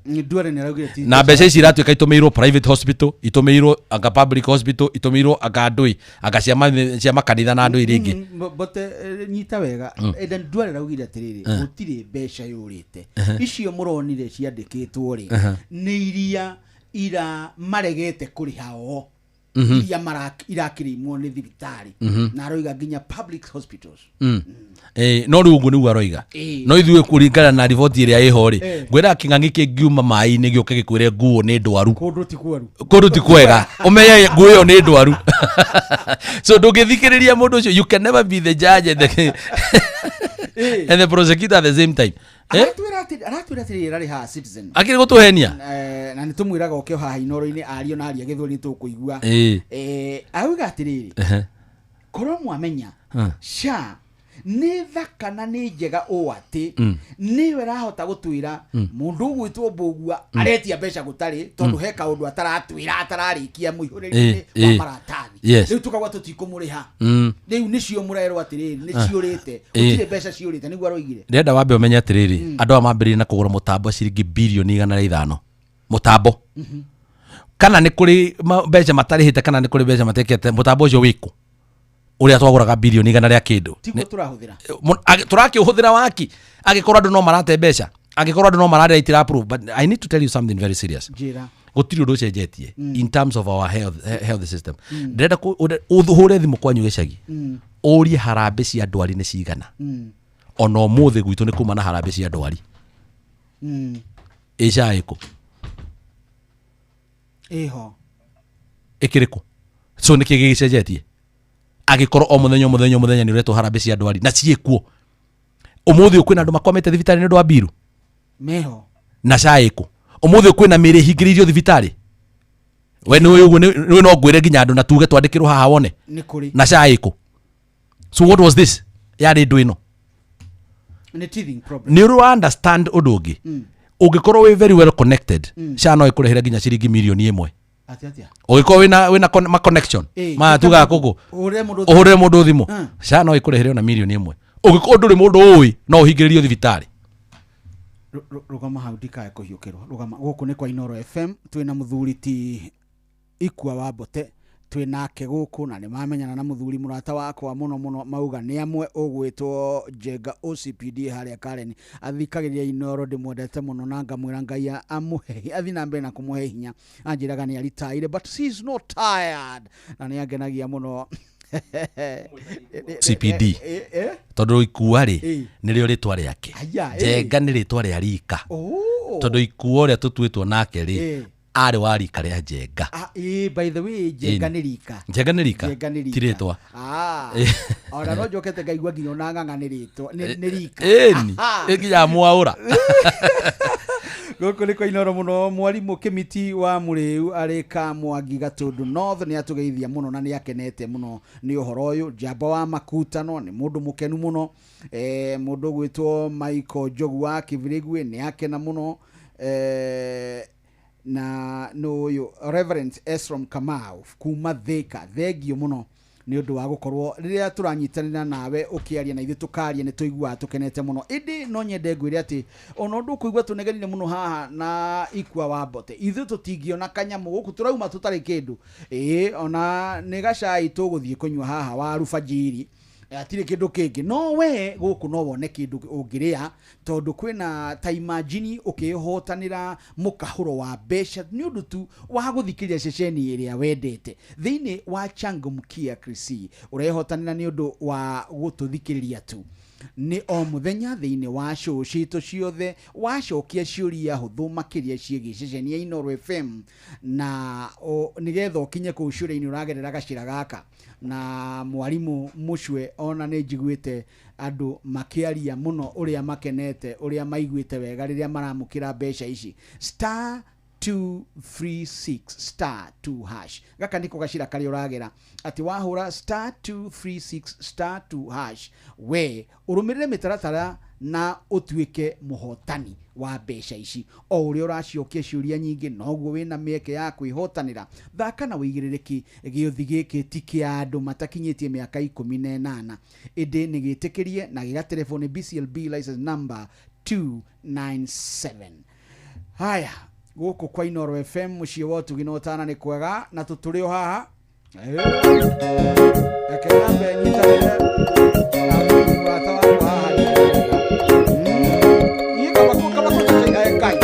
na mbeca ici iratuika itumirwo private hospital, itumirwo anga public hospital, itumirwo anga ndui anga cia makanitha na ndui ringi bote nyita wega enda ndware raugire atiriri gutire mbeca yurite icio muronire ciandikitwo ri ni iria ira maregete kuriha o iria irakirimwo ni thibitari na aroiga nginya public hospitals no rungu ni aroiga no ithuĩ kuringana na riboti iria iho ri ngwira king'ang'i kingiuma mai-ini gioke gikwire nguo ni ndwaru kundu ti kwega umenye nguo iyo ni ndwaru so ndungithikiriria mundu ucio you can never be the judge and the prosecutor at the same time aratwira atiri rari ha citizen akiri gutuhenia na nitumwiraga okio haha inoro-ini ario na aria githuri tukuigua auga atiriri korwo mwamenya sha ni thaka na ni njega o ati niwe rahota gutwira mundu gwitwo mbugua aretia mbeca gutari tondu he kaundu ataratwira atararikia muihuriri wa maratathi riu tukagwa tutikumuriha riu nicio murero atiriri ni ciurite utire mbeca ciurite niguo aroigire ndenda wambe umenye atiriri andu amambiririe na kugura mutambo ciringi bilioni 105 mutambo kana ni kuri mbeca matarihite kana ni kuri mbeca matekete mutambo ucio wiku uria twaguraga bilioni 100 ria kindu tiko turahuthira turakiuhuthira waki agikorwo andu no marate mbeca agikorwo andu no marare itira approve but I need to tell you something very serious gutiri undu cenjetie in terms of our health system ndenda uhure thimu kwanyu gicagi urie harambe cia ndwari ni cigana ona umuthi gwitu ni kuma na harambe cia ndwari isha iko eho ikiriku so niki gicenjetie agikorwo o muthenya ni uretwo harambe cia ndwari na ciekuo umuthi kwina andu makomete thibitari ni ndu wa biru meho na caiko umuthi kwina miri hingiririo thibitari we ni uguo ni no ngwire nginya andu na tuge twandikirwo haha wone na caiko so what was this yari ndu ino ni teething problem ni ru understand udungi ugikorwo we very well connected sha no ikurehera nginya ciringi milioni 1 atia ugikorwo wina ma connection ma tuga kugu uhure mundu thimu sha no ikurehere na milioni 1 ugikorwo nduri mundu ui no uhingiririo thibitari rugama hau ndikae kuhiukirwo rugama guku ni kwa Inoro FM twina muthuri ti ikua wa Bote twinake guku na ni mamenyana na muthuri murata wakwa muno mauga ni amwe ugwitwo Jenga OCPD haria Karen athikagiriria Inoro ndimwendete muno na ngamwira Ngai amuhe athi na mbere na kumuhe hinya anjiraga ni retired but she is not tired na ni agenagia muno CPD tondu ikua ri ni rio ritwa riake Jenga ni ritwa ria rika tondu ikua ria tutuitwo nake ri ari wa rika ria Jenga by the way Jenga ni rika tiritwa ora no jokete ngaigua nginya na nganga ni ritwa ni rika ni nginya mwaura goko liko Inoro muno mwarimu Kimiti wa Muriu arika Mwangi Gatundu North ni atugeithia muno na ni akenete muno ni uhoro uyu Jamba wa Makutano ni mundu mukenu muno mundu gwitwo Michael Jogu wa Kivirigwe ni akena muno na no uyu Reverend Esrom Kamau kuma Thika thegio muno ni undu wa gukorwo riria turanyitanira nawe ukiaria na ithu tukaria ni tuigua tukenete muno indi no nyende ngwire ati ona ndu kuigua tunegenire muno haha na ikua wa Bote ithu tutingiona kanyamu guku turauma tutari kindu ona ni gacai tuguthie kunywa haha wa rufajiri atire kindu kingi no we guku no wone kindu ungiria tondu kwina ta imagine ukihotanira mukahuro wa besha ni undu tu wa guthikiria ceceni iria wendete thiini wa Changumkia Krisi urehotanira ni undu wa gututhikiriria tu ni o muthenya thiini wa show cito ciothe wacokia ciuria huthu makiria ciegi ceceni ya Inoro FM na nigetha ukinye ku cura-ini uragerera gacira gaka na mwarimu Mucwe ona ni njiguite andu makiaria muno uria makenete uria maiguite wega riria maramukira mbeca ici star 236 star 2 hash gaka niko gacira kari uragera ati wahura star 236 star 2 hash we urumirire mitaratara na utuike muhotani wa besha ici o uri uraciokia ciuria nyingi noguo wina mieke ya kwihotanira thaka na wigiririki giuthi giki ti kia andu matakinyitie miaka 18 indi ni gitikirie na giga telefone BCLB license number 297 haya guku kwa Inoro FM mucie wotu ginotana ni kwega na tuturio haha ekenambe nyitarire na watu wa haha yika bakuka bakuka kai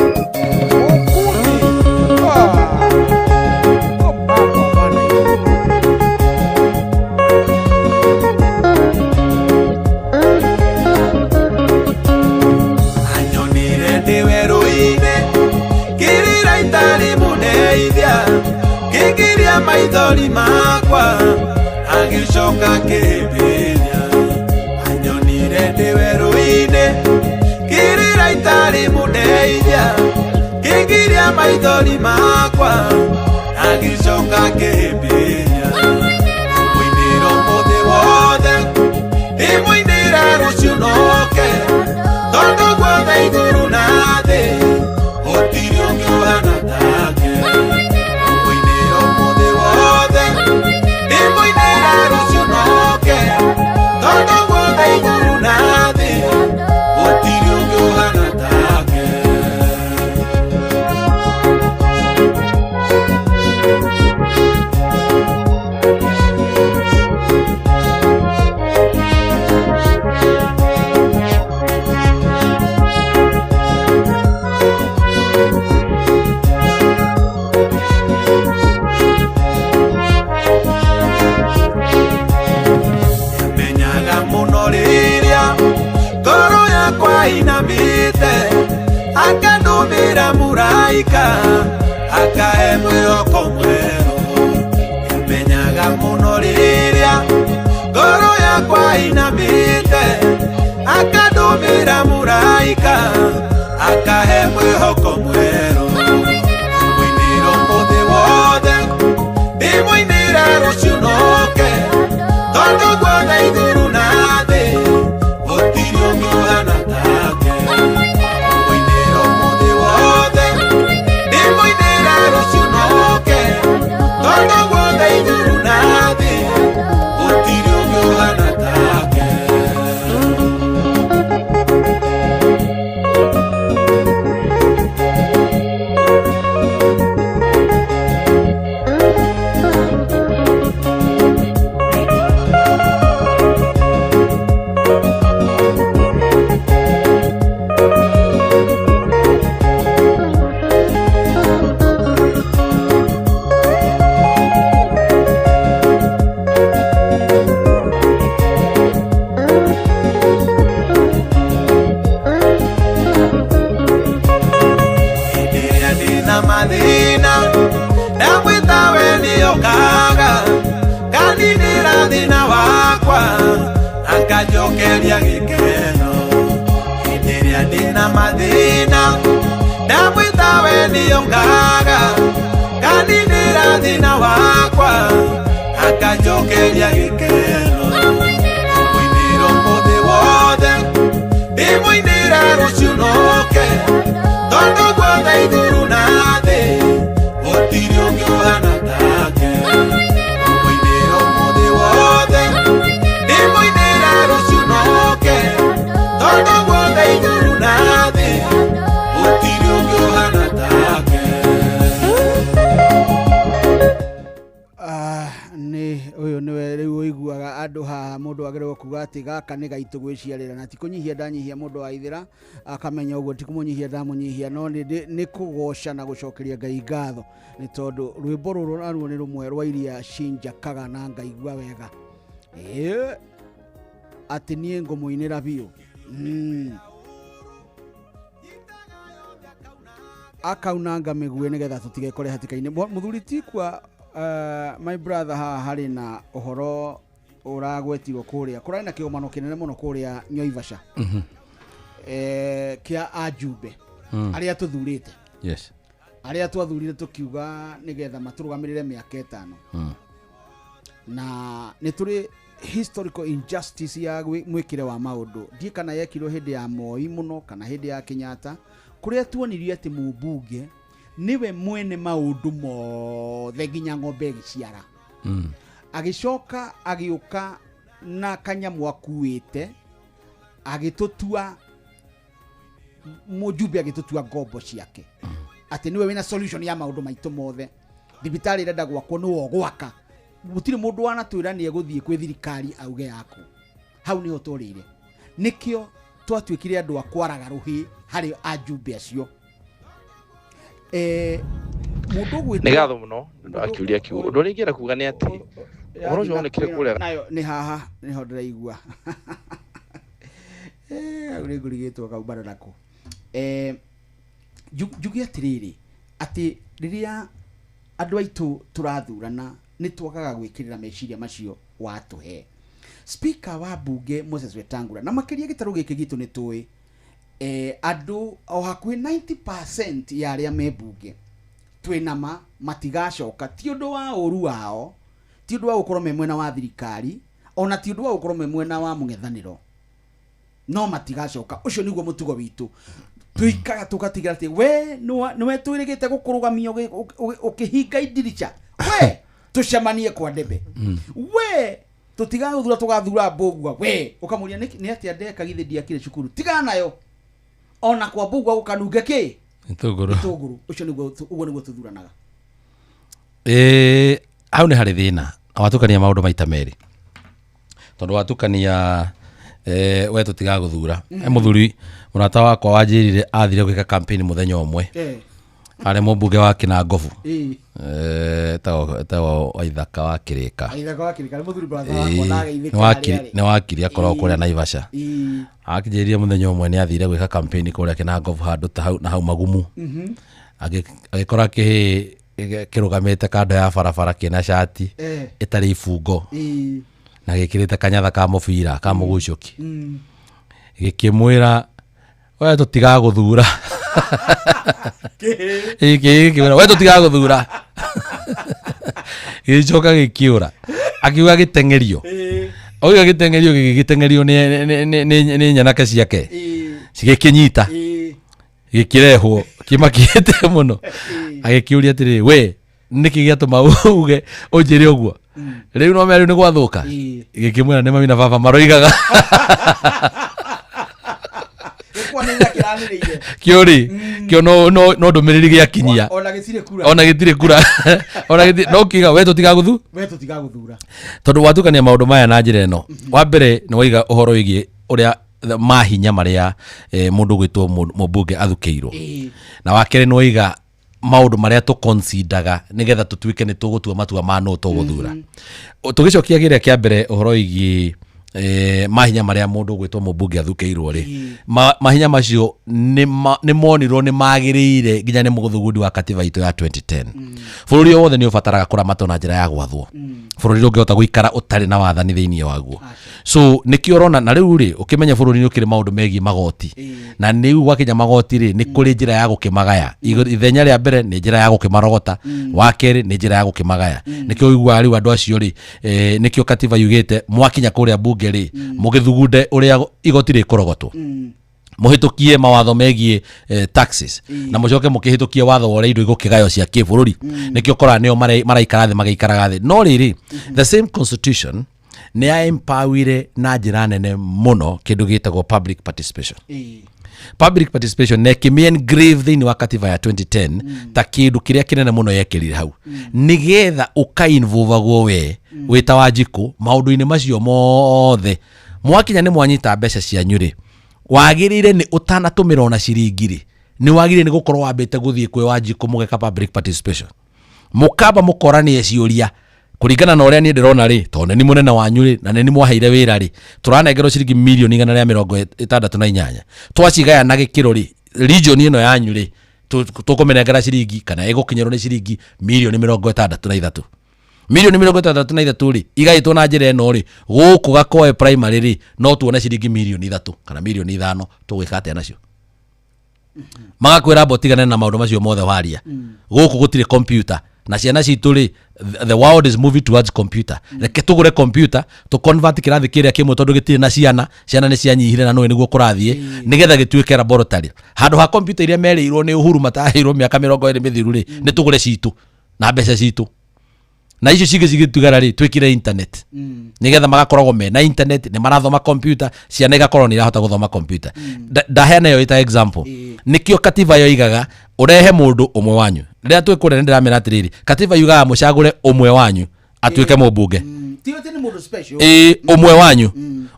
anyonire ndiweruine kirira itari muneithia kikiria maithori makwa agicoka kibiria anyonire ndiweruine kirira itari muneithia kikiria maithori makwa agicoka kibiria mwiniro muthi wothe imwinira rucio noke tondu guothe iguru na thi gutiri ungi uhana take mwiniro muthi wothe imwinira rucio noke tondu guothe iguru na thi gutiri ungi uhana take inamite akandumira muraika akahe mwihoko mweru imenyaga muno riria ngoro yakwa inamite akandumira muraika akahe mwihoko mweru mwiniro muthi wothe imwinira rucio noke tondu guothe iguru na thi gutiri ungi uhana take mwiniro muthi wothe imwinira rucio noke tondu guothe iguru na thi gutiri ungi uhana take akajokeria gikeno indiria ndina mathina ndamwita we nio ngaga kaninira thina wakwa akajokeria gikeno mwiniro muthi wothe imwinira rucio noke tondu guothe iguru na thi gutiri ungi uhana take mwiniro muthi wothe imwinira rucio noke tondu guothe iguru na thi gutiri ungi uhana take ni uyu niwe riu uiguaga andu haha mundu agerwo kuga ati gaka ni gaitu gwiciarira na ti kunyihia ndanyihia mundu wa ithira akamenya uguo ti kumunyihia ndamunyihia no ni kugoca na gucokeria Ngai ngatho ni tondu rwimbo ruru naruo ni rumwe rwa iria cinjakaga na ngaigua wega ati nie ngumuinira biu akaunanga migue nigetha tutigekore hatikaine muthuri tikwa my brother hari na uhoro uragwetirwo kuria kurari na kiomano kinene muno kuria Nyoivasha kia ajumbe aria tuthurite yes aria twathurire tukiuga nigetha maturugamirire miaka 5 na ni turi historical injustice ya mwikire wa maundu ndie kana yekirwo hindi ya Moi muno kana hindi ya Kenyatta kuria tuonirie ati mubunge niwe mwene maundu mothe nginya ng'ombe igiciara agicoka agiuka na kanyamu akuite agitutua mujumbe agitutua ngombo ciake ati niwe wina solution ya maundu maitu mothe thibitari irenda gwakwo niwo gwaka gutire mundu wanatwira ni eguthie kwi thirikari auge yako hau niho turire nikio twatwikire andu akwaraga ruhi hari ajumbe acio mundu gwita ni gatho muno akiuria kiugo undu ringira kuga ni ati oro jo onekire kuria nayo ni haha niho ndiraigua uri gurigitwo kaubara nako jugia tiriri ati riria andu aitu turathurana ni twakaga gwikirira meciria macio watuhe speaker wa bunge Moses Wetangula na makiria gitaru giki gitu ni tui andu o hakuhi 90% ya aria me bunge twinama matigacoka ti undu wa uru wao ti undu wa gukorwo me mwena wa thirikari ona ti undu wa gukorwo me mwena wa mung'ethaniro no matigacoka ucio niguo mutugo witu tuikaga tukatigira ati we niwe twirigite gukurugamio ukihinga idiricha we tucemanie kwa ndebe we tutigathura tugathura mbugua we ukamuria ni ati andeka githe ndiakire cukuru tigana nayo ona kwa mbugua ukanunge ki ituguru ucio niguo ugo niguo tuthuranaga hau ni hari thina watukania maundu maita meri tondu watukania we tutiga guthura muthuri murata wakwa wanjirire athire gwika campaign muthenya umwe are mubunge wa Kinangovu tawo aithaka wa Kirika ni muthuri brother wakwa na geithika ni wakiri akorwo kuria Naivasha akijiria muthenya umwe ni athire gwika campaign kuria Kinangovu handu ta hau na hau magumu agikora kirugamite kando ya barabara kina shati itari ifungo na gikirite kanyatha ka mubira ka mugucoki gikimwira we tutiga guthura gikimwira we tutiga guthura gicoka gikiura akiuga gitengerio oiga gitengerio ni nyanake ciake cigikinyita gikirehwo kimakite muno agikiuria atiri we niki giatuma uge unjire uguo riu no meri ni gwathuka gikimwira ni mami na baba maroigaga kiori kio no ndumiriri giakinyia ona gitire kura ona gitire no kiga we tutiga guthura tondu watukania maundu maya na njira ino wa mbere ni waiga uhoro wigi uria mahinya maria mundu gwitwo mubunge athukeirwo na wakere ni waiga maundu maria tukonsidaga nigetha tutuike ni tugutua matua ma no tuguthura tugicokia giria kia mbere uhoro wigi mahinya maria mundu gwitwo mubunge athukeirwo ri mahinya macio ni monirwo ni magirire nginya ni muguthugundi wa katiba itu ya 2010 bururi wothe ni ubataraga kuramato na njira ya gwathwo bururi ungihota guikara utari na wathani thiini waguo so nikio rona na riu ri ukimenya bururi ni ukiri maundu megi magoti na niu gwakinya magoti ri ni kuri njira ya gukimagaya ithenya ria mbere ni njira ya gukimarogota wa keri ni njira ya gukimagaya nikio igwa riu andu acio ri nikio katiba yugite mwakinya kuria bunge ri mugithugunde uria igoti ri kurogotwo muhitukie mawatho megie taxes na mucoke mukihitukie watho wore indo igukigayo cia kibururi nikio kora neo maraikara thi magaikaraga thi no riri the same constitution ni ya empowere na njira nene muno kindu gitagwo public participation public participation ne kimien grave thini wa katiba ya 2010 ta kindu kiria kinene muno yekirire hau nigetha ukainvolvagwo we wita Wanjiku maundu-ini macio mothe mwakinya ni mwanyita mbeca cia nyuri wagirire ni utanatumira ona ciringiri ni wagirire ni gukorwo wambite guthie kwi Wanjiku mugeka public participation mukaba mukoranie ciuria kuringana na uria ni ndirona ri tonde ni munene wanyu ri na ni mwaheire wira ri turanengerwo ciringi milioni 168 twacigaya na gikiro ri region ino yanyu ri tukumenengera ciringi kana igukinyerwo ni ciringi milioni 63 milioni 63 ri igaitwo na njira eno ri guku gakoe primary ri no tuone ciringi milioni 3 kana milioni 5 tugwika atia nacio magakwira botigane na maundu macio mothe waria guku gutire computer na ciana citu ri the world is moving towards computer reke tugure computer to convert kirathi kiria kimwe tondu gitire na ciana ni cianyihire na no niguo kurathie nigetha gituike laboratory handu ha computer iria merirwo ni Uhuru matahirwo miaka 20 mithiru ri ni tugure citu na mbeca citu na icio cigitugara ri twikire internet nigetha magakoragwo me na internet ni marathoma computer ciana igakorwo ni irahota guthoma computer ndahena yo ita example nikio katiba yo igaga urehe mundu umwe wanyu riria twikure ni ndiramera atiriri katiba yugaga mucagure umwe wanyu atuike mubunge tiyo tene mundu special umwe wanyu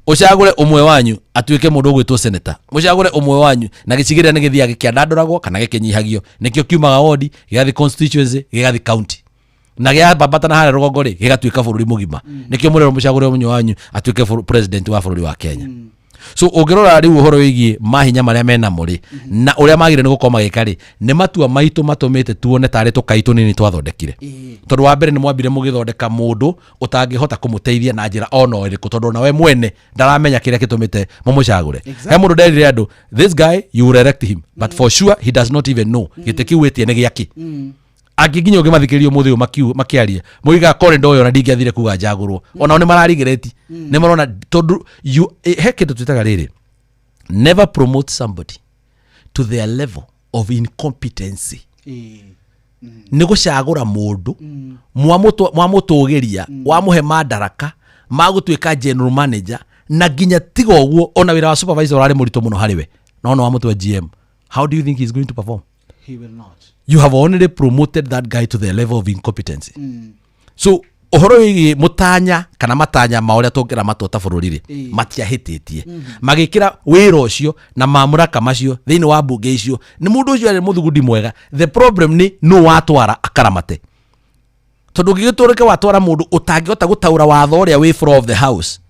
ucagure umwe wanyu atuike mundu gwitwo senator mucagure umwe wanyu na gicigirira ni githia gikiandanduragwo kana gikinyihagio nikio kiumaga ward gigathi constituency gigathi county na gya babata na hare rugongo ri gigatuika bururi mugima nikio murero mucagure umwe wanyu atuike president wa bururi wa Kenya so ugirora ri uhoro wigi mahinya maria mena muri na uria magire ni gukoma gikari ni matua maitu matumite tuone tare tukaitu nini twathondekire tondu wa mbere ni mwambire mugithondeka mundu utangihota kumuteithia na njira ona iriku tondu na we mwene ndaramenya kiria kitumite mumucagure he mundu nderire andu this guy you will elect him but for sure he does not even know gitekiwetie ni giaki agiginyo gimathikirio muthe uyu makiaria muiga korendo uyu na ndingiathire kuga njagurwo ona ni mararigireti ni marona tondu he kindu twitaga riri never promote somebody to their level of incompetency ni gucagura mundu mwamutugiria wamuhe madaraka magutwika general manager na ginya tiga uguo ona wira wa supervisor ari murito muno hariwe no wamutwe GM how do you think he's going to perform? He will not. You have already promoted that guy to the level of incompetency. So ohoro wigi mutanya kana matanya maoria tongera matota bururi ri matiahititie magikira wira ucio na mamuraka macio thiini wa bunge icio ni mundu ucio ari muthugudi mwega. The problem ni no watwara akaramate tondu gigiturike watwara mundu utangihota gutaura watho uria wi floor of the house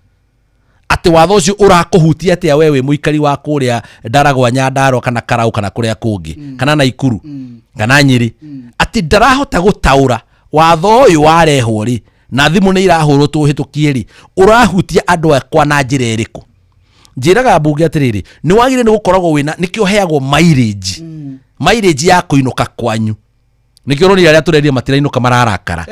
ati watho ucio urakuhutia atia wewe muikari wa kuria Ndaragwa Nyandarua kana Karau kana kuria kungi kana Naikuru kana Nyeri ati ndarahota gutaura watho uyu warehwo ri na thimu ni irahurwo tuhitukie ri urahutia andu akwa na njira iriku njiraga bunge atiriri ni wagire ni gukoragwo wina nikio heagwo mileage ya kuinuka kwanyu nikio roni aria tureria matira-inuka mararakara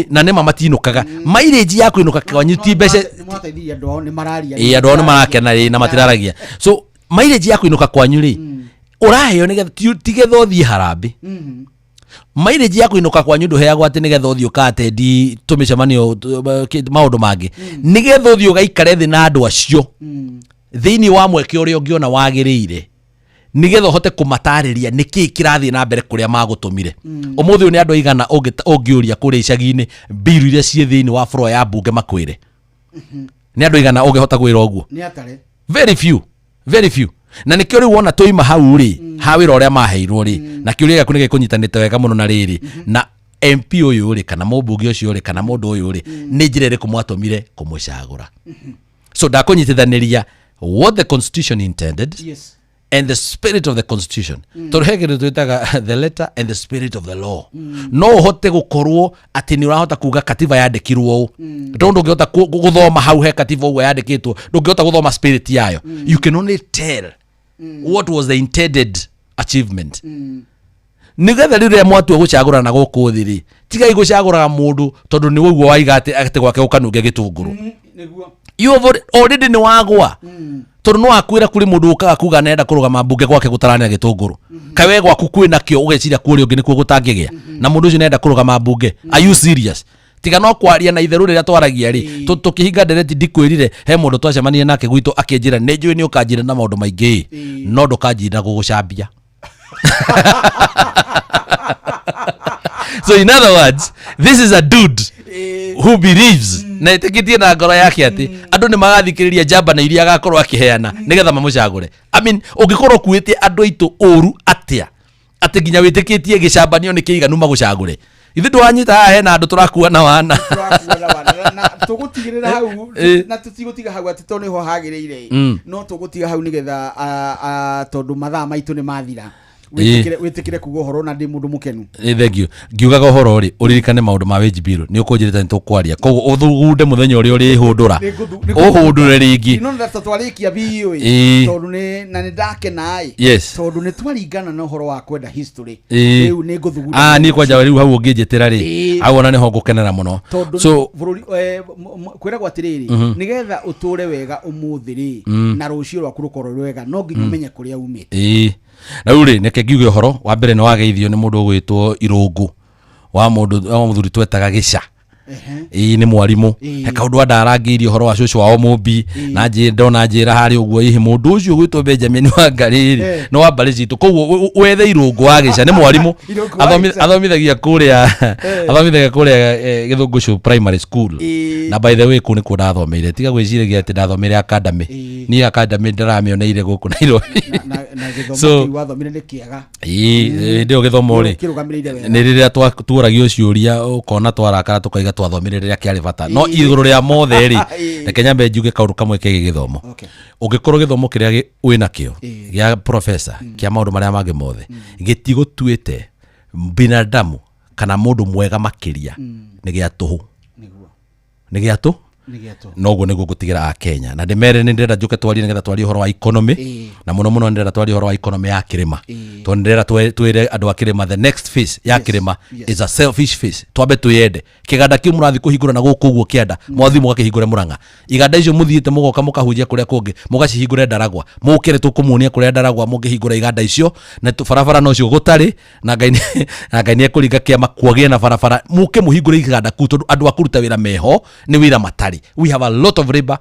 na nema matinukaga mileage ya kuinuka kwanyu ti mbeca mwateithia andu ni mararia andu ni marakena ri na matiraragia so mileage ya kuinuka kwanyu ri uraheo nigetha tigetha uthie harambe mileage ya kuinuka kwanyu nduheagwo ati nigetha uthie ukatendi tumicemanio maundu mangi nigetha uthie ugaikare thi na andu acio thiini wa mweke uria ungiona wagirire nigetha hote kumatariria niki kirathie na mbere kuria magutumire umuthi ni andu igana ungiuria kuria icagi-ini biru iria cie thiini wa floor ya bunge makwire ni andu igana ungihota gwira uguo ni atare very few na nikio ri wona toima hau ri ha wira uria maheirwo ri na kiuria gaku nige kunyitanite wega muno na riri na MP uyu ri kana mubunge ucio ri kana mundu uyu ri ni njira iri kumwatumire kumucagura so ndakunyitithaniria what the constitution intended and the spirit of the constitution torhegere twitaga the letter and the spirit of the law no hote gukorwo ati ni urahota kuga katiba yandikirwo ndondo ngihota guthoma hau he katiba uwe yandikitwo ndungihota guthoma spirit yayo you can only tell what was the intended achievement nigetha rire mwatu gucagura na guku thiri tiga igucaguraga mundu tondu ni wiguo waiga ati gwake ukanunge gitunguru you already ni wagwa tondu no akwira kuri mundu ukaga kuga nenda kurugama bunge gwake gutarania gitunguru kawe gwaku kwina kio ugeciria kuri ungi nikuo gutangigia na mundu ucio nenda kurugama bunge are you serious tiga no kwaria na itheru riria twaragia ri tukihinga ndereti ndikwirire he mundu twacemania nake gwitu akinjira ni njui ni ukanjira na maundu maingi no ndukanjira gugucambia so in other words this is a dude who believes na itikitie na ngoro yake ati andu ni magathikiriria jamba na iria agakorwo akiheana nigetha mamucagure I mean ungikorwo kuite andu aitu uru atia ati ginya witikitie gicambanio ni kiiganu magucagure ithu ndwanyita hahe na andu turakua na wana na tugutigirira hau na tutigutiga hau ati to niho hagirire no tugutiga hau nigetha tondu mathaa maitu ni mathira witikire kuga horo na ndi mundu mukenu thengio ngiugaga horo ri uririkane maundu ma wage bill ni ukunjirite ni tukwaria koguo uthugunde muthenya uri uri ihundura uhundure ringi no ndata twarikia biyo tondu ni na ni ndake nai tondu ni twaringana na horo wa kwenda history riu ni nguthugunda ni kwanja riu hau unginjitira ri au ona ni ho ngukenera muno so kwira gwa tiriri nigetha uture wega umuthi ri na rucio rwaku rukorwo wega no nginya umenye kuria umite na uri neke ngiuge horo wa mbere ni wageithio ni mundu ugwitwo Irungu wa mundu wa muthuri twetaga Gica ni mwarimu he kaundu andarangiirie horo wa cucu wao Mumbi na ndona njira hari uguo ihi mundu ucio gwitwo Benjamin Wangariri no wa mbari citu koguo wethe Irungu wa Gica ni mwarimu athomithagia kuria Githungushu primary school na by the way ku ni ku ndathomeire tiga gwiciragia ati ndathomeire academy ni academy ndaramioneire guku Nairobi na githomo wathomire ni kiaga ndio githomo ri ni riria tuoragio ciuria ukona twarakara tukaiga twathomire riria kiari bata no iguru ria mothe ri reke nyambe njuge kaundu kamwe kege githomo ungikorwo githomo kiria wina kio ya professor kia maundu maria mangi mothe gitigutuite binadamu kana mundu mwega makiria ni gia tuhu ni gia tu noguo niguo gutigira a Kenya na ndimere ni ndenda njuke twari nigetha twari horo wa economy na muno muno ndenda twari horo wa economy ya kirima to ndenda twire andu a kirima the next phase ya kirima is a selfish phase twambe tuyende kiganda kiu murathi kuhingura na guku guo kienda mwathi mugakihingure Murang'a iganda icio muthiite mugoka mukahunjia kuria kungi mugacihingure Ndaragwa mukire tukumuonia kuria Ndaragwa mungihingura iganda icio na barabara no cio gutari na ngai ni ekuringa kiama kuagia na barabara muke muhingure iganda ku tondu andu akuruta wira meho ni wira matari. We have a lot of labor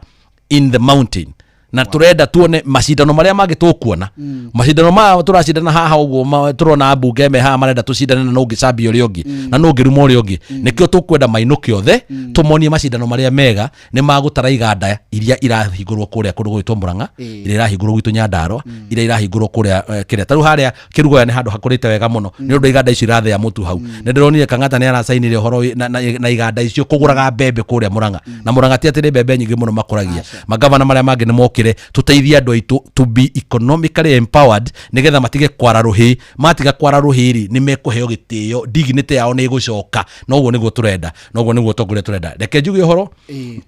in the mountain na turenda tuone macindano maria mangi tukuona macindano ma turacindana haha uguo turona mbunge me haha marenda tucindane na nungi cabi uri ungi na nungi rumo uri ungi nikio tukwenda mainuke othe tumonie macindano maria mega ni magutara iganda iria irahingurwo kuria kundu gwitwo Murang'a iria irahingurwo gwitu Nyandarua iria irahingurwo kuria kiria taru haria Kirugoya ni handu hakurite wega muno ni undu iganda icio irathia mutu hau ni ndironire Kang'ata ni arasainire horo na iganda icio kuguraga mbembe kuria Murang'a na Murang'a ti atire mbembe nyingi muno makuragia magavana maria mangi ni mokire tuteithia andu aitu to be economically empowered nigetha matige kwara ruhi matiga kwara ruhiri ni mekuheo gitio dignity yao ni gucoka noguo niguo turenda noguo niguo tongore turenda reke njuge horo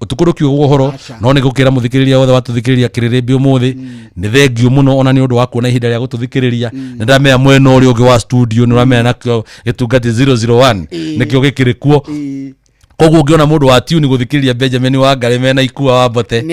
utukuruki uguo horo no ni gukira muthikiriria wothe watuthikiriria Kiririmbi umuthi ni thengio muno ona ni undu wa kuona ihinda ria gututhikiriria ni ndamenya mwena uri ungi wa studio ni uramenya nakio gitungati 001 nikio gikirikuo koguo ngiona mundu wa tune guthikiriria Benjamin Wangarĩ mena ikua wa Mbote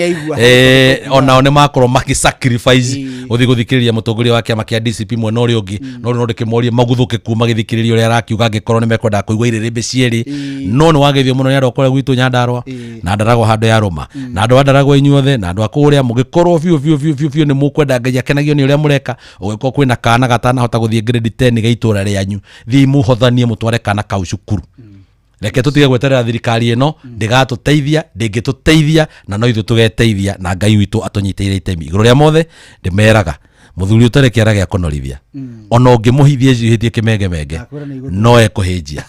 ona one makorwo maki sacrifice uthi guthikiriria mutongoria wa kiama kia DCP mwena uri ungi no ndikimorie maguthuke kuma githikiriria uri arakiuga ngikorwo ni mekwenda kuigwa Iririmbi cieri no ni wageithio muno ni andu akore gwitu Nyandarua na Ndaragwa handu ya Roma na andu a Ndaragwa inyuothe na andu akuria mugikorwo biu ni mukwenda Ngai akenagio ni uria mureka ugikorwo kwina kana gatana hota guthie grade 10 gaitura rianyu thi muhothanie mutware kana kau cukuru reke tutige gweterera thirikari ino ndigatuteithia ndingituteithia na no ithu tugeteithia na Ngai witu atunyiteire itemi iguru ria mothe ndimeraga muthuri utare kiara gia kunorithia ona ungimuhithie hitie kimenge no ekuhinjia